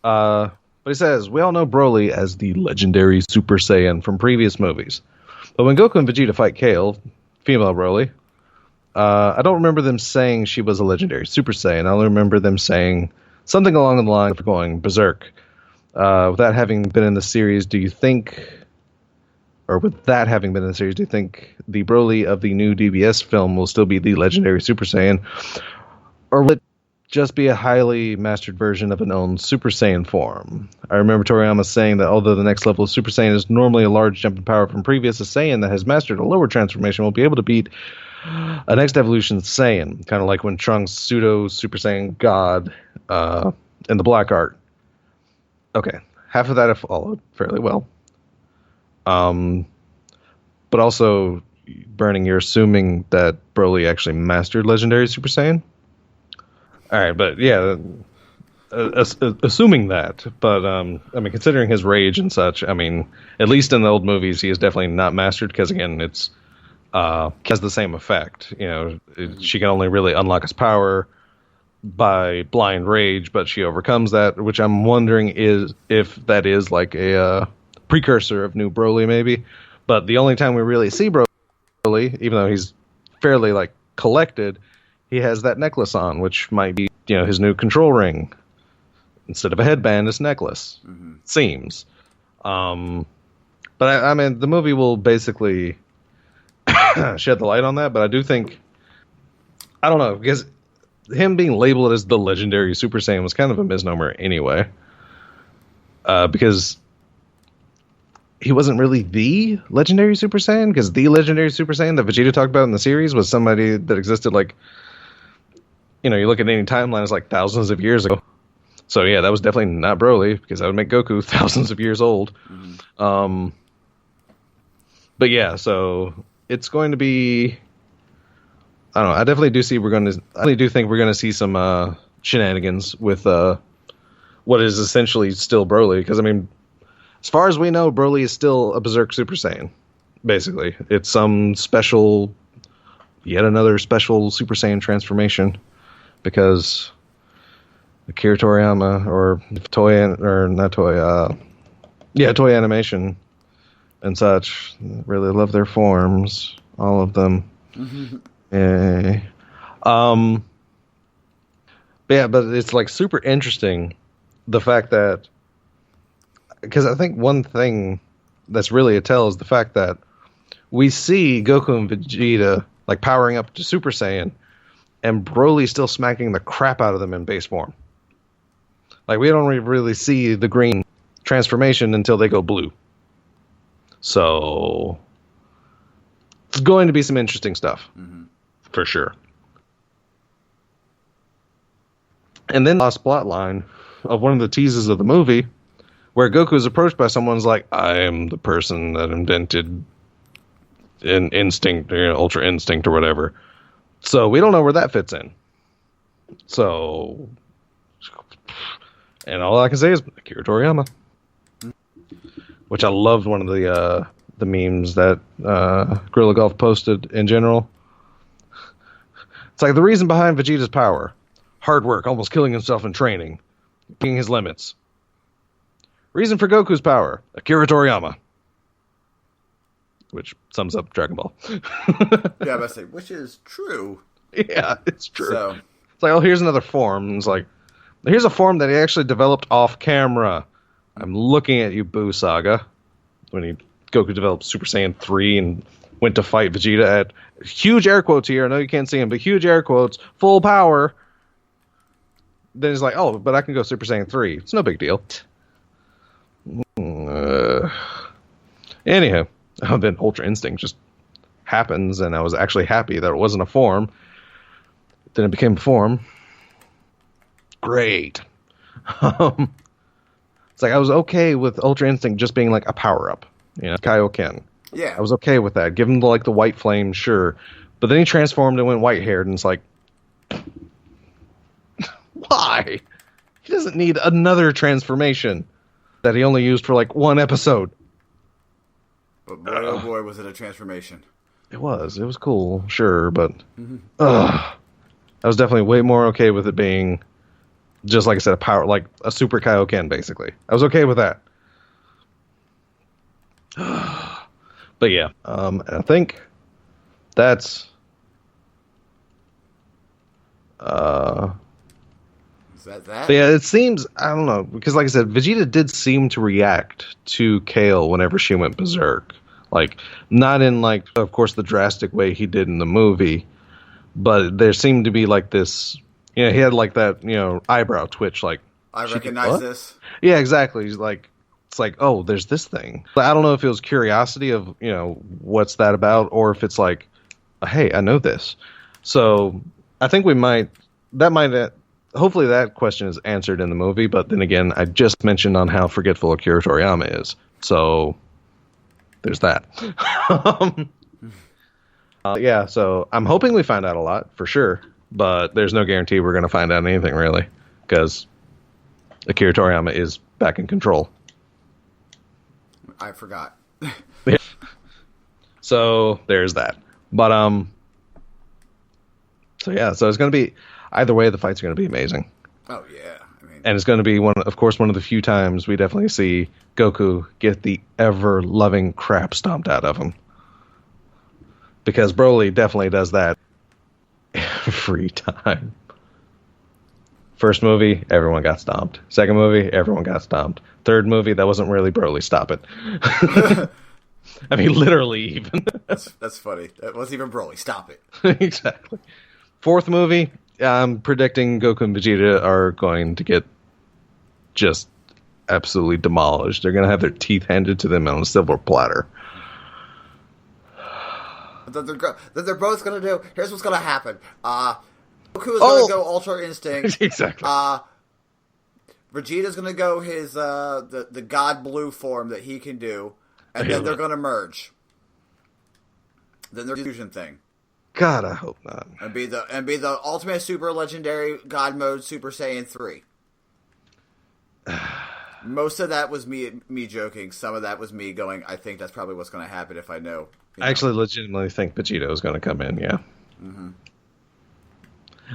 But he says, we all know Broly as the legendary Super Saiyan from previous movies. But when Goku and Vegeta fight Kale, female Broly, I don't remember them saying she was a legendary Super Saiyan. I only remember them saying something along the lines of going berserk. With that having been in the series, do you think the Broly of the new DBS film will still be the legendary Super Saiyan? Or will it just be a highly mastered version of an own Super Saiyan form? I remember Toriyama saying that although the next level of Super Saiyan is normally a large jump in power from previous, a Saiyan that has mastered a lower transformation will be able to beat a next evolution Saiyan, kind of like when Trunks pseudo Super Saiyan God in the Black Art. Okay, half of that I followed fairly well. But also, Burning, you're assuming that Broly actually mastered Legendary Super Saiyan? Alright, but yeah, assuming that, but I mean, considering his rage and such, I mean, at least in the old movies, he is definitely not mastered, because again, it's has the same effect. You know, she can only really unlock his power by blind rage, but she overcomes that, which I'm wondering is if that is like a precursor of New Broly, maybe. But the only time we really see Broly, even though he's fairly like collected, he has that necklace on, which might be, you know, his new control ring. Instead of a headband, it's a necklace. Mm-hmm. Seems. But I mean, the movie will basically shed the light on that, but I do think, I don't know, because him being labeled as the legendary Super Saiyan was kind of a misnomer anyway. Because he wasn't really the legendary Super Saiyan, because the legendary Super Saiyan that Vegeta talked about in the series was somebody that existed like, you know, you look at any timeline, it's like thousands of years ago. So yeah, that was definitely not Broly, because that would make Goku thousands of years old. Mm-hmm. But yeah, so it's going to be, I don't know. I definitely do think we're going to see some shenanigans with what is essentially still Broly. Because I mean, as far as we know, Broly is still a Berserk Super Saiyan. Basically, it's some yet another special Super Saiyan transformation. Because Akira Toriyama or Toei Animation and such really love their forms, all of them. Mm-hmm. But yeah, but it's like super interesting the fact that, because I think one thing that's really a tell is the fact that we see Goku and Vegeta like powering up to Super Saiyan, and Broly still smacking the crap out of them in base form. Like, we don't really see the green transformation until they go blue. So it's going to be some interesting stuff. Mm-hmm. For sure. And then the last plot line of one of the teases of the movie, where Goku is approached by someone's like, I am the person that invented an instinct, Ultra Instinct or whatever. So we don't know where that fits in. So, and all I can say is Akira Toriyama, which I loved one of the memes that Gorilla Golf posted in general. It's like the reason behind Vegeta's power: hard work, almost killing himself in training, being his limits. Reason for Goku's power: Akira Toriyama. Which sums up Dragon Ball. Yeah, I say, which is true. Yeah, it's true. So. It's like, oh, here's another form. It's like, here's a form that he actually developed off camera. I'm looking at you, Boo Saga. When Goku developed Super Saiyan 3 and went to fight Vegeta at huge air quotes here. I know you can't see him, but huge air quotes, full power. Then he's like, oh, but I can go Super Saiyan 3. It's no big deal. Anyhow. Then Ultra Instinct just happens, and I was actually happy that it wasn't a form. Then it became a form. Great. Um, it's like I was okay with Ultra Instinct just being like a power up, Kaioken. Yeah. I was okay with that. Give him the white flame, sure, but then he transformed and went white haired, and it's like, why? He doesn't need another transformation that he only used for like one episode. But boy, oh boy, was it a transformation. It was cool, sure, but I was definitely way more okay with it being just like I said, a super Kaioken, basically. I was okay with that. But yeah, I think that's Is that? Yeah, it seems, I don't know, because like I said, Vegeta did seem to react to Kale whenever she went berserk. Like, not in, like, of course, the drastic way he did in the movie, but there seemed to be, like, this, he had, like, that, eyebrow twitch, like, I recognize this. Yeah, exactly. He's like, it's like, oh, there's this thing. But I don't know if it was curiosity of, what's that about, or if it's like, hey, I know this. So, I think hopefully that question is answered in the movie, but then again, I just mentioned on how forgetful Akira Toriyama is. So, there's that. Yeah, so I'm hoping we find out a lot, for sure, but there's no guarantee we're going to find out anything, really, because Akira Toriyama is back in control. I forgot. Yeah. So, there's that. But, so it's going to be, either way, the fights are going to be amazing. Oh, yeah. And it's going to be, one of the few times we definitely see Goku get the ever-loving crap stomped out of him. Because Broly definitely does that every time. First movie, everyone got stomped. Second movie, everyone got stomped. Third movie, that wasn't really Broly, stop it. I mean, literally even. That's funny. That wasn't even Broly, stop it. Exactly. Fourth movie, I'm predicting Goku and Vegeta are going to get just absolutely demolished. They're going to have their teeth handed to them on a silver platter. That they're both going to do. Here's what's going to happen. Goku is going to go Ultra Instinct. Exactly. Vegeta's going to go his the God Blue form that he can do, and then they're going to merge. Then there's the fusion thing. God, I hope not. And be the ultimate super legendary God mode Super Saiyan 3. Most of that was me joking. Some of that was me going, I think that's probably what's going to happen if I know. I actually legitimately think Vegeta is going to come in, yeah. Mm-hmm.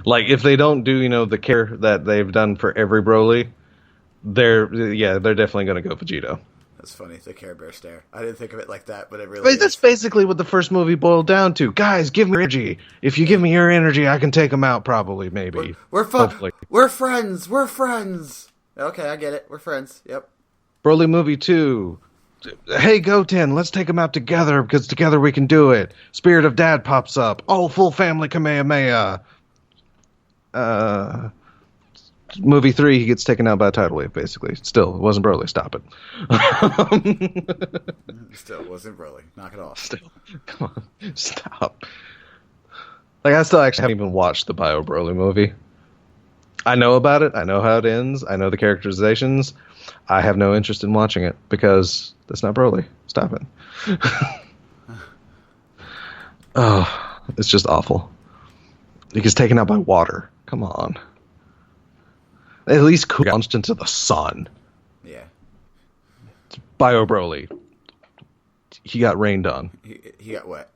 Like, if they don't do, the care that they've done for every Broly, they're definitely going to go Vegeta. That's funny, the Care Bear stare. I didn't think of it like that, but it really is. That's basically what the first movie boiled down to. Guys, give me energy. If you give me your energy, I can take them out, probably, maybe. We're friends. We're friends. Okay, I get it. We're friends. Yep. Broly movie 2. Hey, Goten, let's take them out together, because together we can do it. Spirit of Dad pops up. Oh, full family Kamehameha. Movie 3, he gets taken out by a tidal wave, basically. Still, it wasn't Broly. Stop it. Still, it wasn't Broly. Knock it off. Still. Come on. Stop. Like, I still actually haven't even watched the Bio Broly movie. I know about it. I know how it ends. I know the characterizations. I have no interest in watching it because that's not Broly. Stop it. Oh, it's just awful. He gets taken out by water. Come on. At least Ku launched into the sun. Yeah. Bio Broly. He got rained on. He got wet.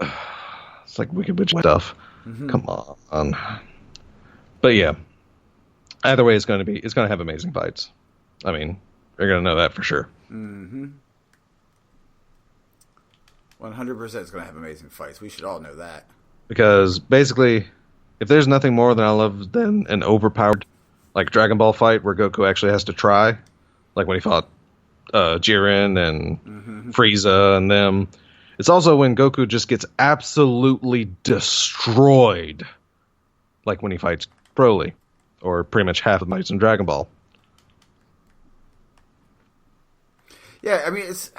It's like Wicked Witch stuff. Mm-hmm. Come on. But yeah. Either way, it's going to have amazing fights. I mean, you're going to know that for sure. Mm-hmm. 100% it's going to have amazing fights. We should all know that. Because basically, if there's nothing more than I love than an overpowered, like, Dragon Ball fight where Goku actually has to try, like when he fought Jiren and Frieza and them. It's also when Goku just gets absolutely destroyed, like when he fights Broly, or pretty much half of the fights in Dragon Ball. Yeah, I mean, it's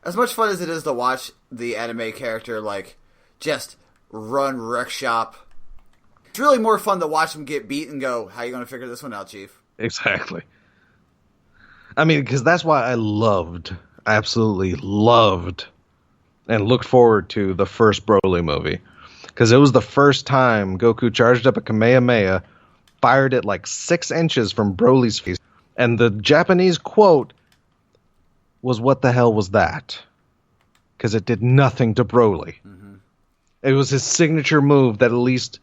as much fun as it is to watch the anime character, like, just run wreck shop It's really more fun to watch him get beat and go, how you going to figure this one out, Chief? Exactly. I mean, because that's why I absolutely loved, and looked forward to the first Broly movie. Because it was the first time Goku charged up a Kamehameha, fired it like 6 inches from Broly's face, and the Japanese quote was, "What the hell was that?" Because it did nothing to Broly. Mm-hmm. It was his signature move that at least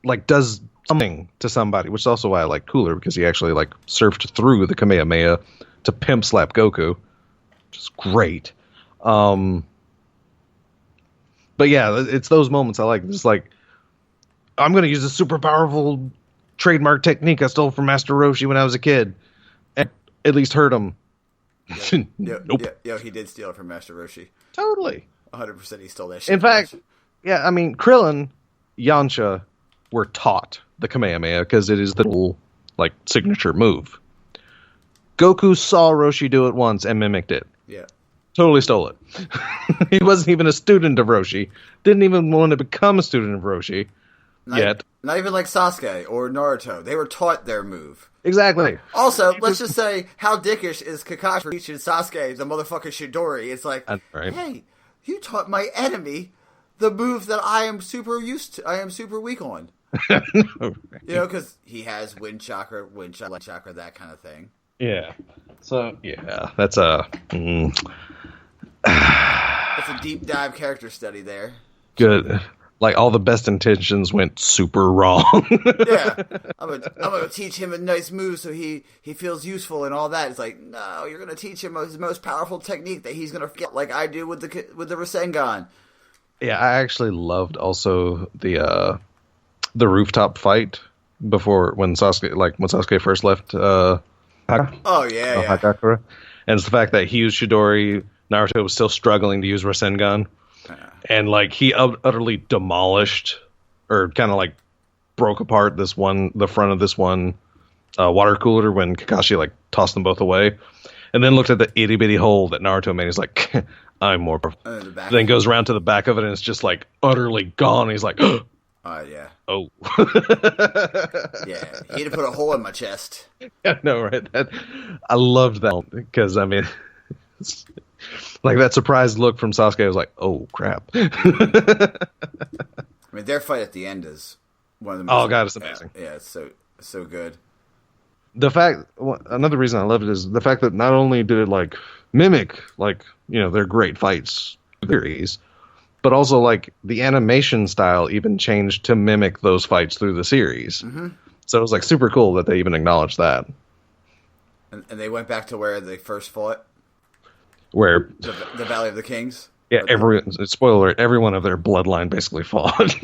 like does something to somebody, which is also why I like Cooler, because he actually like surfed through the Kamehameha to pimp slap Goku, which is great. But yeah, it's those moments I like. It's like, I'm going to use a super powerful trademark technique I stole from Master Roshi when I was a kid, and at least hurt him. Nope. Yeah, he did steal it from Master Roshi. Totally. 100% he stole that shit. In fact, yeah, I mean, Krillin, Yamcha were taught the Kamehameha because it is the whole, like, signature move. Goku saw Roshi do it once and mimicked it. Yeah. Totally stole it. He wasn't even a student of Roshi. Didn't even want to become a student of Roshi yet. Not even like Sasuke or Naruto. They were taught their move. Exactly. Also, let's just say, how dickish is Kakashi for teaching Sasuke the motherfucking Chidori? It's like, right. Hey, you taught my enemy the move that I am super weak on. Right. You know, because he has wind chakra, that kind of thing. Yeah. So, yeah, that's a... That's a deep dive character study there. Good. Like, all the best intentions went super wrong. Yeah. I'm gonna teach him a nice move so he feels useful and all that. It's like, no, you're gonna teach him his most powerful technique that he's gonna forget, like I do with the Rasengan. Yeah, I actually loved also the rooftop fight when Sasuke first left Hagakure. And it's the fact that he used Chidori, Naruto was still struggling to use Rasengan. And like he utterly demolished or kind of like broke apart the front of this one water cooler when Kakashi like tossed them both away. And then looked at the itty bitty hole that Naruto made. He's like, I'm more powerful. Then goes around to the back of it and it's just like utterly gone. He's like, yeah. Oh. Yeah, he had to put a hole in my chest. Yeah, no, right? I loved that because, I mean, like that surprised look from Sasuke, I was like, oh, crap. I mean, their fight at the end is one of the most... Oh, God, it's amazing. Yeah, it's so good. Another reason I loved it is the fact that not only did it, like, mimic, like, you know, their great fights series, but also, like, the animation style even changed to mimic those fights through the series. Mm-hmm. So it was, like, super cool that they even acknowledged that. And they went back to where they first fought? Where? The Valley of the Kings? Yeah, spoiler alert, every one of their bloodline basically fought.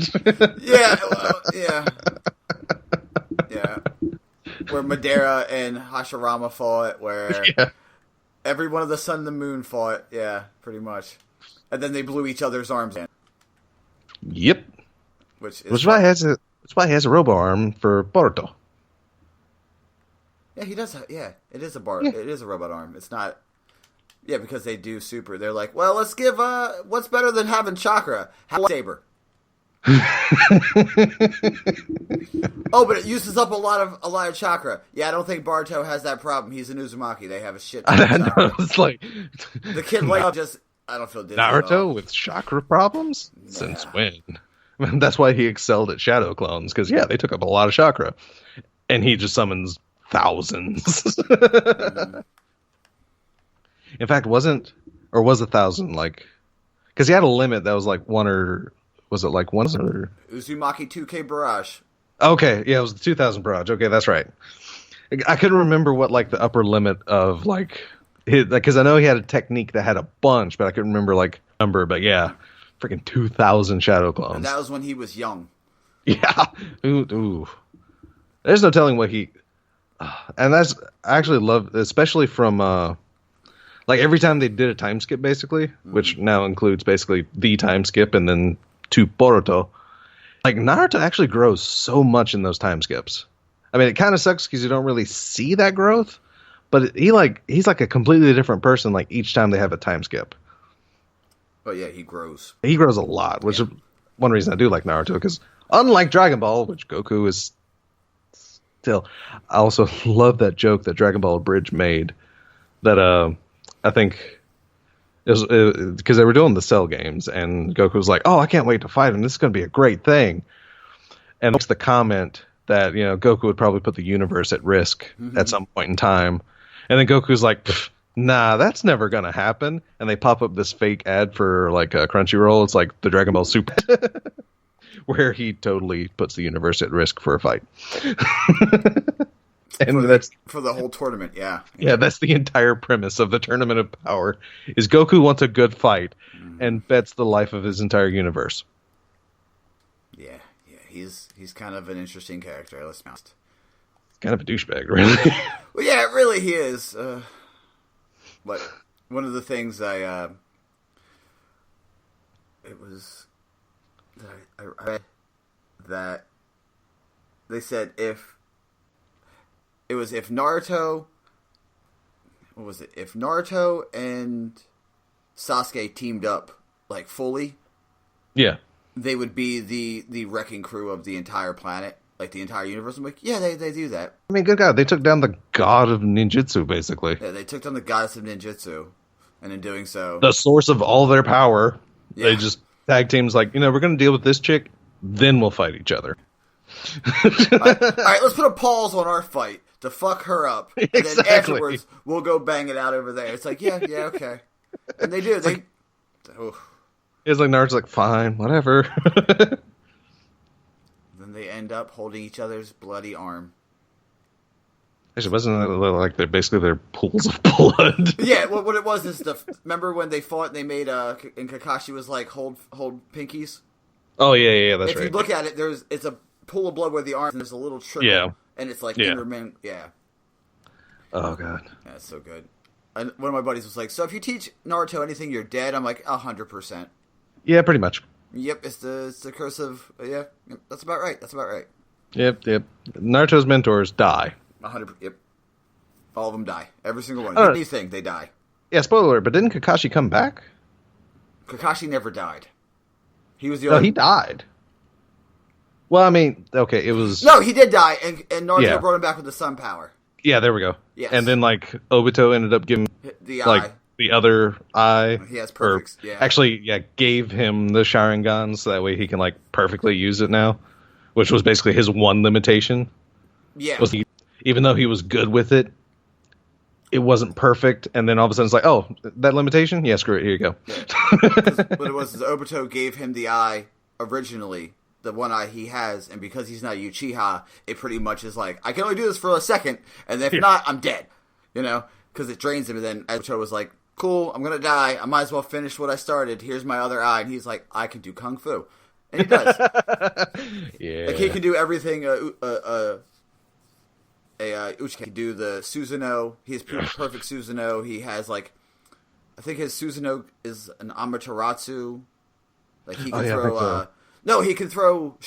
Yeah, yeah. Where Madara and Hashirama fought, where every one of the Sun and the Moon fought, yeah, pretty much. And then they blew each other's arms in. Yep. Which why he has a robo arm for Boruto. Yeah, he does. It is a It is a robot arm. It's not. Yeah, because they do super. They're like, well, let's give. What's better than having chakra? Have a lightsaber. Oh, but it uses up a lot of chakra. Yeah, I don't think Boruto has that problem. He's an Uzumaki. They have a shit ton of chakra. Know, it's like the kid like just. I don't feel dizzy Naruto with chakra problems? Nah. Since when? I mean, that's why he excelled at shadow clones, because they took up a lot of chakra. And he just summons thousands. Mm-hmm. In fact, was 1,000 like, because he had a limit that was like one, or was it like one? Or... Uzumaki 2K Barrage. Okay, yeah, it was the 2,000 Barrage. Okay, that's right. I couldn't remember what like the upper limit of like, because I know he had a technique that had a bunch, but I couldn't remember like number. But yeah, freaking 2,000 shadow clones. And that was when he was young. Yeah. Ooh. There's no telling what he. And I actually love, especially from like every time they did a time skip, basically, which now includes basically the time skip and then to Boruto. Like Naruto actually grows so much in those time skips. I mean, it kind of sucks because you don't really see that growth. But he's like a completely different person like each time they have a time skip. But yeah, he grows. He grows a lot, which is one reason I do like Naruto, because Unlike Dragon Ball, which Goku is still... I also love that joke that Dragon Ball Abridged made. That I think... It was because they were doing the Cell games, and Goku was like, "Oh, I can't wait to fight him. This is going to be a great thing." And it's the comment that Goku would probably put the universe at risk at some point in time, and then Goku's like, "Nah, that's never going to happen." And they pop up this fake ad for like a Crunchyroll. It's like the Dragon Ball Super, where he totally puts the universe at risk for a fight. And that's for the whole tournament, yeah. Yeah, that's the entire premise of the Tournament of Power, is Goku wants a good fight and bets the life of his entire universe. Yeah, he's kind of an interesting character, let's be honest. Kind of a douchebag, really. Well, yeah, really he is. But one of the things I read that they said if Naruto, what was it? If Naruto and Sasuke teamed up like fully, yeah, they would be the wrecking crew of the entire planet, like the entire universe. I'm like, yeah, they do that. I mean, good God, they took down the god of ninjutsu, basically. Yeah, they took down the goddess of ninjutsu, and in doing so, the source of all their power. Yeah. They just tag teams like, we're going to deal with this chick, then we'll fight each other. All right, let's put a pause on our fight to fuck her up, and Exactly. then afterwards we'll go bang it out over there. It's like, yeah, okay, and they do. It's like Naruto's like, fine, whatever. Then they end up holding each other's bloody arm. Actually, wasn't it like they're pools of blood? Yeah, what it was is remember when they fought and they made and Kakashi was like hold pinkies. Oh yeah, that's if right. If you look at it, it's a pool of blood where the arm, and there's a little trickle. Yeah. And it's like Yeah. yeah. Oh god. Yeah, it's so good. And one of my buddies was like, "So if you teach Naruto anything, you're dead." I'm like, 100%. Yeah, pretty much. Yep, it's the curse of yeah. That's about right. Yep. Naruto's mentors die. 100. Yep. All of them die. Every single one. Oh. Anything, they die. Yeah, spoiler alert, but didn't Kakashi come back? Kakashi never died. He was the No, only... he died. Well, I mean, okay, it was... No, he did die, and Naruto Yeah. brought him back with the sun power. Yeah, there we go. Yes. And then, like, Obito ended up giving, The like, eye. the other eye. He has perfect... Or, yeah. actually, yeah, gave him the Sharingan, so that way he can, like, perfectly use it now. Which was basically his one limitation. Yeah. Was even though he was good with it, it wasn't perfect. And then all of a sudden it's like, oh, that limitation? Yeah, screw it. Here you go. Yeah. What it was is Obito gave him the eye originally, the one eye he has, and because he's not Uchiha, it pretty much is like, I can only do this for a second, and if not, I'm dead. Because it drains him, and then Obito was like, cool, I'm going to die. I might as well finish what I started. Here's my other eye. And he's like, I can do Kung Fu. And he does. Yeah. Like, he can do everything Uchiha can do. The Susanoo, he has perfect Susanoo. He has, like, I think his Susanoo is an Amaterasu. Like, he can throw, so. No, he can throw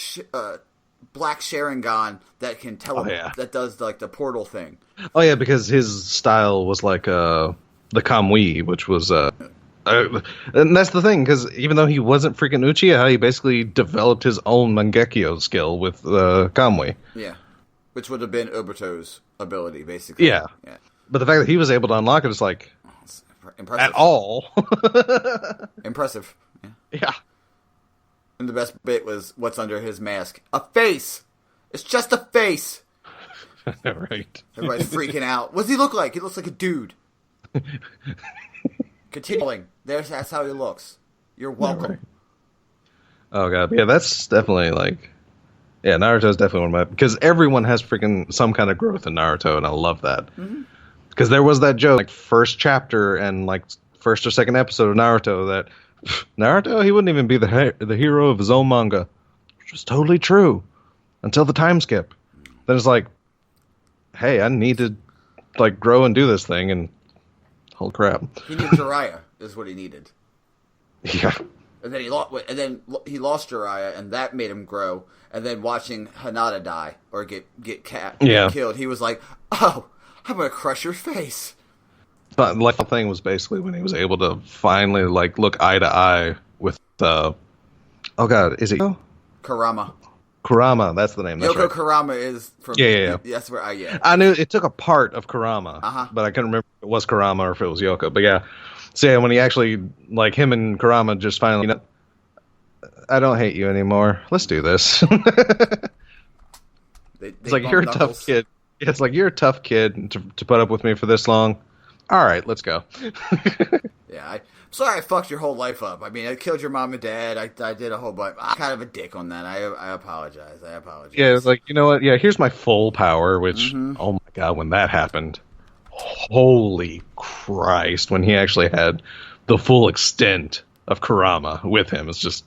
Black Sharingan that can that does, like, the portal thing. Oh, yeah, because his style was like the Kamui, which was... and that's the thing, because even though he wasn't freaking Uchiha, he basically developed his own Mangekyo skill with Kamui. Yeah. Which would have been Obito's ability, basically. Yeah. But the fact that he was able to unlock it is like... It's impressive. At all. Impressive. Yeah. And the best bit was what's under his mask. A face! It's just a face! Right. Everybody's freaking out. What does he look like? He looks like a dude. Continuing. That's how he looks. You're welcome. Right. Oh, God. Yeah, that's definitely like... Yeah, Naruto's definitely one of my... Because everyone has freaking some kind of growth in Naruto, and I love that. Because there was that joke, like, first chapter and, like, first or second episode of Naruto that... Naruto, he wouldn't even be the hero of his own manga. Which was totally true. Until the time skip. Then it's like... Hey, I need to, like, grow and do this thing, and... Holy crap. He needed Jiraiya, is what he needed. Yeah. And then he lost Jiraiya, and that made him grow. And then watching Hinata die or get killed, he was like, "Oh, I'm gonna crush your face." But like the thing was basically when he was able to finally like look eye to eye with oh god, is it Kurama? Kurama, that's the name. That's Yoko right. Kurama is from... Yeah. That's where I knew it took a part of Kurama, but I couldn't remember if it was Kurama or if it was Yoko. But yeah. So yeah, when he actually, like, him and Kurama just finally, I don't hate you anymore. Let's do this. It's like, you're a tough kid. It's like, you're a tough kid to put up with me for this long. All right, let's go. Yeah, I'm sorry I fucked your whole life up. I mean, I killed your mom and dad. I did a whole bunch. I'm kind of a dick on that. I apologize. Yeah, it's like, you know what? Yeah, here's my full power, which, oh my God, when that happened, holy Christ, when he actually had the full extent of Kurama with him, it's just,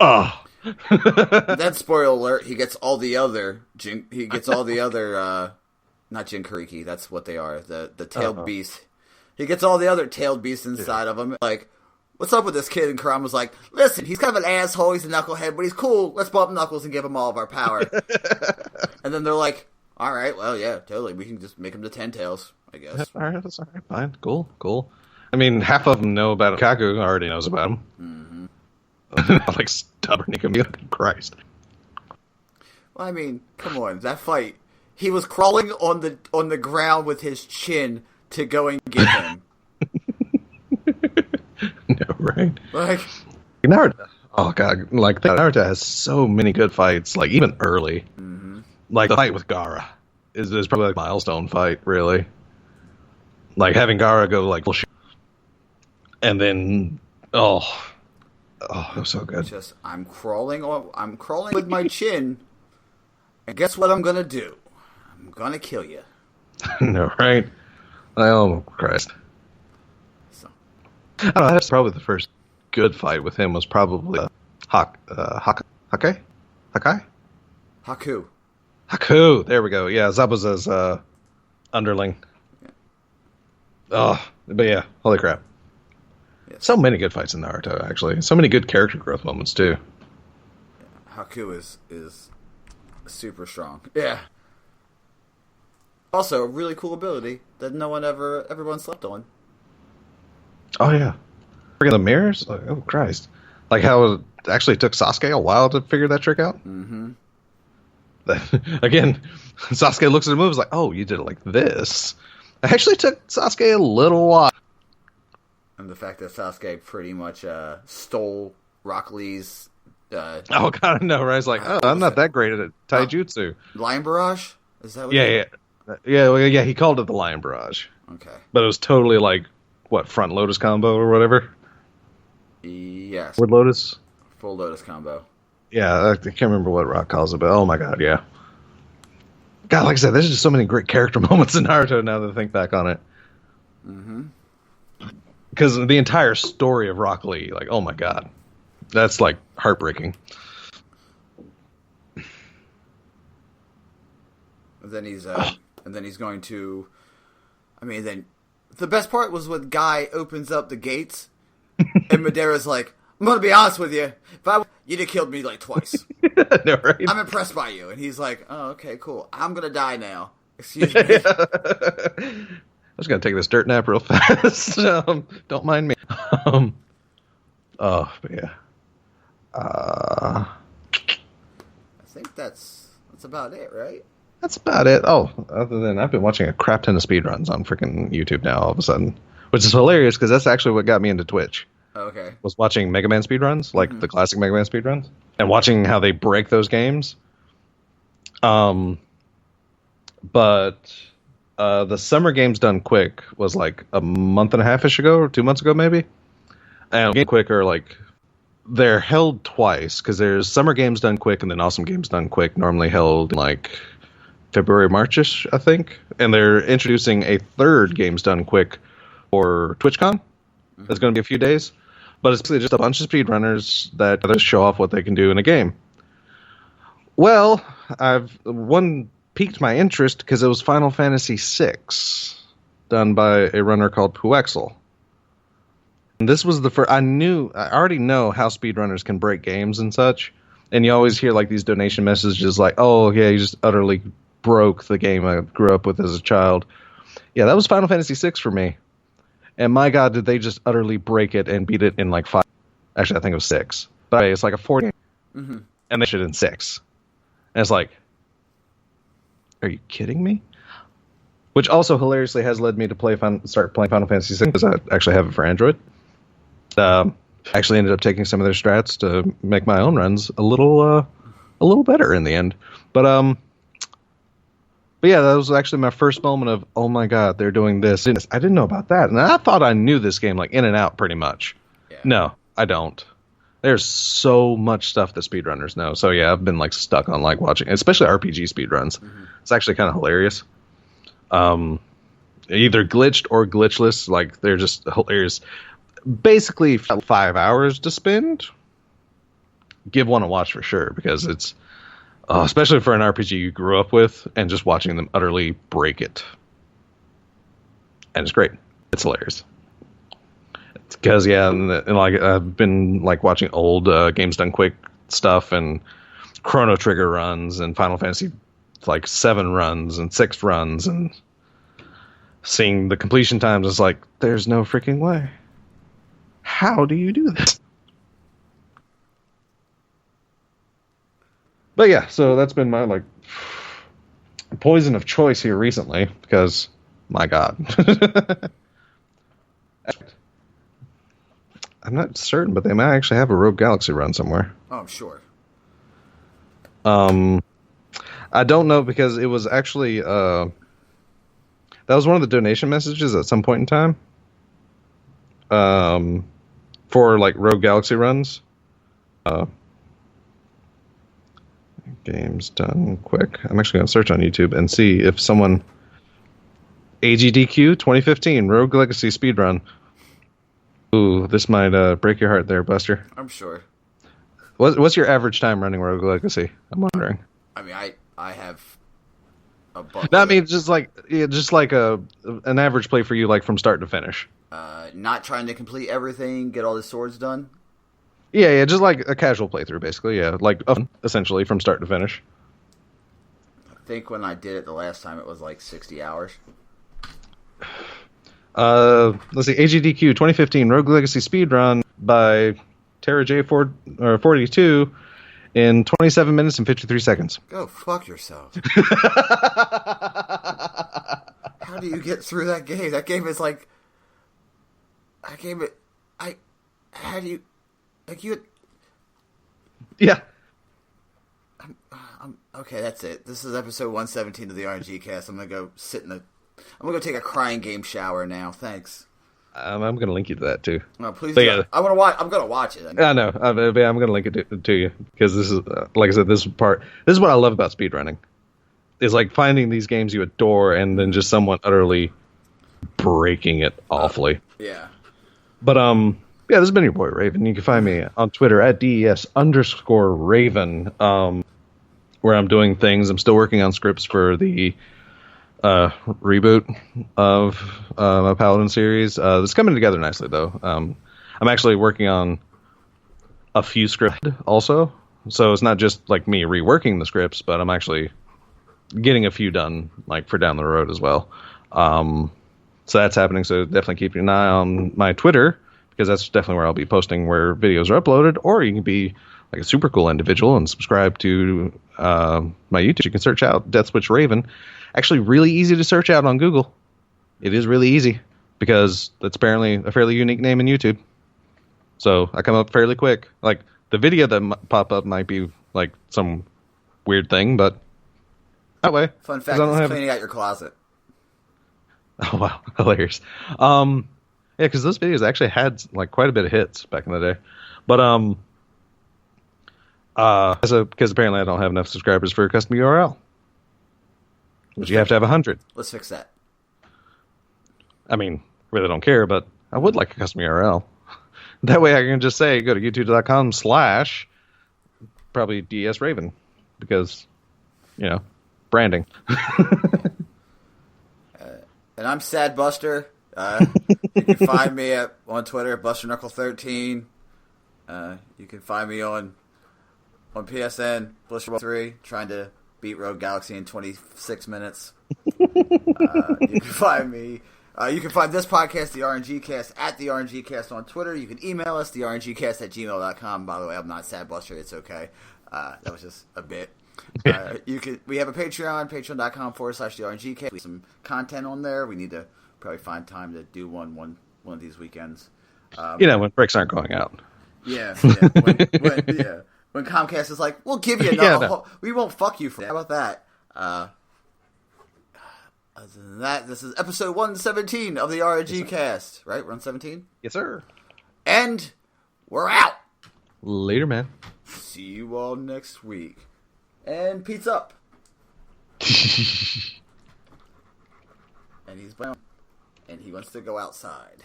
Then, spoiler alert, he gets all the other, not Jinkariki, that's what they are, the tailed beast. He gets all the other tailed beasts inside of him. Like, what's up with this kid? And Kurama's like, listen, he's kind of an asshole, he's a knucklehead, but he's cool. Let's bump Knuckles and give him all of our power. And then they're like, all right, well, yeah, totally. We can just make him the 10 tails, I guess. All right, that's all right. Fine. Cool. I mean, half of them know about him. Kaku already knows about him. Like, stubborn Nikamio. Christ. Well, I mean, come on, that fight. He was crawling on the ground with his chin to go and get him. No, right? Like, Naruto. Oh God, like Naruto has so many good fights. Like, even early, like the fight with Gaara is probably like a milestone fight. Really, like having Gaara go like full shit, and then it was so good. Just I'm crawling with my chin, and guess what I'm gonna do? I'm gonna kill you. No, right? Oh Christ! So. I don't know. That's probably the first good fight with him. Was probably Haku. Haku. There we go. Yeah, Zabuza's underling. Yeah. Oh, but yeah, holy crap! Yes. So many good fights in Naruto. Actually, so many good character growth moments too. Yeah. Haku is super strong. Yeah. Also, a really cool ability that everyone slept on. Oh yeah, freaking the mirrors! Like, oh Christ! Like how it actually took Sasuke a while to figure that trick out. Mm-hmm. Again, Sasuke looks at the moves like, "Oh, you did it like this." It actually took Sasuke a little while. And the fact that Sasuke pretty much stole Rock Lee's. Oh God, no! Right? It's like, I'm not that great at taijutsu. Lion Barrage? Is that what? Yeah. He called it the Lion Barrage. Okay. But it was totally like, what, front Lotus combo or whatever? Yes. Forward Lotus? Full Lotus combo. Yeah, I can't remember what Rock calls it, but oh my God, yeah. God, like I said, there's just so many great character moments in Naruto now that I think back on it. Mm-hmm. Because the entire story of Rock Lee, like, oh my God. That's like heartbreaking. And then he's going to. I mean, then the best part was when Guy opens up the gates, and Madara's like, "I'm gonna be honest with you. You'd have killed me like twice. No, right? I'm impressed by you." And he's like, "Oh, okay, cool. I'm gonna die now. Excuse me." I'm just gonna take this dirt nap real fast. Don't mind me. But yeah. I think that's about it, right? That's about it. Oh, other than I've been watching a crap ton of speedruns on freaking YouTube now all of a sudden, which is hilarious because that's actually what got me into Twitch. Okay. Was watching Mega Man speedruns, like the classic Mega Man speedruns, and watching how they break those games. But the Summer Games Done Quick was like a month and a half-ish ago, or 2 months ago maybe. And Game Quick are like, they're held twice, because there's Summer Games Done Quick and then Awesome Games Done Quick, normally held in like February, March-ish, I think. And they're introducing a third Games Done Quick for TwitchCon. It's going to be a few days. But it's basically just a bunch of speedrunners that just show off what they can do in a game. Well, one piqued my interest because it was Final Fantasy VI, done by a runner called Puexel. And this was the first. I already know how speedrunners can break games and such. And you always hear like these donation messages like, "Oh yeah, you just utterly broke the game I grew up with as a child." Yeah, that was Final Fantasy VI for me. And my God, did they just utterly break it and beat it in like 5. Actually, I think it was 6. But it's like a 4 game. Mm-hmm. And they should in 6. And it's like, are you kidding me? Which also hilariously has led me to start playing Final Fantasy VI because I actually have it for Android. Actually ended up taking some of their strats to make my own runs a little better in the end. But yeah, that was actually my first moment of, oh my god, they're doing this. I didn't know about that, and I thought I knew this game like in and out pretty much. Yeah. No, I don't. There's so much stuff that speedrunners know. So yeah, I've been like stuck on like watching, especially RPG speedruns. Mm-hmm. It's actually kind of hilarious. Either glitched or glitchless, like they're just hilarious. Basically 5 hours to spend. Give one a watch for sure, because it's especially for an RPG you grew up with, and just watching them utterly break it. And it's great. It's hilarious. It's because and like I've been like watching old Games Done Quick stuff and Chrono Trigger runs and Final Fantasy like 7 runs and 6 runs, and seeing the completion times is like, there's no freaking way. How do you do this? But yeah, so that's been my like poison of choice here recently, because my god. I'm not certain, but they might actually have a Rogue Galaxy run somewhere. Oh, I'm sure. I don't know, because it was actually that was one of the donation messages at some point in time. For like Rogue Galaxy runs. Games Done Quick. I'm actually going to search on YouTube and see if someone... AGDQ 2015 Rogue Legacy speedrun. Ooh, this might break your heart there, Buster. I'm sure. What's your average time running Rogue Legacy? I'm wondering. I mean, I have a bunch. No, I mean, just like an average play for you, like from start to finish. Not trying to complete everything, get all the swords done. Yeah, just like a casual playthrough, basically. Yeah, like essentially from start to finish. I think when I did it the last time, it was like 60 hours. Let's see, AGDQ 2015 Rogue Legacy speedrun by Tara J42 in 27 minutes and 53 seconds. Go fuck yourself. How do you get through that game? That game is like... How do you... Like you... Yeah. Okay, that's it. This is episode 117 of the RNGCast. I'm going to go sit in the... I'm going to go take a crying game shower now. Thanks. I'm going to link you to that, too. No, please do. Yeah. I'm going to watch it. I know. I'm going to link it to you, because this is, like I said, this is what I love about speedrunning. Is like finding these games you adore and then just someone utterly breaking it awfully. Yeah. But, yeah, this has been your boy, Raven. You can find me on Twitter at DES_Raven, where I'm doing things. I'm still working on scripts for the reboot of my Paladin series. It's coming together nicely, though. I'm actually working on a few scripts also. So it's not just like me reworking the scripts, but I'm actually getting a few done, like for down the road as well. So that's happening. So definitely keep an eye on my Twitter, because that's definitely where I'll be posting where videos are uploaded. Or you can be like a super cool individual and subscribe to my YouTube. You can search out Death Switch Raven. Actually, really easy to search out on Google. It is really easy, because that's apparently a fairly unique name in YouTube. So I come up fairly quick. Like the video that pop up might be like some weird thing, but that way. Fun fact: it's cleaning out your closet. Oh wow, hilarious. Yeah, because those videos actually had like quite a bit of hits back in the day. But because apparently I don't have enough subscribers for a custom URL, which you have to have 100. Let's fix that. I mean, really don't care, but I would like a custom URL. That way I can just say, go to youtube.com/ probably DS Raven, because, you know, branding. And I'm Sad Buster. You can find me on Twitter at BusterKnuckle13. You can find me on PSN, Blister3, trying to beat Rogue Galaxy in 26 minutes. You can find me. You can find this podcast, the RNGCast, at the RNGCast on Twitter. You can email us, therngcast@gmail.com. By the way, I'm not Sad Buster. It's okay. That was just a bit. We have a Patreon, patreon.com/the RNGCast. We have some content on there. We need to probably find time to do one of these weekends. When breaks aren't going out. Yeah. When Comcast is like, we'll give you another. We won't fuck you for that. How about that? Other than that, this is episode 117 of the RNGCast. Right? We're on 17? Yes, sir. And we're out. Later, man. See you all next week. And Pete's up. And he's brown. And he wants to go outside.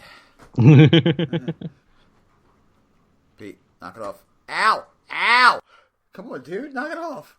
Pete, knock it off. Ow! Ow! Come on, dude. Knock it off.